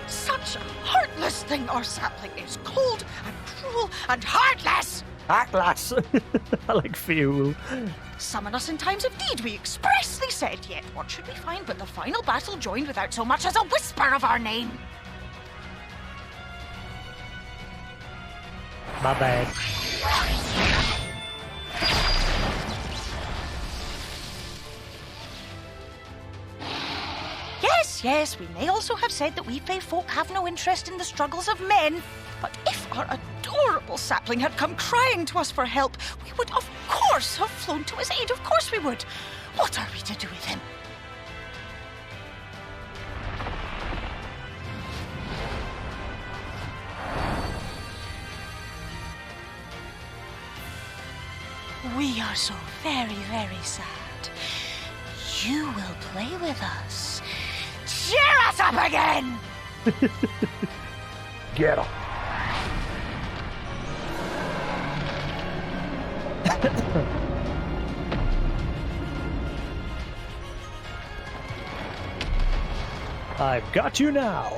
Such a heartless thing our sapling is. Cold and cruel and heartless! Heartless! I like fuel. Summon us in times of need, we expressly said, yet what should we find but the final battle joined without so much as a whisper of our name? My bad. Yes, we may also have said that we Fae folk have no interest in the struggles of men, but if our adorable sapling had come crying to us for help, we would of course have flown to his aid, of course we would. What are we to do with him? We are so very, very sad. You will play with us. Cheer us up again! Get him. I've got you now.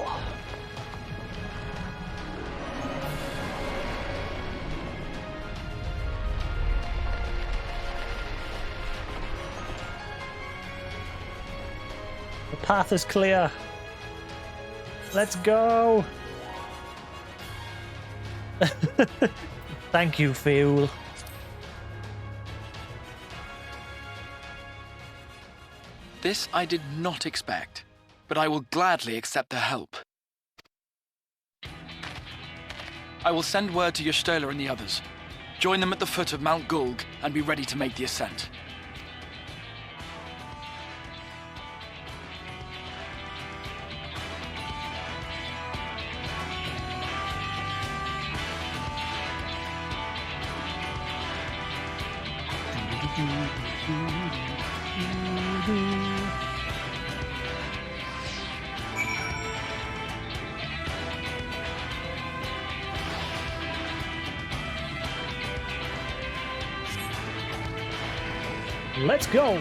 The path is clear. Let's go. Thank you, Fuel. This I did not expect, but I will gladly accept their help. I will send word to Y'shtola and the others. Join them at the foot of Mount Gulg and be ready to make the ascent. Let's go.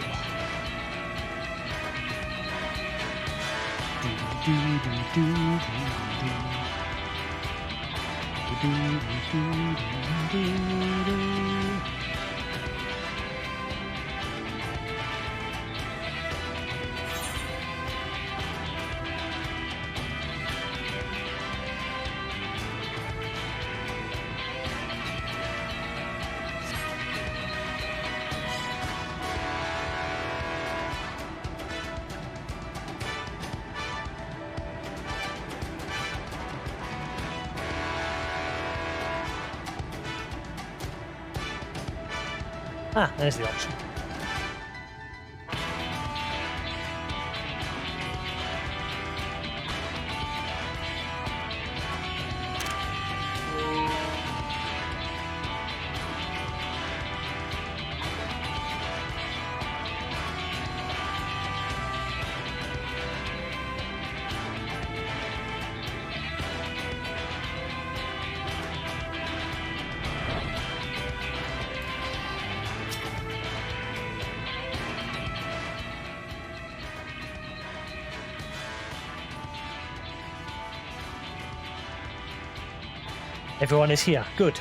Ah, there's the option. Everyone is here. Good.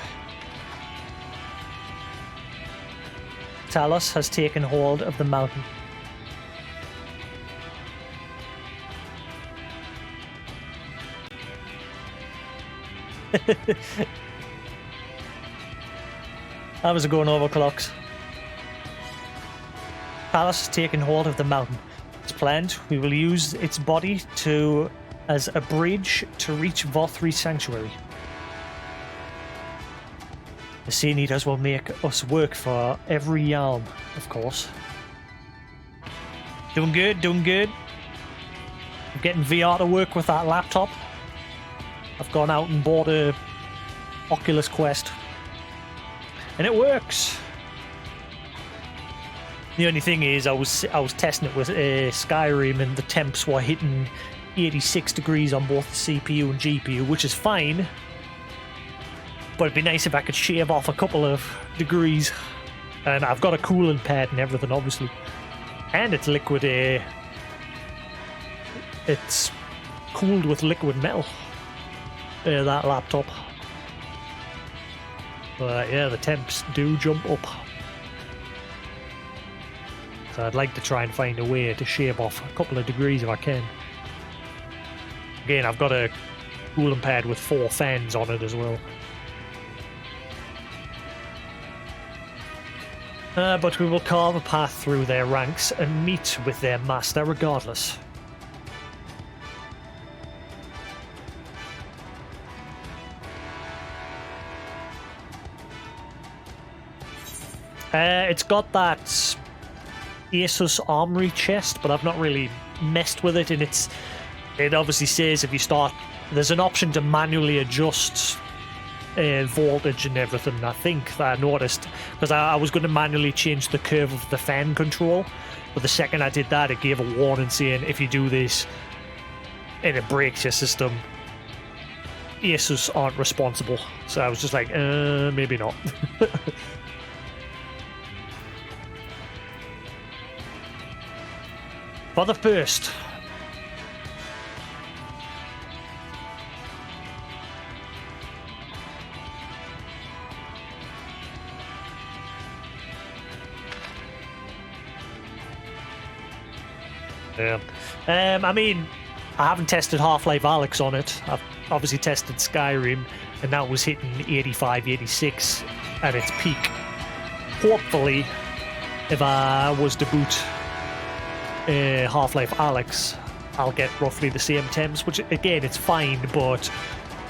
Talos has taken hold of the mountain. That was going over clocks. Talos has taken hold of the mountain. As planned, we will use its body as a bridge to reach Vothri Sanctuary. The Sea Eaters will make us work for every yalm, of course. Doing good, doing good. I'm getting VR to work with that laptop. I've gone out and bought a Oculus Quest. And it works. The only thing is I was testing it with Skyrim and the temps were hitting 86 degrees on both the CPU and GPU, which is fine. But it'd be nice if I could shave off a couple of degrees. And I've got a cooling pad and everything, obviously. And it's liquid it's cooled with liquid metal. That laptop. But yeah, the temps do jump up. So I'd like to try and find a way to shave off a couple of degrees if I can. Again, I've got a cooling pad with 4 fans on it as well. But we will carve a path through their ranks and meet with their master regardless. It's got that Asus Armory chest, but I've not really messed with it, and it obviously says if you start, there's an option to manually adjust voltage and everything. I think that I noticed, because I was going to manually change the curve of the fan control, but the second I did that, it gave a warning saying if you do this and it breaks your system, Asus aren't responsible. So I was just like, maybe not. For the first. Yeah. I mean, I haven't tested Half-Life Alyx on it. I've obviously tested Skyrim, and that was hitting 85, 86 at its peak. Hopefully, if I was to boot Half-Life Alyx, I'll get roughly the same temps, which again, it's fine, but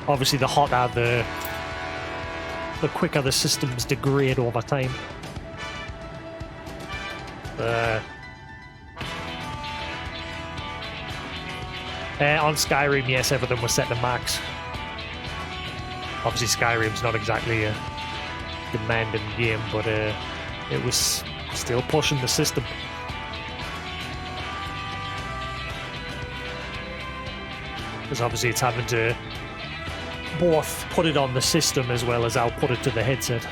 obviously the hotter the quicker the systems degrade over time. On Skyrim, yes, everything was set to max. Obviously Skyrim's not exactly a demanding game, but it was still pushing the system. Because obviously it's having to both put it on the system as well as output it to the headset.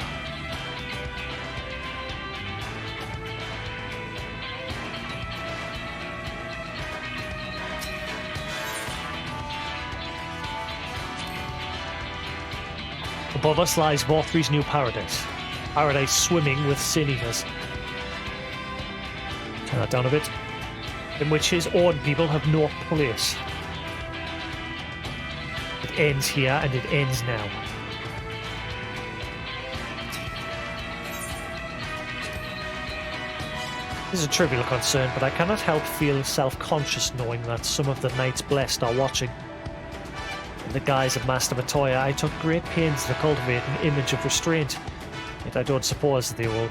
Above us lies Vothri's new paradise. Paradise swimming with sin eaters. Turn that down a bit. In which his own people have no place. It ends here and it ends now. This is a trivial concern, but I cannot help feel self-conscious knowing that some of the Knights Blessed are watching. In the guise of Master Matoya, I took great pains to cultivate an image of restraint, yet I don't suppose they will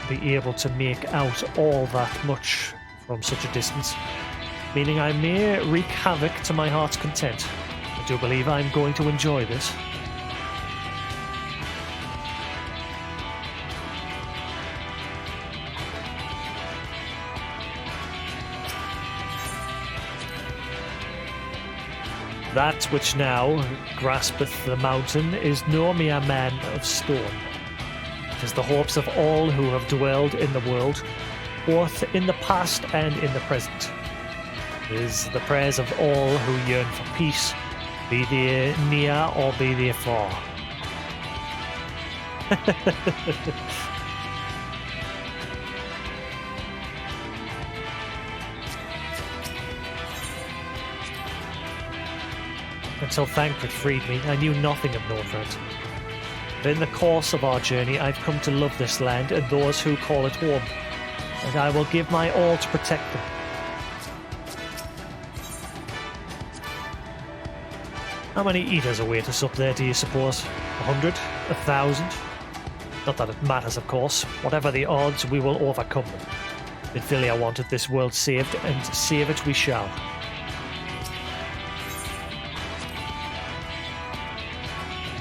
be able to make out all that much from such a distance, meaning I may wreak havoc to my heart's content. I do believe I'm going to enjoy this. That which now graspeth the mountain is no mere man of stone. It is the hopes of all who have dwelled in the world, both in the past and in the present. It is the prayers of all who yearn for peace, be they near or be they far. Until Thancred freed me, I knew nothing of Northrend. But in the course of our journey, I've come to love this land and those who call it home, and I will give my all to protect them. How many eaters await us up there, do you suppose? 100? 1,000? Not that it matters, of course. Whatever the odds, we will overcome them. Midfilia wanted this world saved, and save it we shall.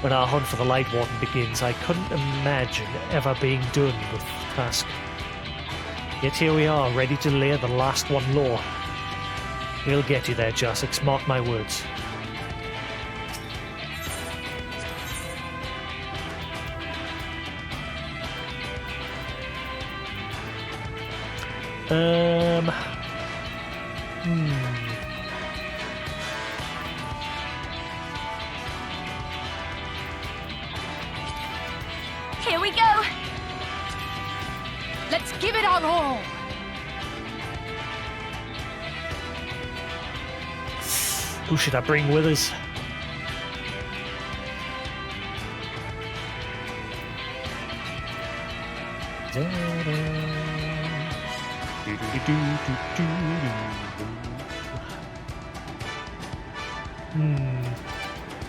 When our hunt for the Light Warden begins, I couldn't imagine ever being done with the task. Yet here we are, ready to lay the last one low. We'll get you there, Jasix, mark my words. Here we go! Let's give it our all! Who should I bring with us?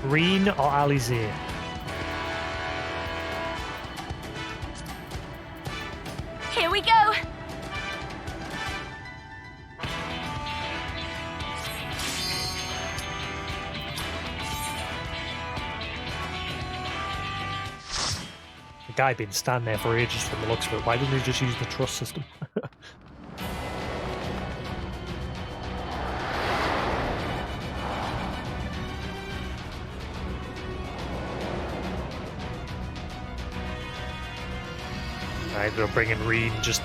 Reen or Alizé? Here we go! The guy been standing there for ages from the looks of it. Why didn't he just use the trust system? I ended up bringing Reen just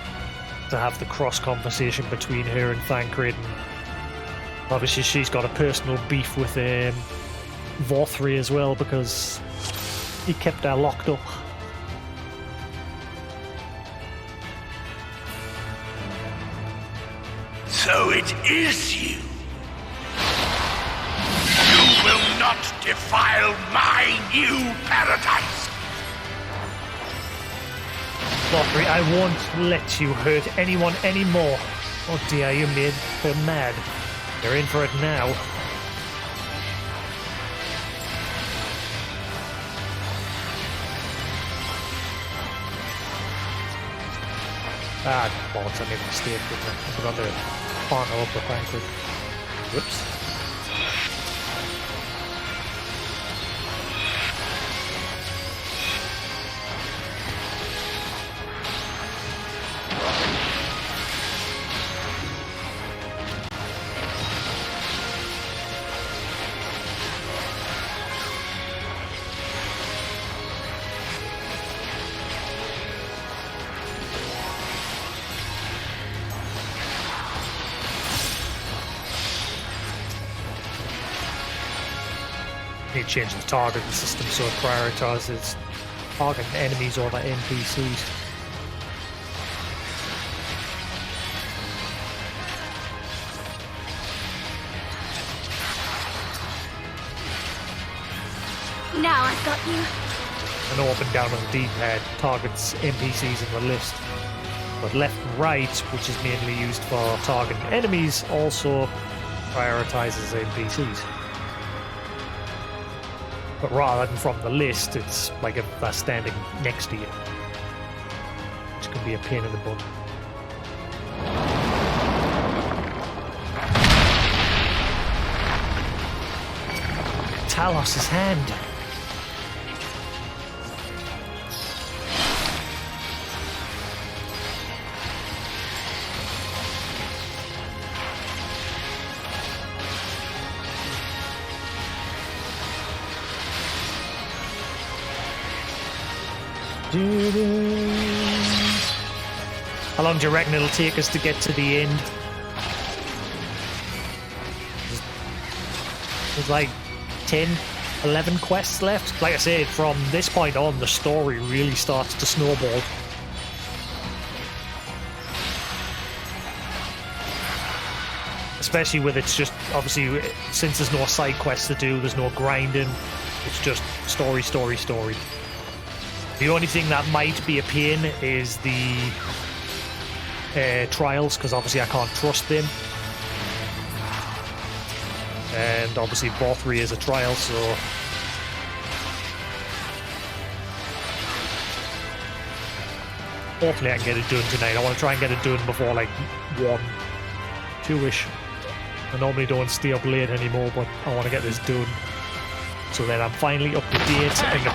to have the cross conversation between her and Thancred. And obviously, she's got a personal beef with Vorthri as well because he kept her locked up. So it is you. You will not defile my new paradise. Vorthri, I won't let you hurt anyone anymore. Oh dear, you made her mad. You're in for it now. Ah, bollocks, I made a mistake, didn't I? I forgot to partner up with Thancred. Whoops. Need to change the targeting system so it prioritizes targeting enemies over NPCs. Now I've got you. And up and down on the D-pad targets NPCs in the list. But left and right, which is mainly used for targeting enemies, also prioritizes NPCs. But rather than from the list, it's like if they're standing next to you. Which can be a pain in the butt. Talos' hand. How long do you reckon it'll take us to get to the end? It's like 10, 11 quests left. Like I said, from this point on, the story really starts to snowball. Especially with it's just, obviously, since there's no side quests to do, there's no grinding, it's just story, story, story. The only thing that might be a pain is the trials, because obviously I can't trust them. And obviously Bothri is a trial, so... hopefully I can get it done tonight. I want to try and get it done before like 1, 2-ish. I normally don't stay up late anymore, but I want to get this done. So then I'm finally up to date, and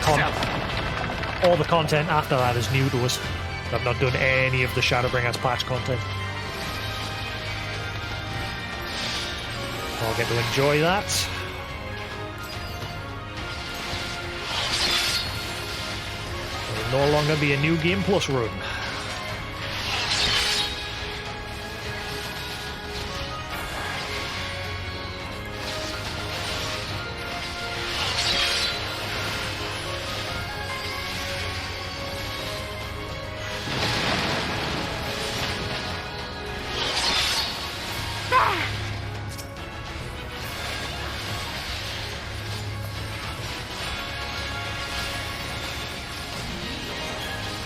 all the content after that is new to us. I've not done any of the Shadowbringers patch content. I'll get to enjoy that. It'll no longer be a New Game Plus run.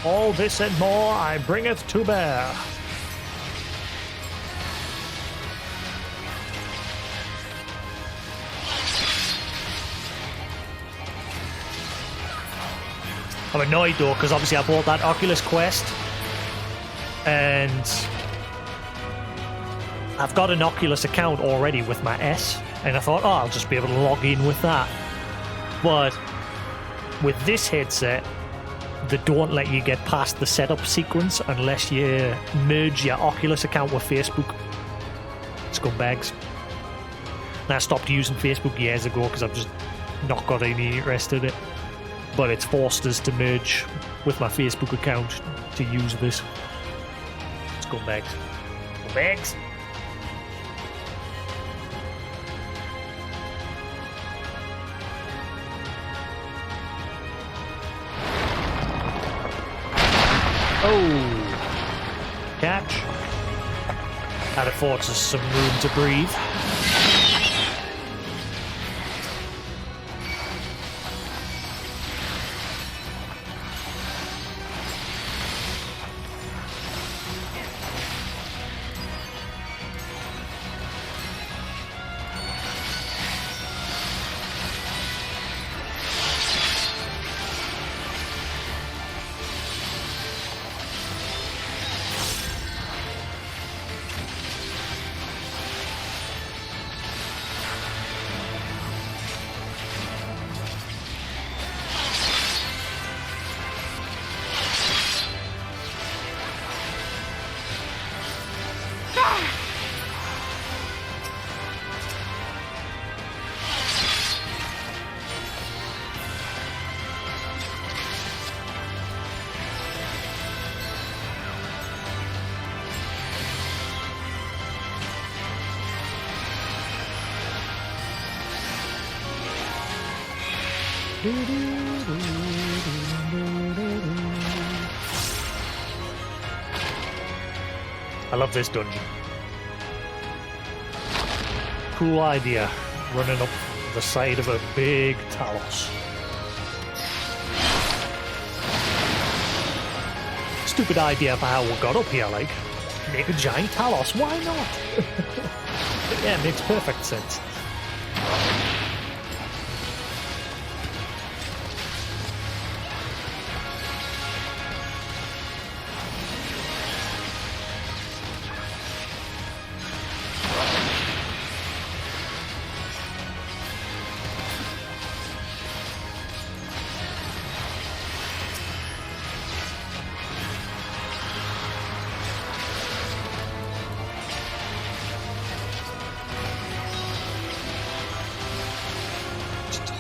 All this and more I bringeth to bear. I'm annoyed though, because obviously I bought that Oculus Quest, and I've got an Oculus account already with my S, and I thought, oh, I'll just be able to log in with that. But with this headset, they don't let you get past the setup sequence unless you merge your Oculus account with Facebook. Scumbags. And I stopped using Facebook years ago because I've just not got any interest in it. But it's forced us to merge with my Facebook account to use this. Scumbags. Scumbags! Oh, catch. That affords us some room to breathe. I love this dungeon. Cool idea, running up the side of a big Talos. Stupid idea for how we got up here, like, make a giant Talos, why not? Yeah, it makes perfect sense.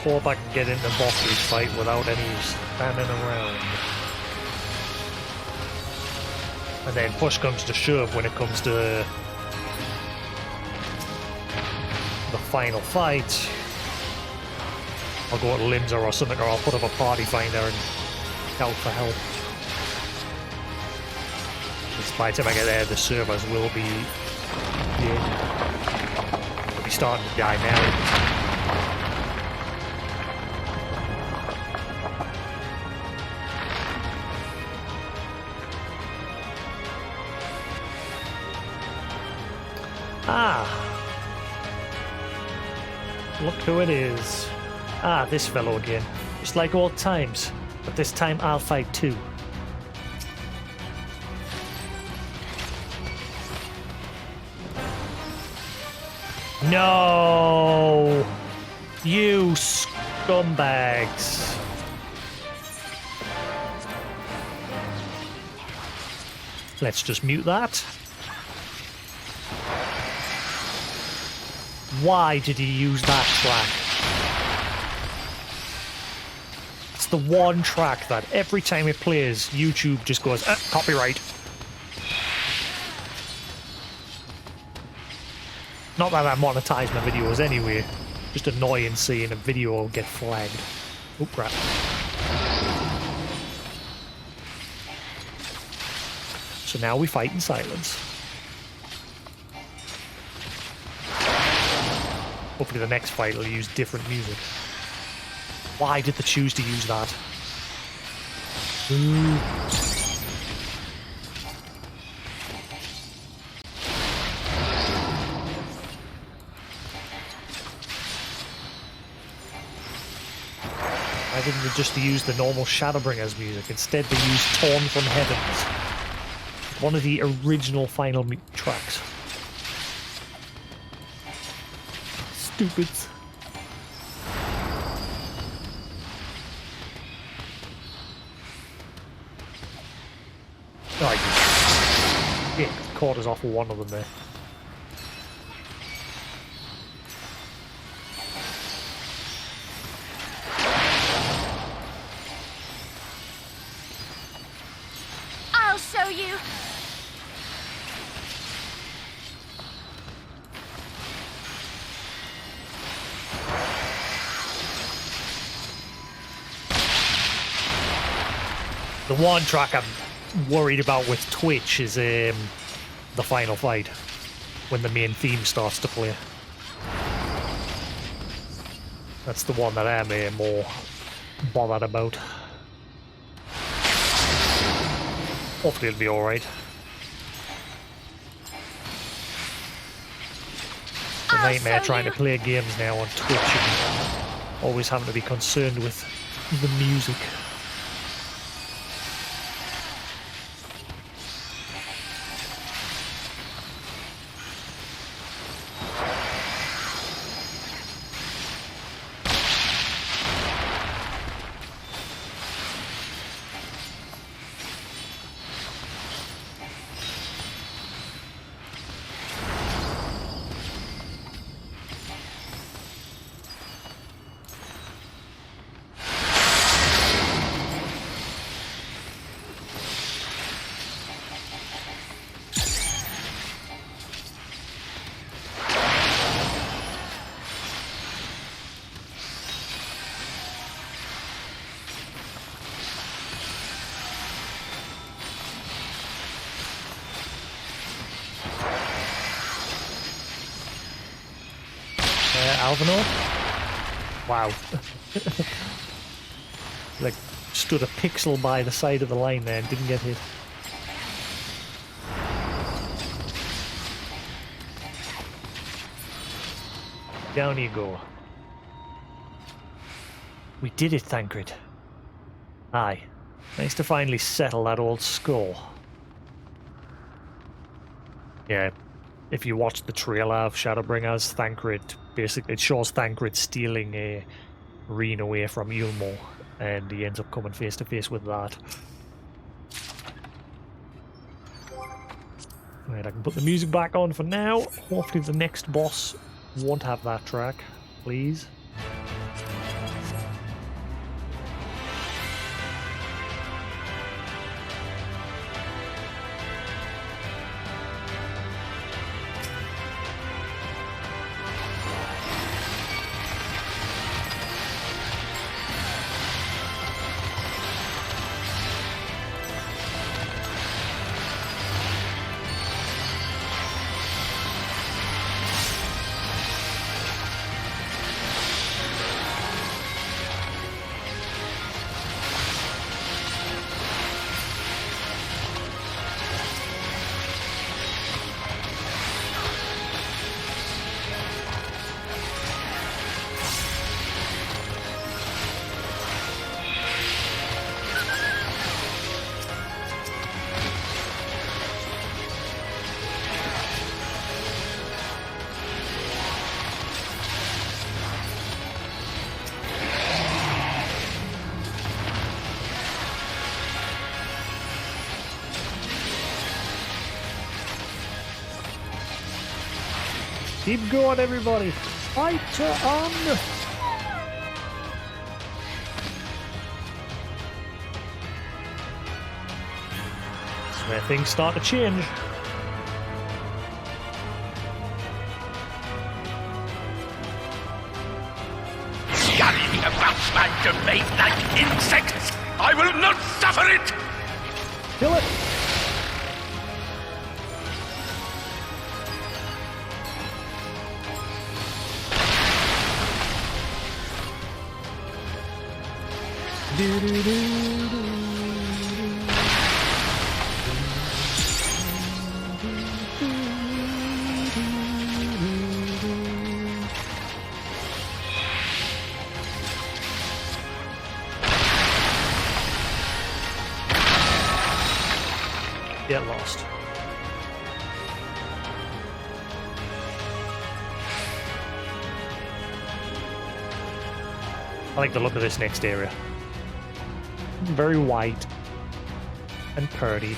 Hope I can get into Bothri's fight without any standing around. And then push comes to shove when it comes to the final fight. I'll go to Limsa or something, or I'll put up a party finder and shout for help. Because by the time I get there, the servers will be dead. They'll be starting to die now. Ah! Look who it is. Ah, this fellow again. Just like old times. But this time I'll fight too. No! You scumbags. Let's just mute that. Why did he use that track? It's the one track that every time it plays, YouTube just goes, copyright. Not that I monetize my videos anyway. Just annoying seeing a video get flagged. Oh crap. So now we fight in silence. Hopefully the next fight will use different music. Why did they choose to use that? Ooh. Why didn't they just use the normal Shadowbringers music? Instead they used Torn from Heavens. One of the original final tracks. Stupids. Oh, yeah, caught us off with one of them there. I'll show you. The one track I'm worried about with Twitch is the final fight, when the main theme starts to play. That's the one that I'm more bothered about. Hopefully it'll be alright. It's a nightmare trying to play games now on Twitch and always having to be concerned with the music. Alvanor? Wow. Like, stood a pixel by the side of the line there and didn't get hit. Down you go. We did it, Thancred. Aye. Nice to finally settle that old score. Yeah. If you watch the trailer of Shadowbringers, Thancred, basically, it shows Thancred stealing a Reen away from Ulmo, and he ends up coming face to face with that. Right, I can put the music back on for now. Hopefully the next boss won't have that track, please. Keep going, everybody. Fight on. That's where things start to change. Scurrying about my domain like insects! I will not suffer it! Kill it. Get lost. I like the look of this next area. Very white and pretty.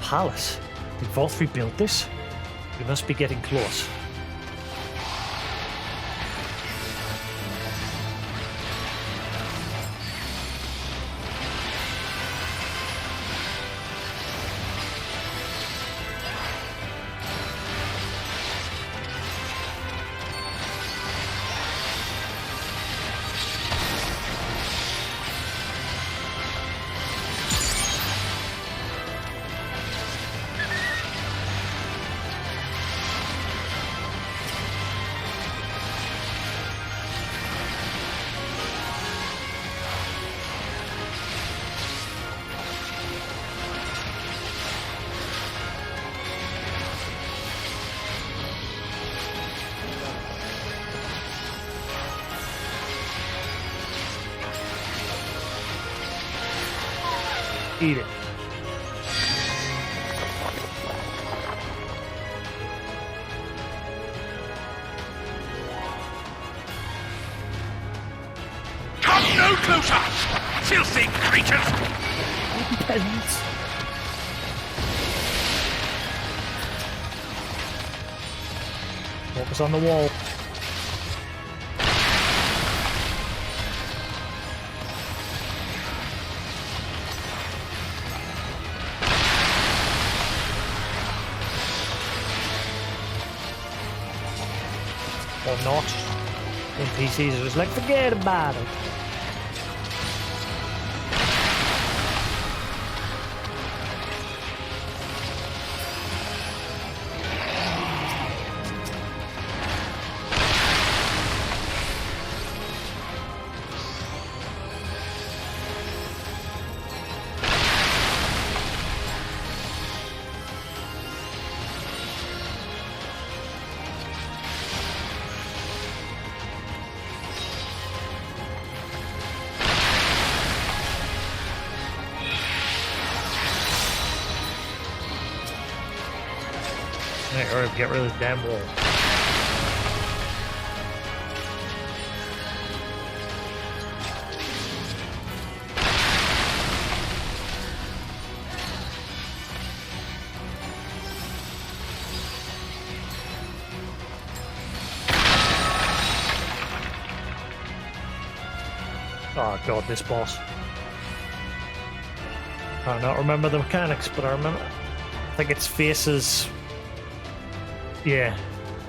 Palace? Did Volthree build this? We must be getting close. Eat it. Come no closer! Filthy creatures! Peasants. Focus on the wall. Or not. NPCs are just like, forget about it. Hey, hurry up, get rid of this damn wall. Oh god, this boss. I don't remember the mechanics, but I think its faces. Yeah,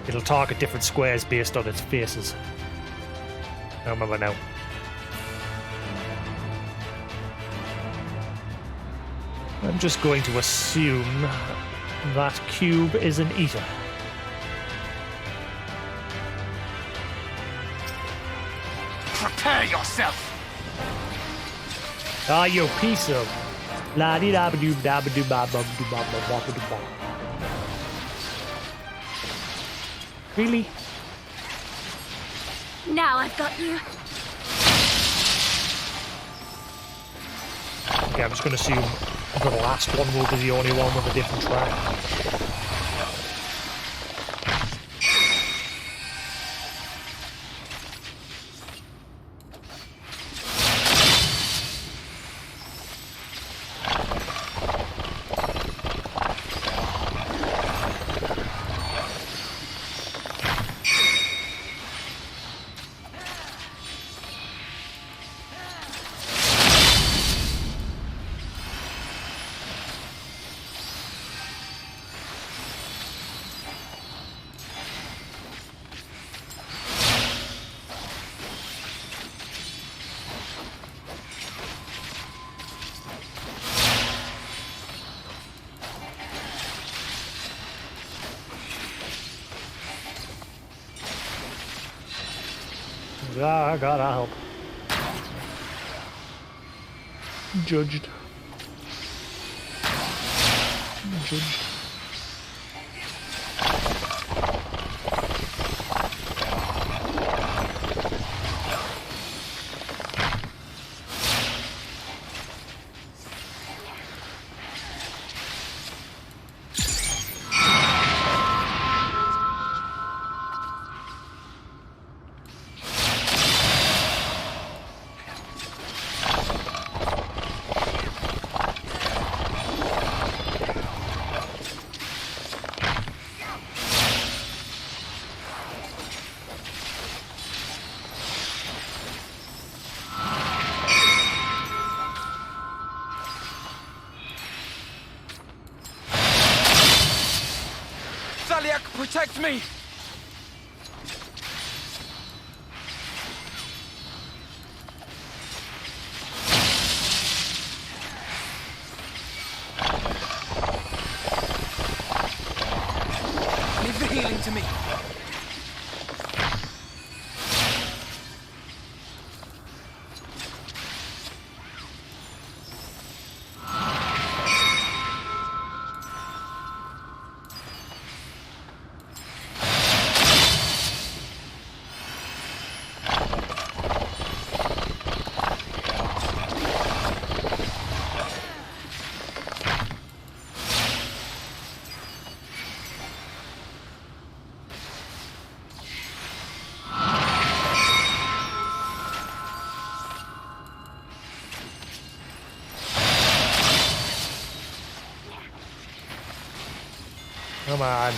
it'll target different squares based on its faces. I remember now. I'm just going to assume that cube is an eater. Prepare yourself! Ah, you piece of la di da ba doo da ba doo ba ba doo ba ba ba doo ba. Really? Now I've got you. Okay, I'm just going to assume the last one will be the only one with a different track. I gotta help. Judged. Judged. Protect me! Leave the healing to me. Come on.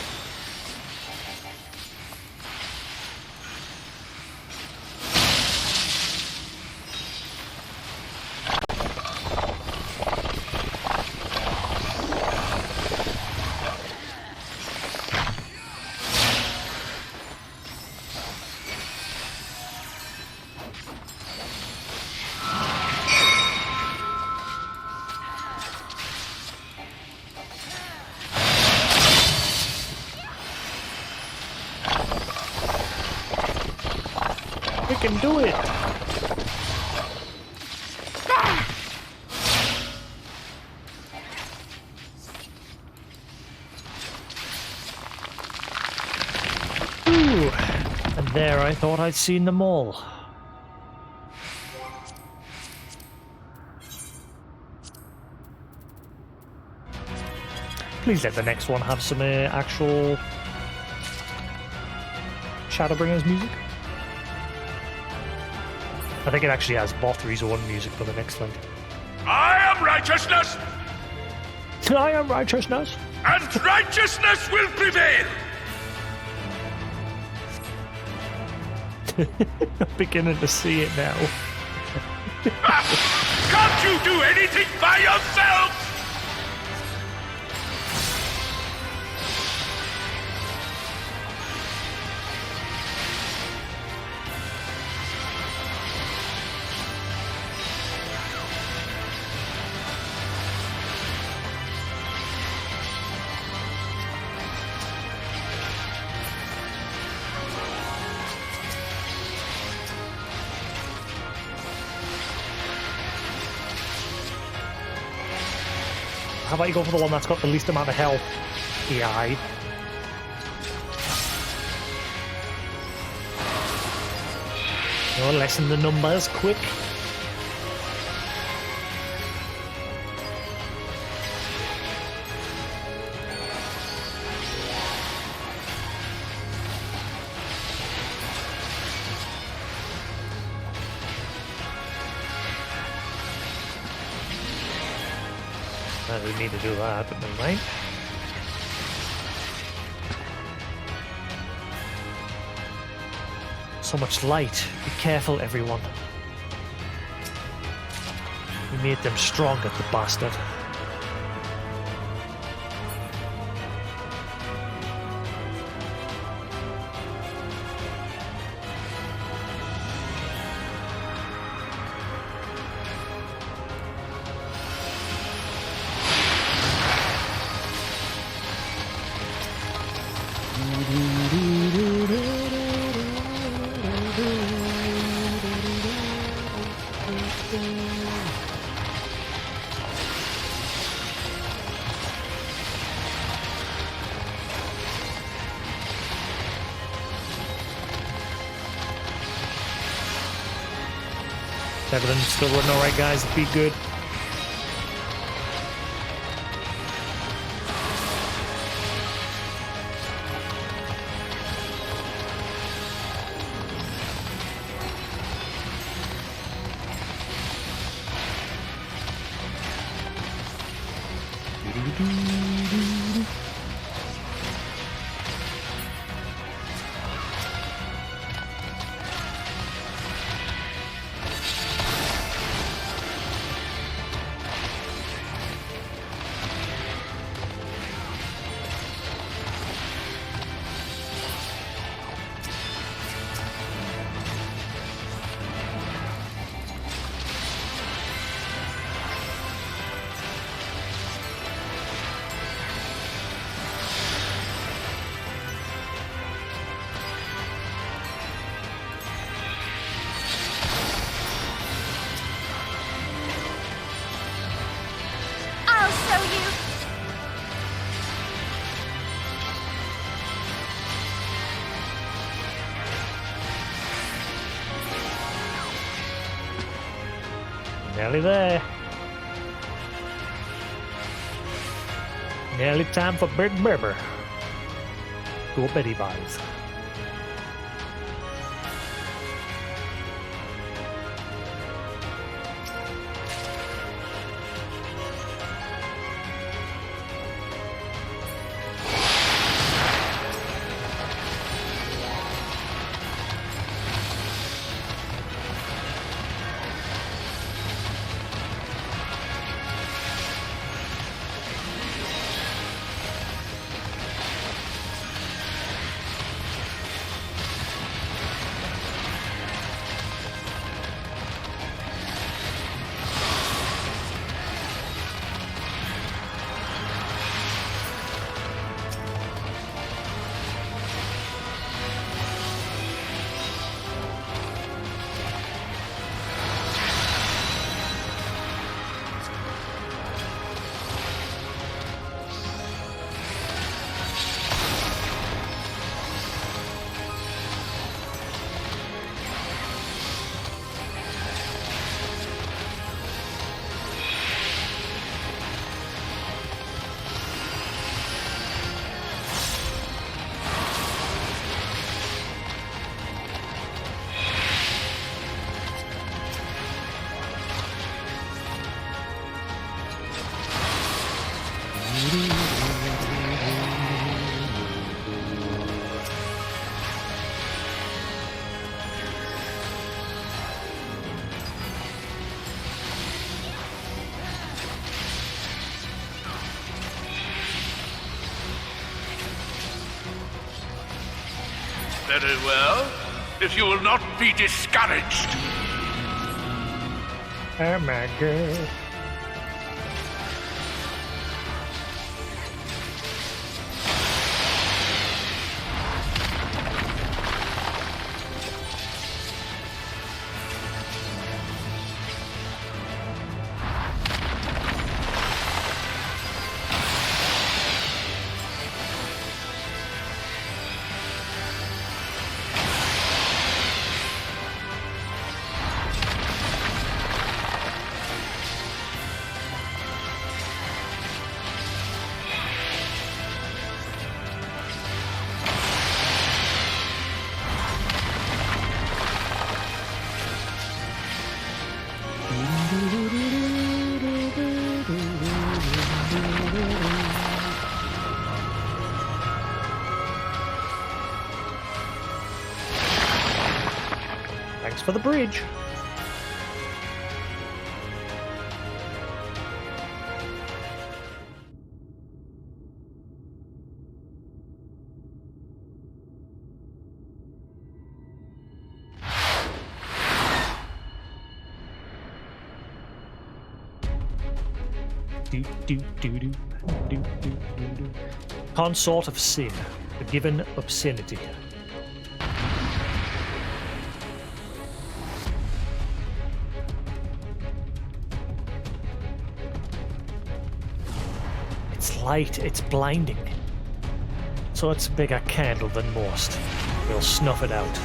We can do it! Ooh, and there I thought I'd seen them all. Please let the next one have some actual Shadowbringers music. I think it actually has Bothry's own music for the next fight. I am righteousness! I am righteousness! And righteousness will prevail! I'm beginning to see it now. Can't you do anything by yourself? How about you go for the one that's got the least amount of health? AI. Lessen the numbers, quick. I didn't need to do that, but never mind. So much light. Be careful, everyone. We made them stronger, the bastard. Everything's still running alright, guys. Be good. Nearly there. Nearly time for Big Berber. Go Betty Buys. Very well. If you will not be discouraged. Oh my god. Thanks for the bridge. Consort of sin, the given obscenity. It's light, it's blinding. So it's a bigger candle than most. We'll snuff it out.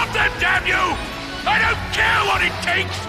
Stop them, damn you! I don't care what it takes!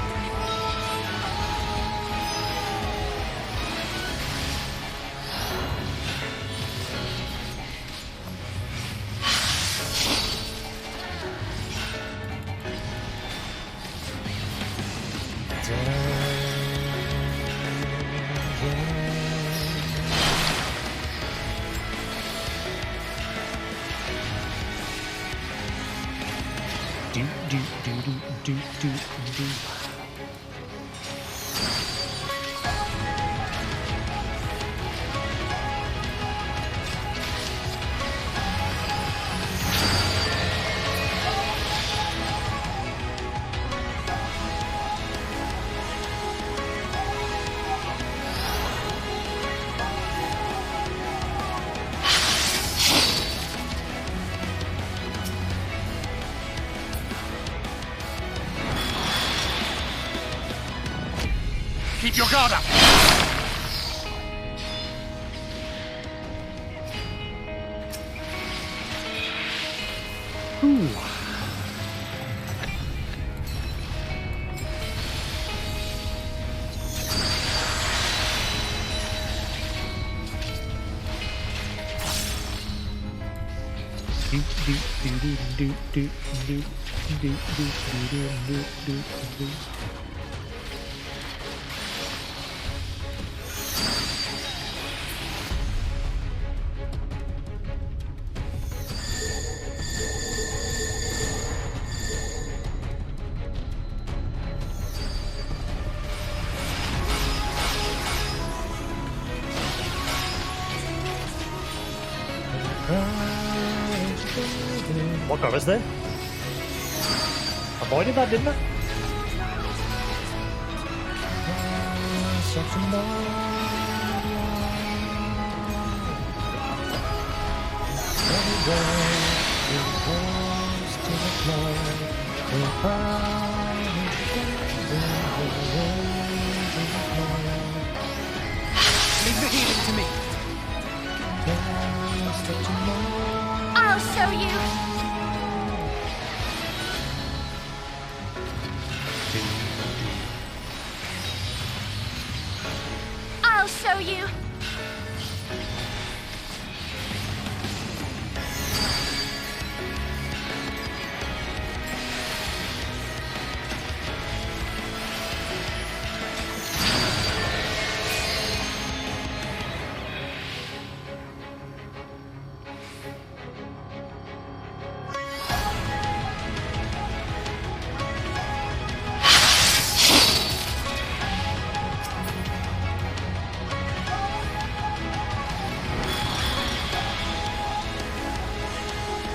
Keep your guard up! Ooh. What got us there? Avoided that, didn't I? Leave the healing to me. I'll show you. I'll show you.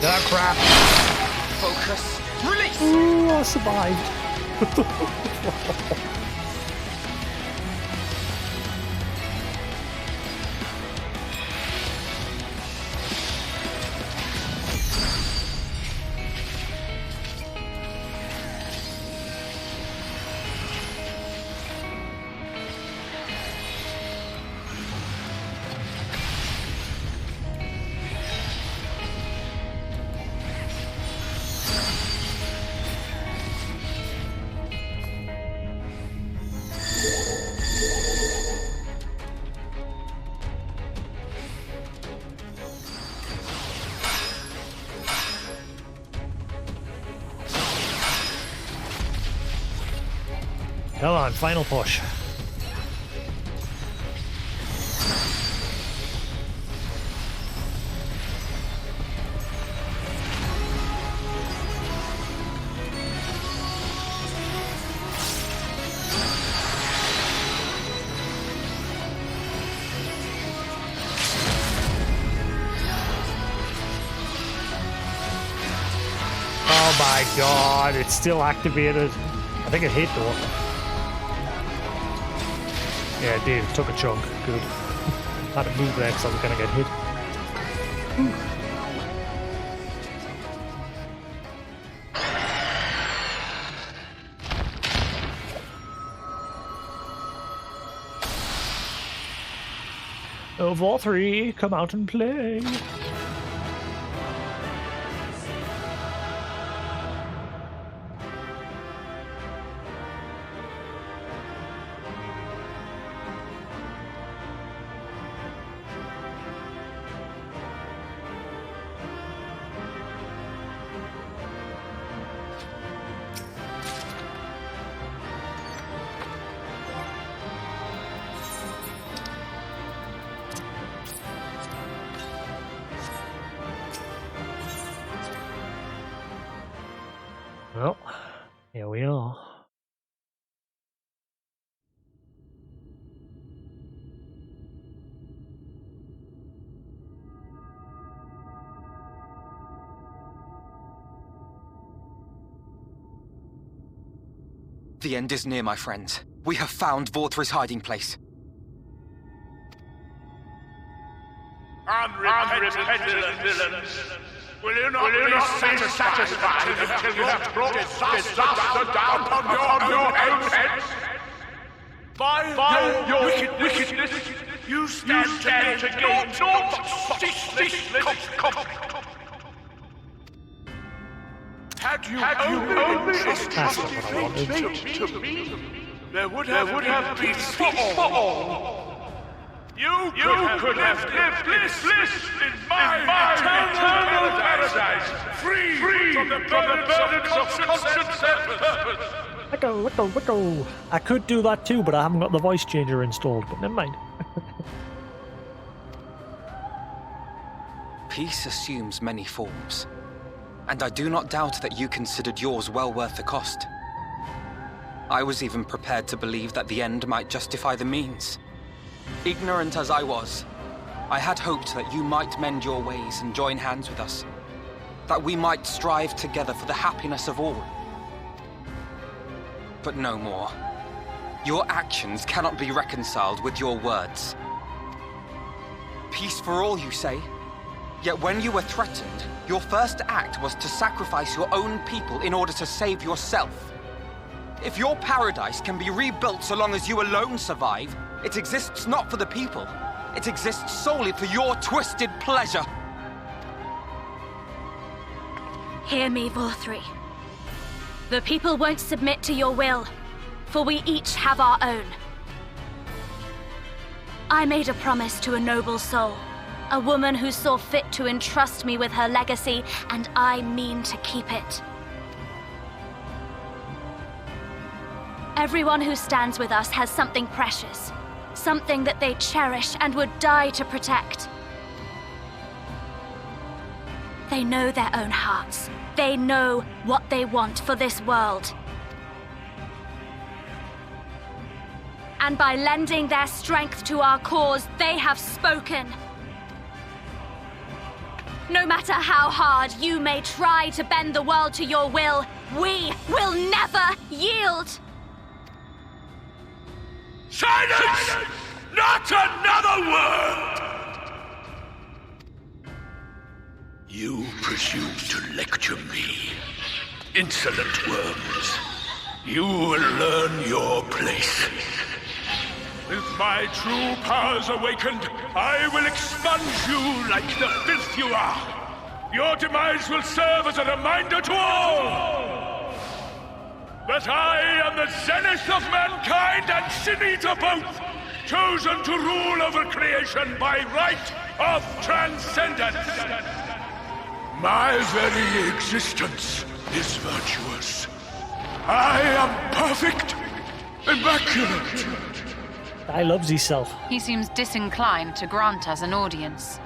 Ah, crap. Focus. Release! Ooh, I survived. Come on, final push. Oh my god, it's still activated. I think it hit though. Yeah, it did. It took a chunk. Good. Had to move there because I was going to get hit. Of all three, come out and play. Well, here we are. The end is near, my friends. We have found Vorthri's hiding place. Unrepentant villains! Will you not be satisfied until you have brought disaster down upon your own heads? By your wickedness, you stand to gain naught but ceaseless conflict. Had you only trusted to me, there would have been peace for all. You could have lived bliss in my eternal paradise, free from the burdens of conscience and purpose. Wicko. I could do that too, but I haven't got the voice changer installed, but never mind. Peace assumes many forms, and I do not doubt that you considered yours well worth the cost. I was even prepared to believe that the end might justify the means. Ignorant as I was, I had hoped that you might mend your ways and join hands with us, that we might strive together for the happiness of all. But no more. Your actions cannot be reconciled with your words. Peace for all, you say? Yet when you were threatened, your first act was to sacrifice your own people in order to save yourself. If your paradise can be rebuilt so long as you alone survive, it exists not for the people. It exists solely for your twisted pleasure. Hear me, Vorthri. The people won't submit to your will, for we each have our own. I made a promise to a noble soul, a woman who saw fit to entrust me with her legacy, and I mean to keep it. Everyone who stands with us has something precious, something that they cherish and would die to protect. They know their own hearts. They know what they want for this world. And by lending their strength to our cause, they have spoken. No matter how hard you may try to bend the world to your will, we will never yield! Silence! Not another word! You presume to lecture me. Insolent worms. You will learn your place. With my true powers awakened, I will expunge you like the filth you are. Your demise will serve as a reminder to all that I am the zenith of mankind and Sin-Eater both, chosen to rule over creation by right of transcendence. My very existence is virtuous. I am perfect, immaculate. I loves himself. He seems disinclined to grant us an audience.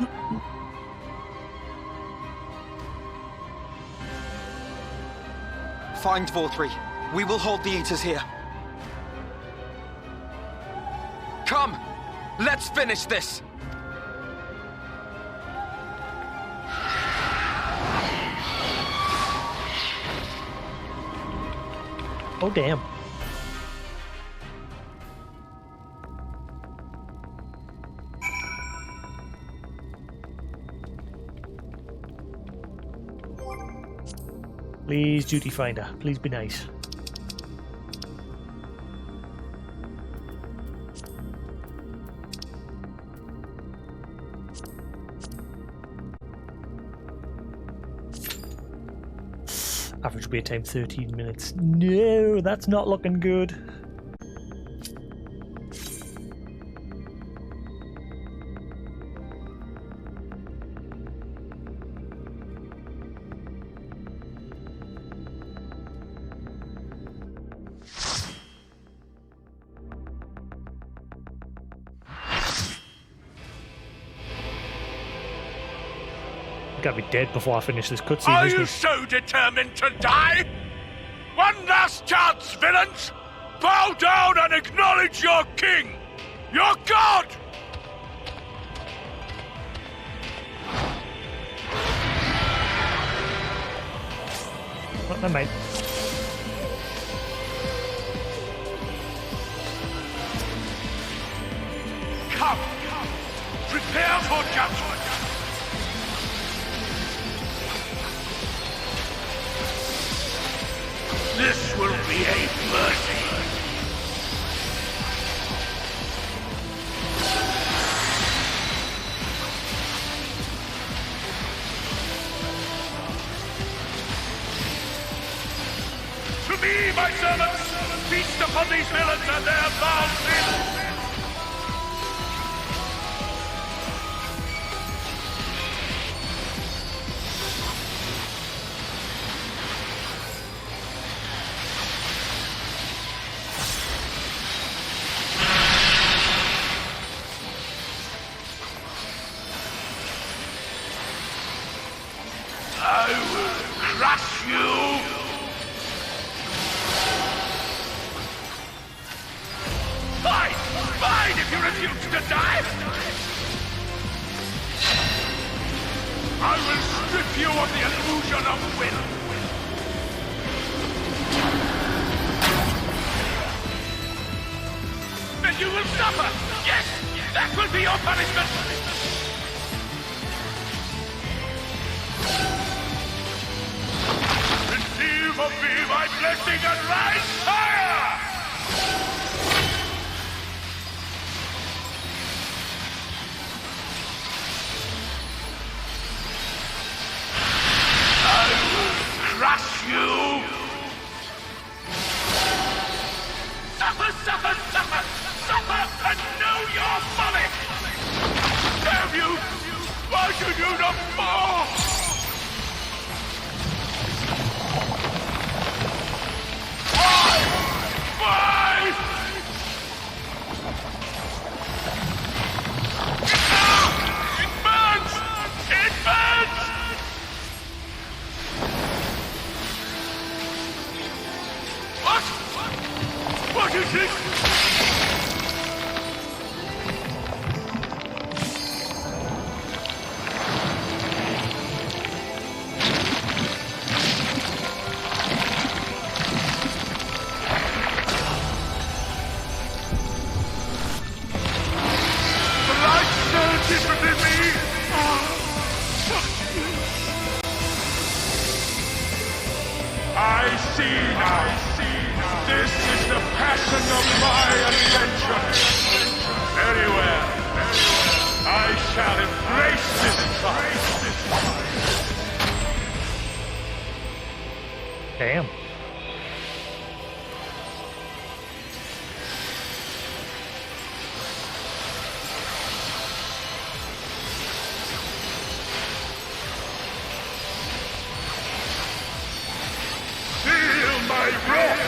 Find Vorthri. We will hold the Eaters here. Come! Let's finish this! Oh, damn. Please, Duty Finder. Please be nice. Average wait time 13 minutes. No, that's not looking good. Gotta be dead before I finish this cutscene. Are you so determined to die? One last chance, villains! Bow down and acknowledge your king! Your god! What the mate? Come! Prepare for judgment! This will be a mercy! To me, my servants! Feast upon these villains and their foul sins! I will crush you! Fine! Fine if you refuse to die! I will strip you of the illusion of will! Then you will suffer! Yes! That will be your punishment! Receive of me my blessing and rise higher! I will crush you! Suffer, suffer, suffer! Suffer and know your folly! Damn you! Why should you not fall? Why? It burns! It burns! What? What is it? I see now. This is the passion of my adventure. Very well. I shall embrace this fight. Damn. Feel my wrath!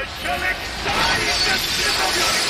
I shall excite the slip of your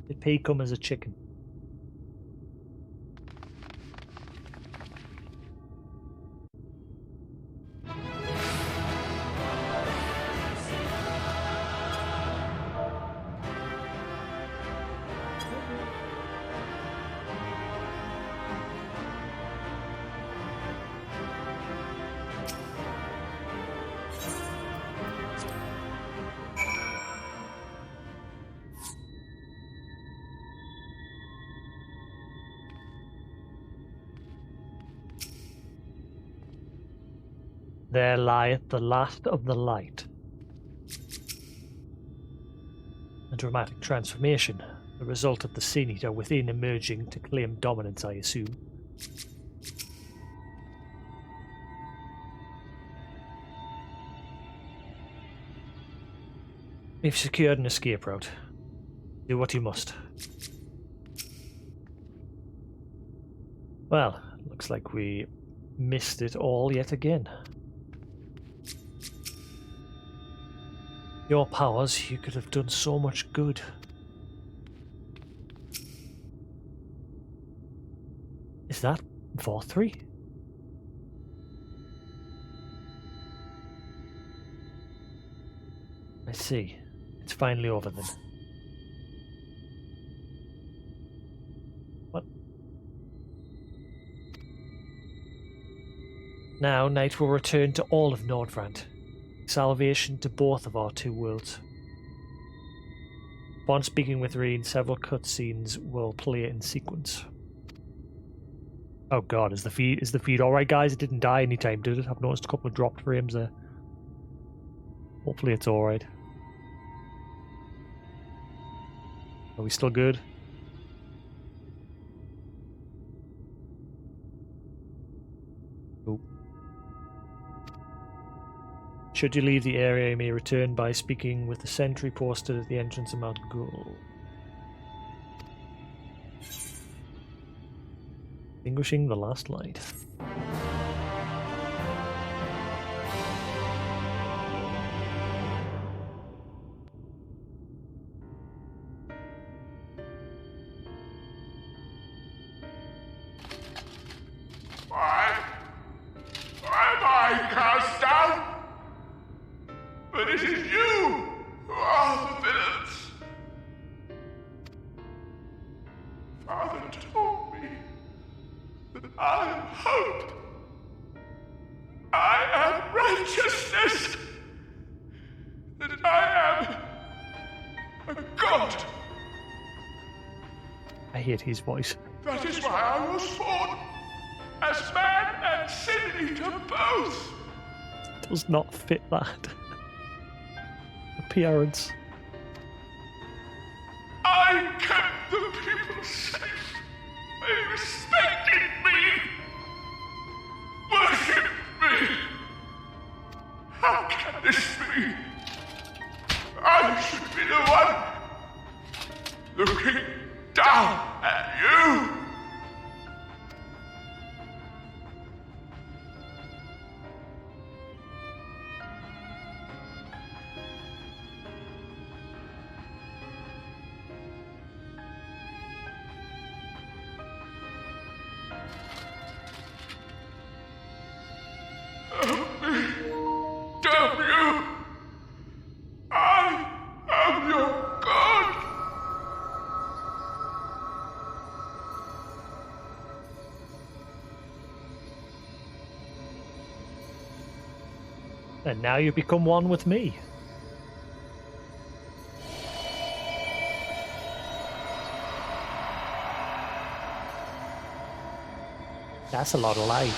Did P come as a chicken? There lieth the last of the light. A dramatic transformation, the result of the Sin Eater within emerging to claim dominance, I assume. We've secured an escape route. Do what you must. Well, looks like we missed it all yet again. Your powers, you could have done so much good. Is that Vorthri? I see. It's finally over then. What? Now, night will return to all of Nordbrand. Salvation to both of our two worlds. Upon speaking with Reen, several cutscenes will play in sequence. Oh god, is the feed alright, guys? It didn't die anytime, did it? I've noticed a couple of dropped frames there. Hopefully it's alright. Are we still good? Cool. Should you leave the area, you may return by speaking with the sentry posted at the entrance of Mount Gul. Extinguishing the last light. it is you who are the villains. Father told me that I am hope. I am righteousness. That I am a god. I hate his voice. That is why I was born. As man and sin eater both. Does not fit that appearance. I kept the people safe. They respected me. Worshipped me. How can this be? I should be the one looking down at you. Help me. Damn you. I am your god. And now you become one with me. That's a lot of light.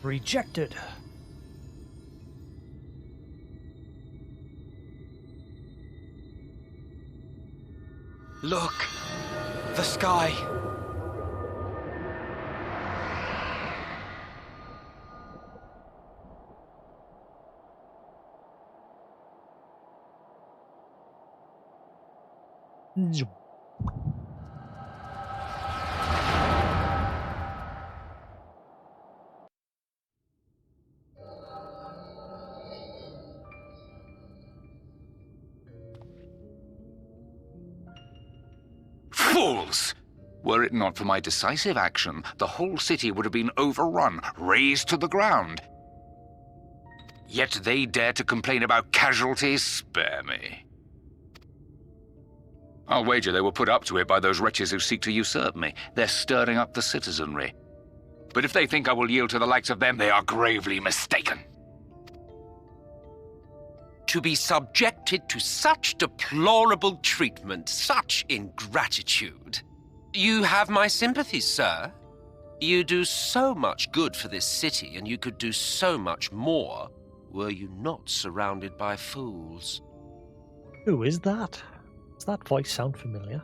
Rejected. Look! The sky! Fools! Were it not for my decisive action, the whole city would have been overrun, razed to the ground. Yet they dare to complain about casualties? Spare me. I'll wager they were put up to it by those wretches who seek to usurp me. They're stirring up the citizenry. But if they think I will yield to the likes of them, they are gravely mistaken. To be subjected to such deplorable treatment, such ingratitude. You have my sympathies, sir. You do so much good for this city, and you could do so much more were you not surrounded by fools. Who is that? Does that voice sound familiar?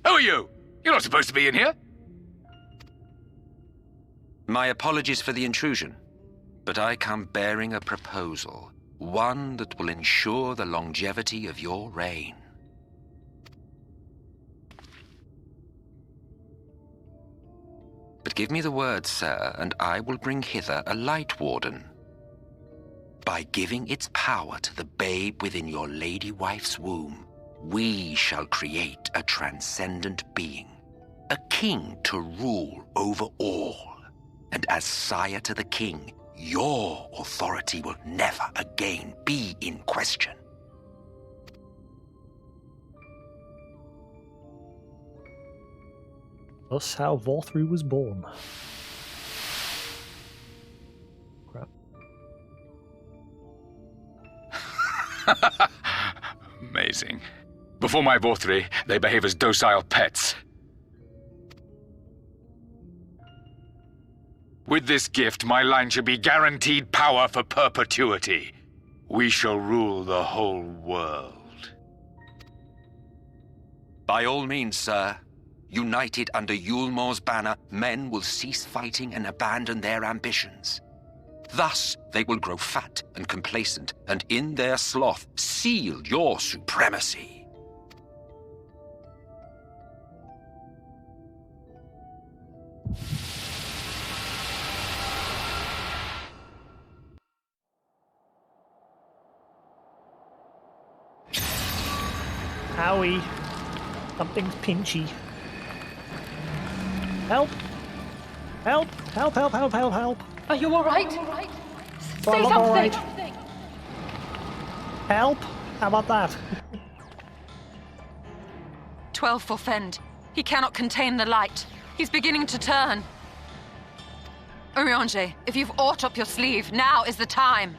Who are you? You're not supposed to be in here. My apologies for the intrusion, but I come bearing a proposal, one that will ensure the longevity of your reign. But give me the word, sir, and I will bring hither a light warden. By giving its power to the babe within your lady wife's womb, we shall create a transcendent being, a king to rule over all. And as sire to the king, your authority will never again be in question. Thus how Vorthru was born. Crap. Amazing. Before my Vorthri, they behave as docile pets. With this gift, my line shall be guaranteed power for perpetuity. We shall rule the whole world. By all means, sir. United under Yulmor's banner, men will cease fighting and abandon their ambitions. Thus, they will grow fat and complacent, and in their sloth, seal your supremacy. Howie. Something's pinchy. Help! Help! Help, help, help, help, help! Are you alright? Well, Say look something! alright. Help! How about that? 12 for Fend. He cannot contain the light. He's beginning to turn. Urianger, if you've aught up your sleeve, now is the time.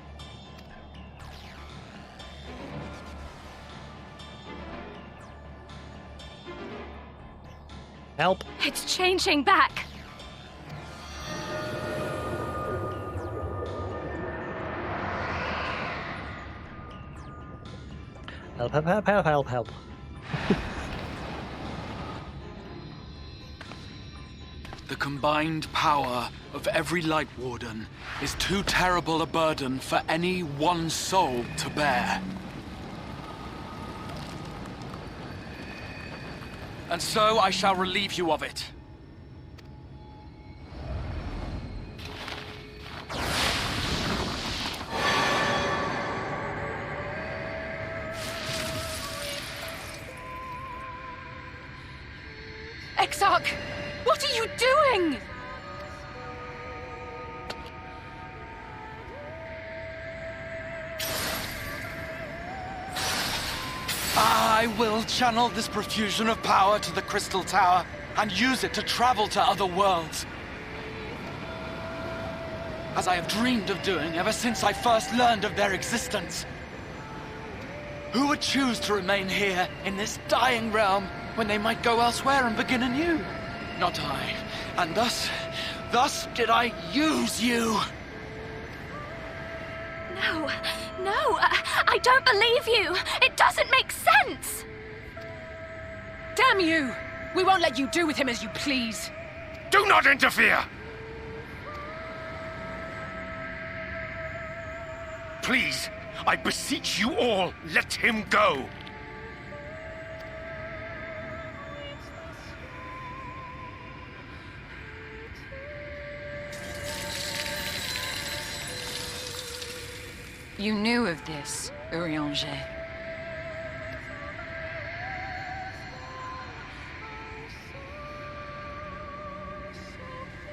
Help! It's changing back. Help, help, help, help, help, help. The combined power of every Light Warden is too terrible a burden for any one soul to bear. And so I shall relieve you of it. Exarch! What are you doing? I will channel this profusion of power to the Crystal Tower and use it to travel to other worlds. As I have dreamed of doing ever since I first learned of their existence. Who would choose to remain here in this dying realm when they might go elsewhere and begin anew? Not I. And thus did I use you. No, I don't believe you. It doesn't make sense. Damn you! We won't let you do with him as you please. Do not interfere! Please, I beseech you all, let him go! You knew of this, Urianger.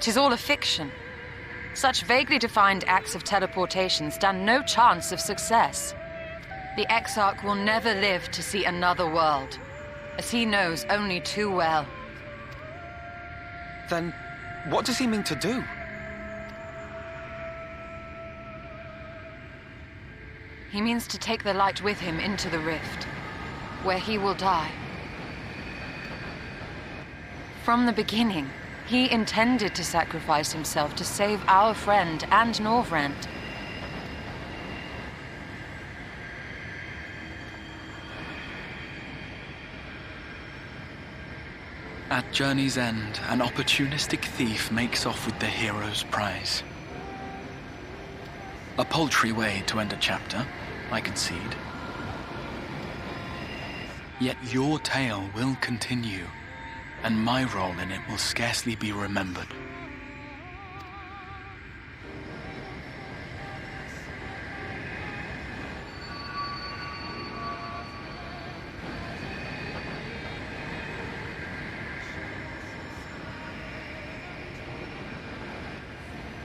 'Tis all a fiction. Such vaguely defined acts of teleportation stand no chance of success. The Exarch will never live to see another world, as he knows only too well. Then, what does he mean to do? He means to take the light with him into the rift, where he will die. From the beginning, he intended to sacrifice himself to save our friend and Norvrent. At journey's end, an opportunistic thief makes off with the hero's prize. A paltry way to end a chapter, I concede. Yet your tale will continue, and my role in it will scarcely be remembered.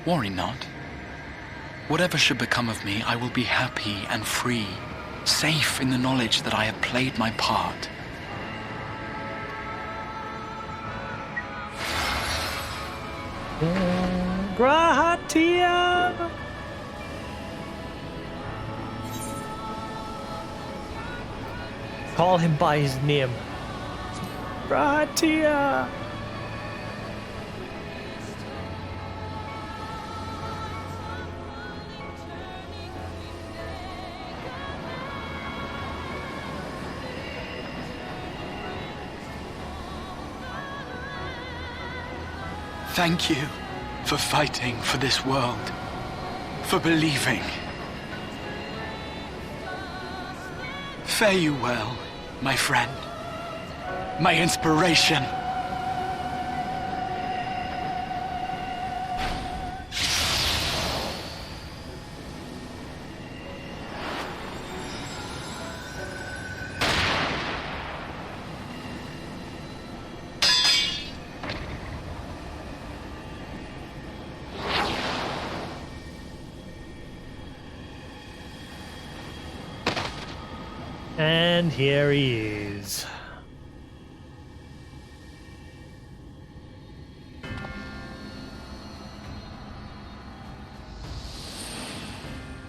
Worry not. Whatever should become of me, I will be happy and free, safe in the knowledge that I have played my part. Gratia! Call him by his name. Gratia! Thank you for fighting for this world, for believing. Fare you well, my friend, my inspiration. And here he is.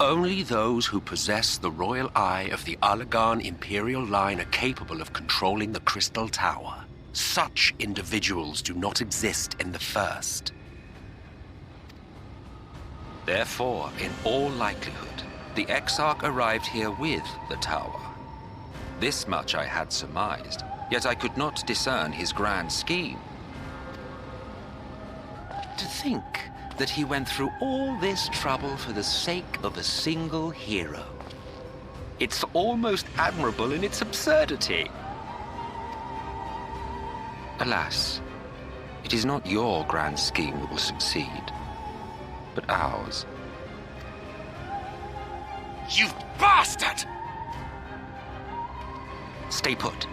Only those who possess the royal eye of the Allagan Imperial line are capable of controlling the Crystal Tower. Such individuals do not exist in the First. Therefore, in all likelihood, the Exarch arrived here with the tower. This much I had surmised, yet I could not discern his grand scheme. To think that he went through all this trouble for the sake of a single hero. It's almost admirable in its absurdity. Alas, it is not your grand scheme that will succeed, but ours. You bastard! Stay put.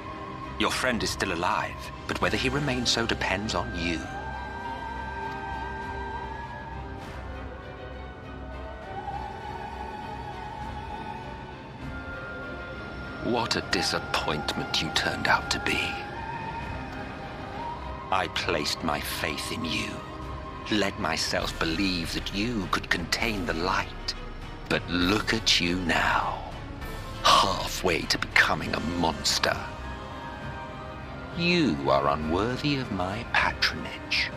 Your friend is still alive, but whether he remains so depends on you. What a disappointment you turned out to be. I placed my faith in you, let myself believe that you could contain the light. But look at you now, halfway to becoming a monster. You are unworthy of my patronage.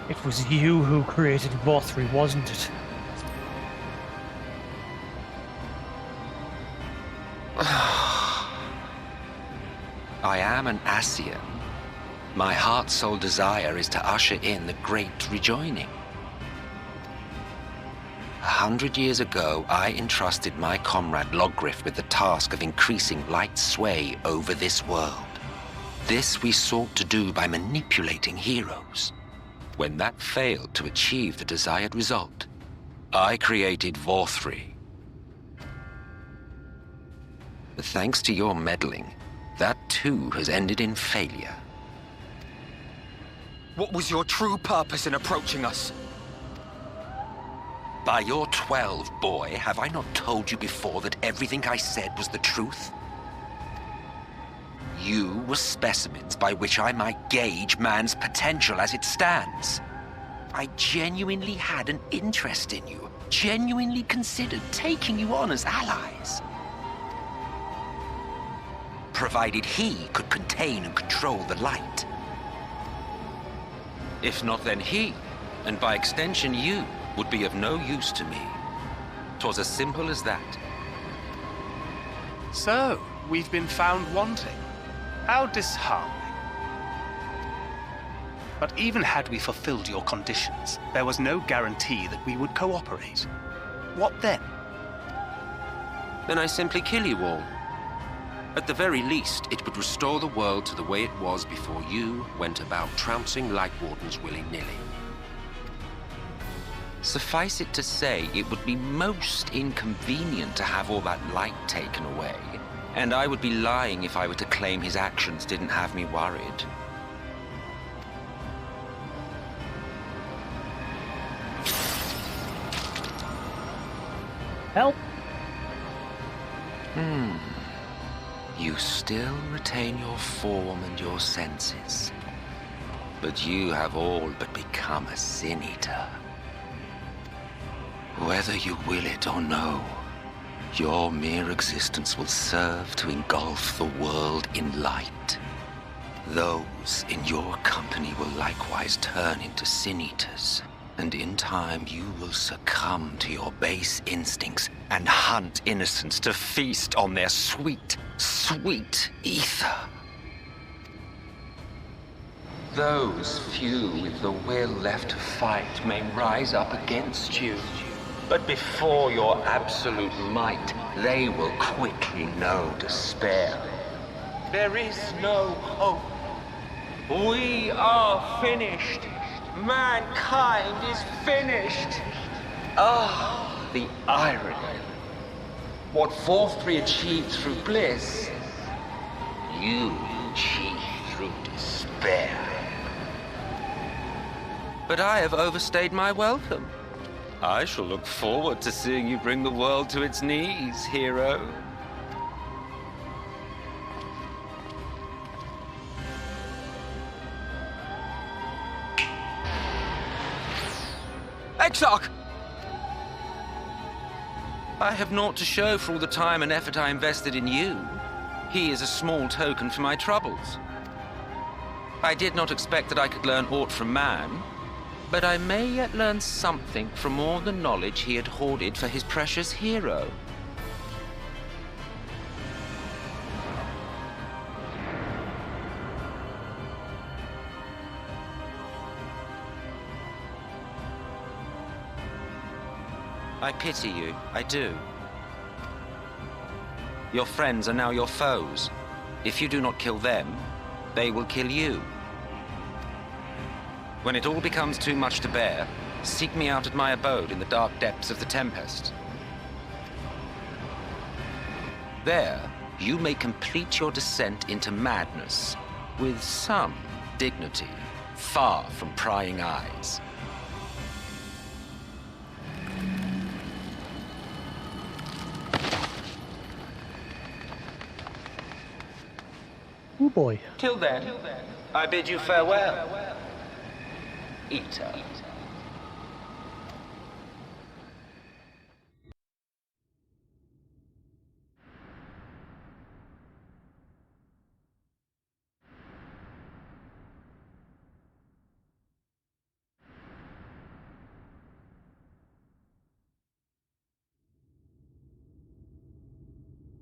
It was you who created Vothri, wasn't it? I am an Ascian. My heart's sole desire is to usher in the great rejoining. 100 years ago, I entrusted my comrade Logriff with the task of increasing light's sway over this world. This we sought to do by manipulating heroes. When that failed to achieve the desired result, I created Vothri. But thanks to your meddling, that too has ended in failure. What was your true purpose in approaching us? By your 12, boy, have I not told you before that everything I said was the truth? You were specimens by which I might gauge man's potential as it stands. I genuinely had an interest in you, genuinely considered taking you on as allies. Provided he could contain and control the light. If not, then he, and by extension you, would be of no use to me. 'Twas as simple as that. So, we've been found wanting. How disheartening. But even had we fulfilled your conditions, there was no guarantee that we would cooperate. What then? Then I simply kill you all. At the very least, it would restore the world to the way it was before you went about trouncing Light Wardens willy-nilly. Suffice it to say, it would be most inconvenient to have all that light taken away, and I would be lying if I were to claim his actions didn't have me worried. Help! You still retain your form and your senses, but you have all but become a Sin Eater. Whether you will it or no, your mere existence will serve to engulf the world in light. Those in your company will likewise turn into Sin Eaters, And in time, you will succumb to your base instincts and hunt innocents to feast on their sweet, sweet ether. Those few with the will left to fight may rise up against you. But before your absolute might, they will quickly know despair. There is no hope. We are finished. Mankind is finished. Ah, the irony. What 4-3 achieved through bliss, you achieved through despair. But I have overstayed my welcome. I shall look forward to seeing you bring the world to its knees, hero. Exarch! I have naught to show for all the time and effort I invested in you. He is a small token for my troubles. I did not expect that I could learn aught from man, but I may yet learn something from all the knowledge he had hoarded for his precious hero. I pity you, I do. Your friends are now your foes. If you do not kill them, they will kill you. When it all becomes too much to bear, seek me out at my abode in the dark depths of the Tempest. There, you may complete your descent into madness with some dignity, far from prying eyes. Oh boy. Till then, I bid you farewell. Eater.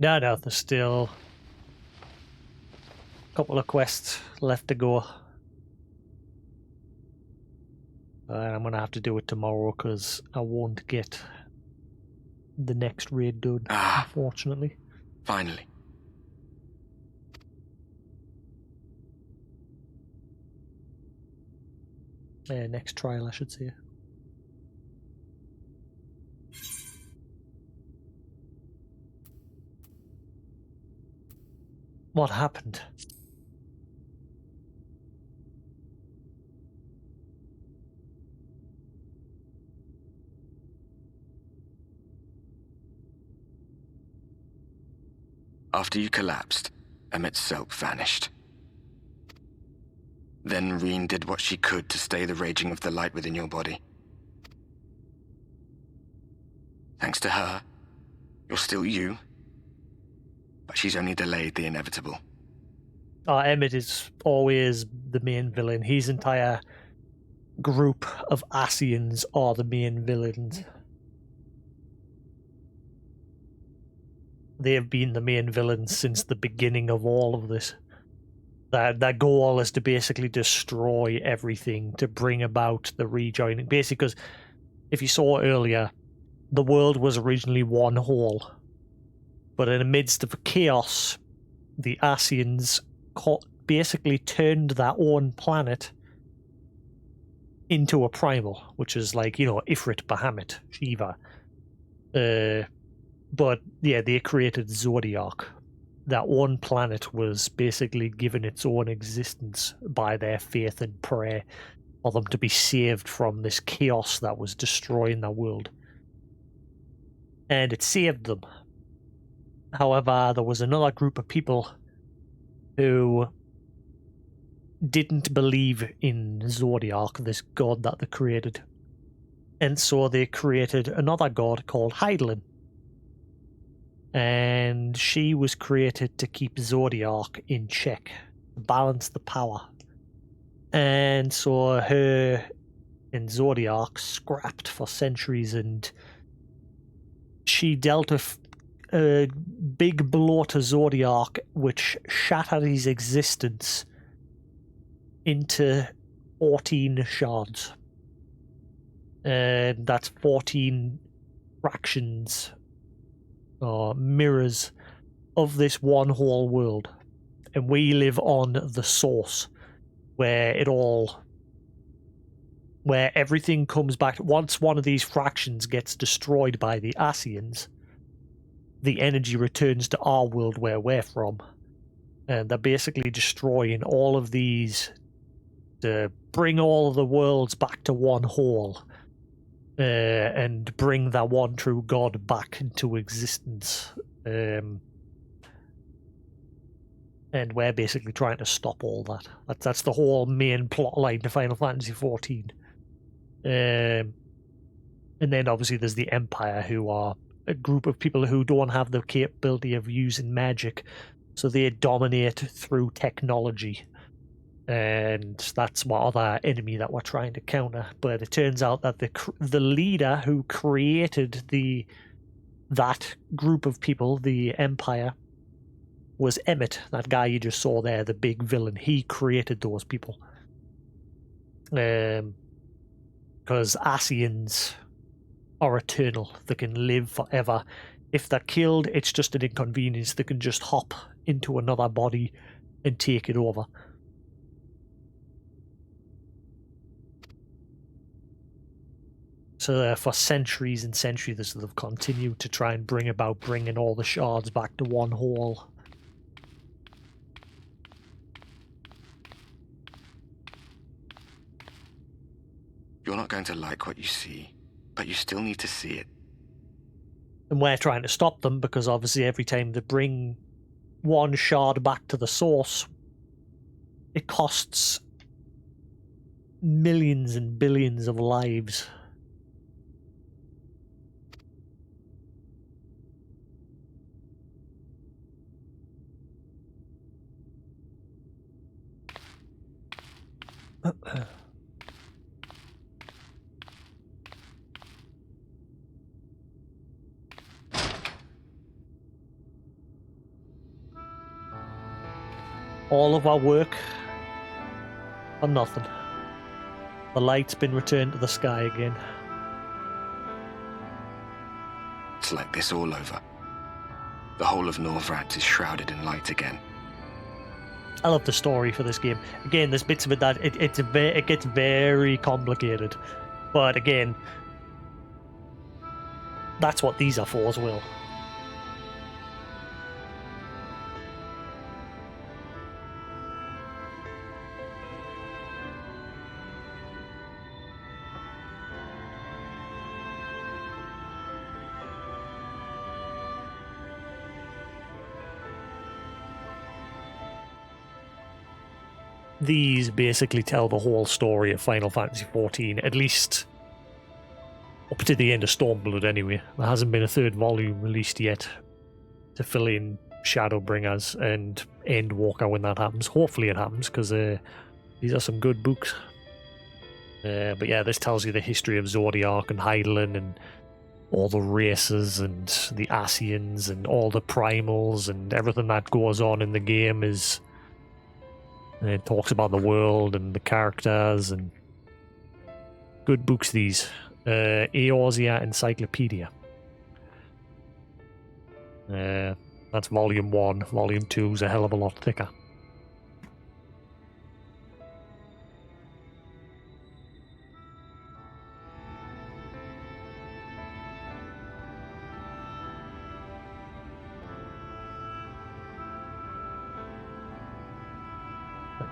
No, there's still a couple of quests left to go. I'm gonna have to do it tomorrow because I won't get the next raid done, unfortunately. Finally. Next trial, I should say. What happened? After you collapsed, Emet-Selch vanished. Then Reen did what she could to stay the raging of the light within your body. Thanks to her, you're still you. But she's only delayed the inevitable. Emmett is always the main villain. His entire group of Asians are the main villains. They have been the main villains since the beginning of all of this. Their goal is to basically destroy everything to bring about the rejoining. Basically, because if you saw earlier, the world was originally one whole. But in the midst of chaos, the Asians basically turned their own planet into a primal, which is like, Ifrit, Bahamut, Shiva. But yeah, they created Zodiac. That one planet was basically given its own existence by their faith and prayer for them to be saved from this chaos that was destroying the world. And it saved them. However, there was another group of people who didn't believe in Zodiac, this god that they created. And so they created another god called Hydaelyn. And she was created to keep Zodiac in check, balance the power. And so her and Zodiac scrapped for centuries, and she dealt a big blow to Zodiac, which shattered his existence into 14 shards. And that's 14 fractions or mirrors of this one whole world. And we live on the source where everything comes back. Once one of these fractions gets destroyed by the Asians, the energy returns to our world where we're from. And they're basically destroying all of these to bring all of the worlds back to one whole. And bring that one true God back into existence. And we're basically trying to stop all that. That's the whole main plot line to Final Fantasy XIV. And then obviously there's the Empire, who are a group of people who don't have the capability of using magic, so they dominate through technology. And that's what other enemy that we're trying to counter. But it turns out that the leader who created that group of people, the Empire, was Emmet, that guy you just saw there, the big villain. He created those people. Because Asians are eternal. They can live forever. If they're killed, it's just an inconvenience. They can just hop into another body and take it over. So for centuries and centuries, they've continued to try and bring about bringing all the shards back to one whole. You're not going to like what you see, but you still need to see it. And we're trying to stop them, because obviously every time they bring one shard back to the source, it costs millions and billions of lives. All of our work for nothing. The light's been returned to the sky again. It's like this all over. The whole of Norvrat is shrouded in light again. I love the story for this game. Again, there's bits of it that it gets very complicated. But again, that's what these are for as well. These basically tell the whole story of Final Fantasy XIV, at least up to the end of Stormblood anyway. There hasn't been a third volume released yet to fill in Shadowbringers and Endwalker when that happens. Hopefully it happens, because these are some good books. But yeah, this tells you the history of Zodiac and Hydaelyn and all the races and the Asians and all the primals and everything that goes on in the game is... And it talks about the world and the characters, and good books these. Eorzea Encyclopedia. That's volume 1. Volume 2 is a hell of a lot thicker.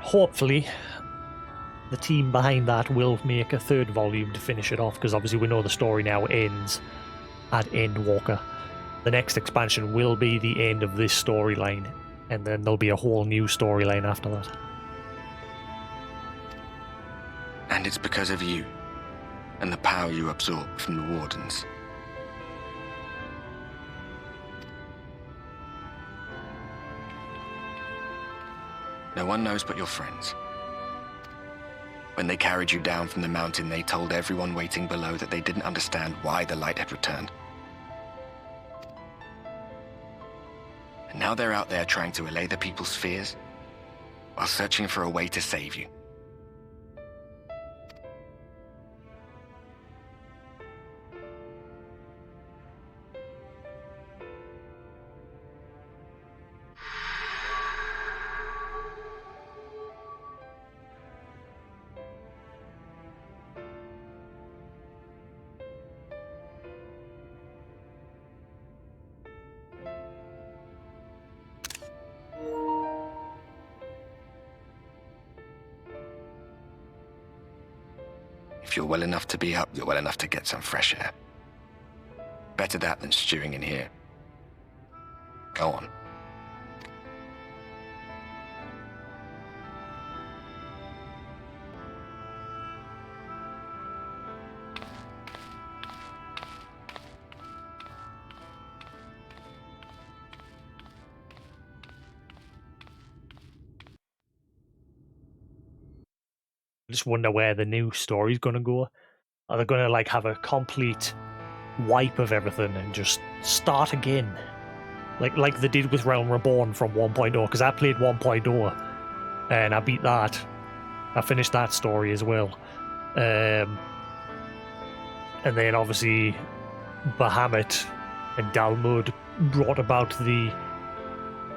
Hopefully, the team behind that will make a third volume to finish it off, because obviously we know the story now ends at Endwalker. The next expansion will be the end of this storyline, and then there'll be a whole new storyline after that. And it's because of you, and the power you absorb from the Wardens. No one knows but your friends. When they carried you down from the mountain, they told everyone waiting below that they didn't understand why the light had returned. And now they're out there trying to allay the people's fears while searching for a way to save you. If you're well enough to be up, you're well enough to get some fresh air. Better that than stewing in here. Go on. I just wonder where the new story's going to go. Are they going to like have a complete wipe of everything and just start again? Like they did with Realm Reborn from 1.0, because I played 1.0 and I beat that. I finished that story as well. And then obviously Bahamut and Dalmud brought about the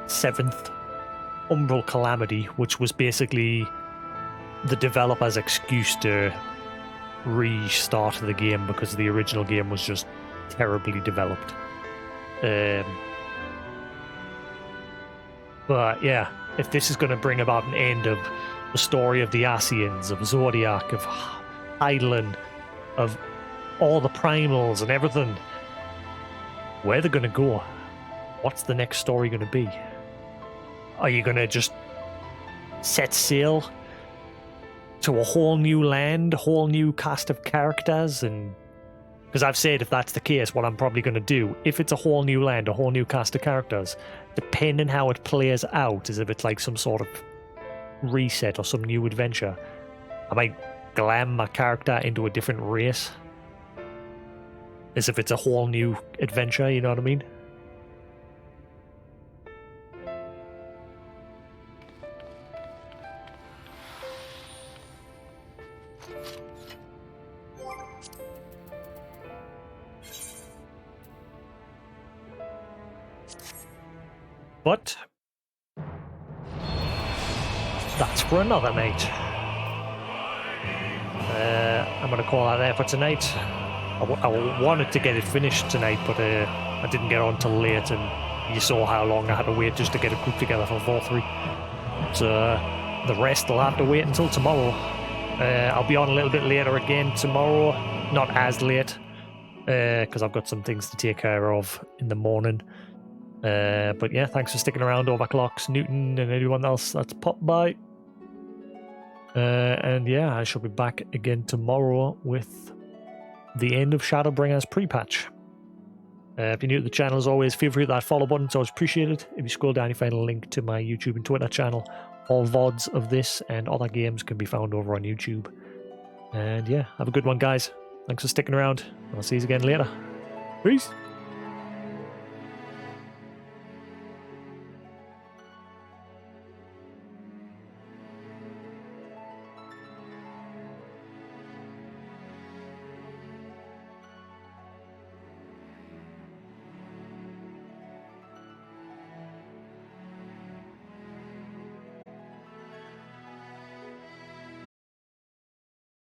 7th Umbral Calamity, which was basically the developer's excuse to restart the game because the original game was just terribly developed. But yeah, if this is going to bring about an end of the story of the Ascians, of Zodiac, of Eidolon, of all the primals and everything, where are they going to go? What's the next story going to be? Are you going to just set sail to a whole new land, a whole new cast of characters? And because I've said if that's the case, what I'm probably going to do, if it's a whole new land, a whole new cast of characters, depending how it plays out, as if it's like some sort of reset or some new adventure, I might glam my character into a different race, as if it's a whole new adventure, you know what I mean? But that's for another night. I'm going to call that there for tonight. I wanted to get it finished tonight, but I didn't get on till late, and you saw how long I had to wait just to get a group together for 4-3. So the rest will have to wait until tomorrow. I'll be on a little bit later again tomorrow, not as late, because I've got some things to take care of in the morning. But yeah, thanks for sticking around, Overclocks, Newton, and anyone else that's popped by. And yeah, I shall be back again tomorrow with the end of Shadowbringers pre-patch. If you're new to the channel, as always, feel free to hit that follow button, it's always appreciated. If you scroll down, you find a link to my YouTube and Twitter channel. All VODs of this and other games can be found over on YouTube. And yeah, have a good one, guys. Thanks for sticking around. I'll see you again later. Peace.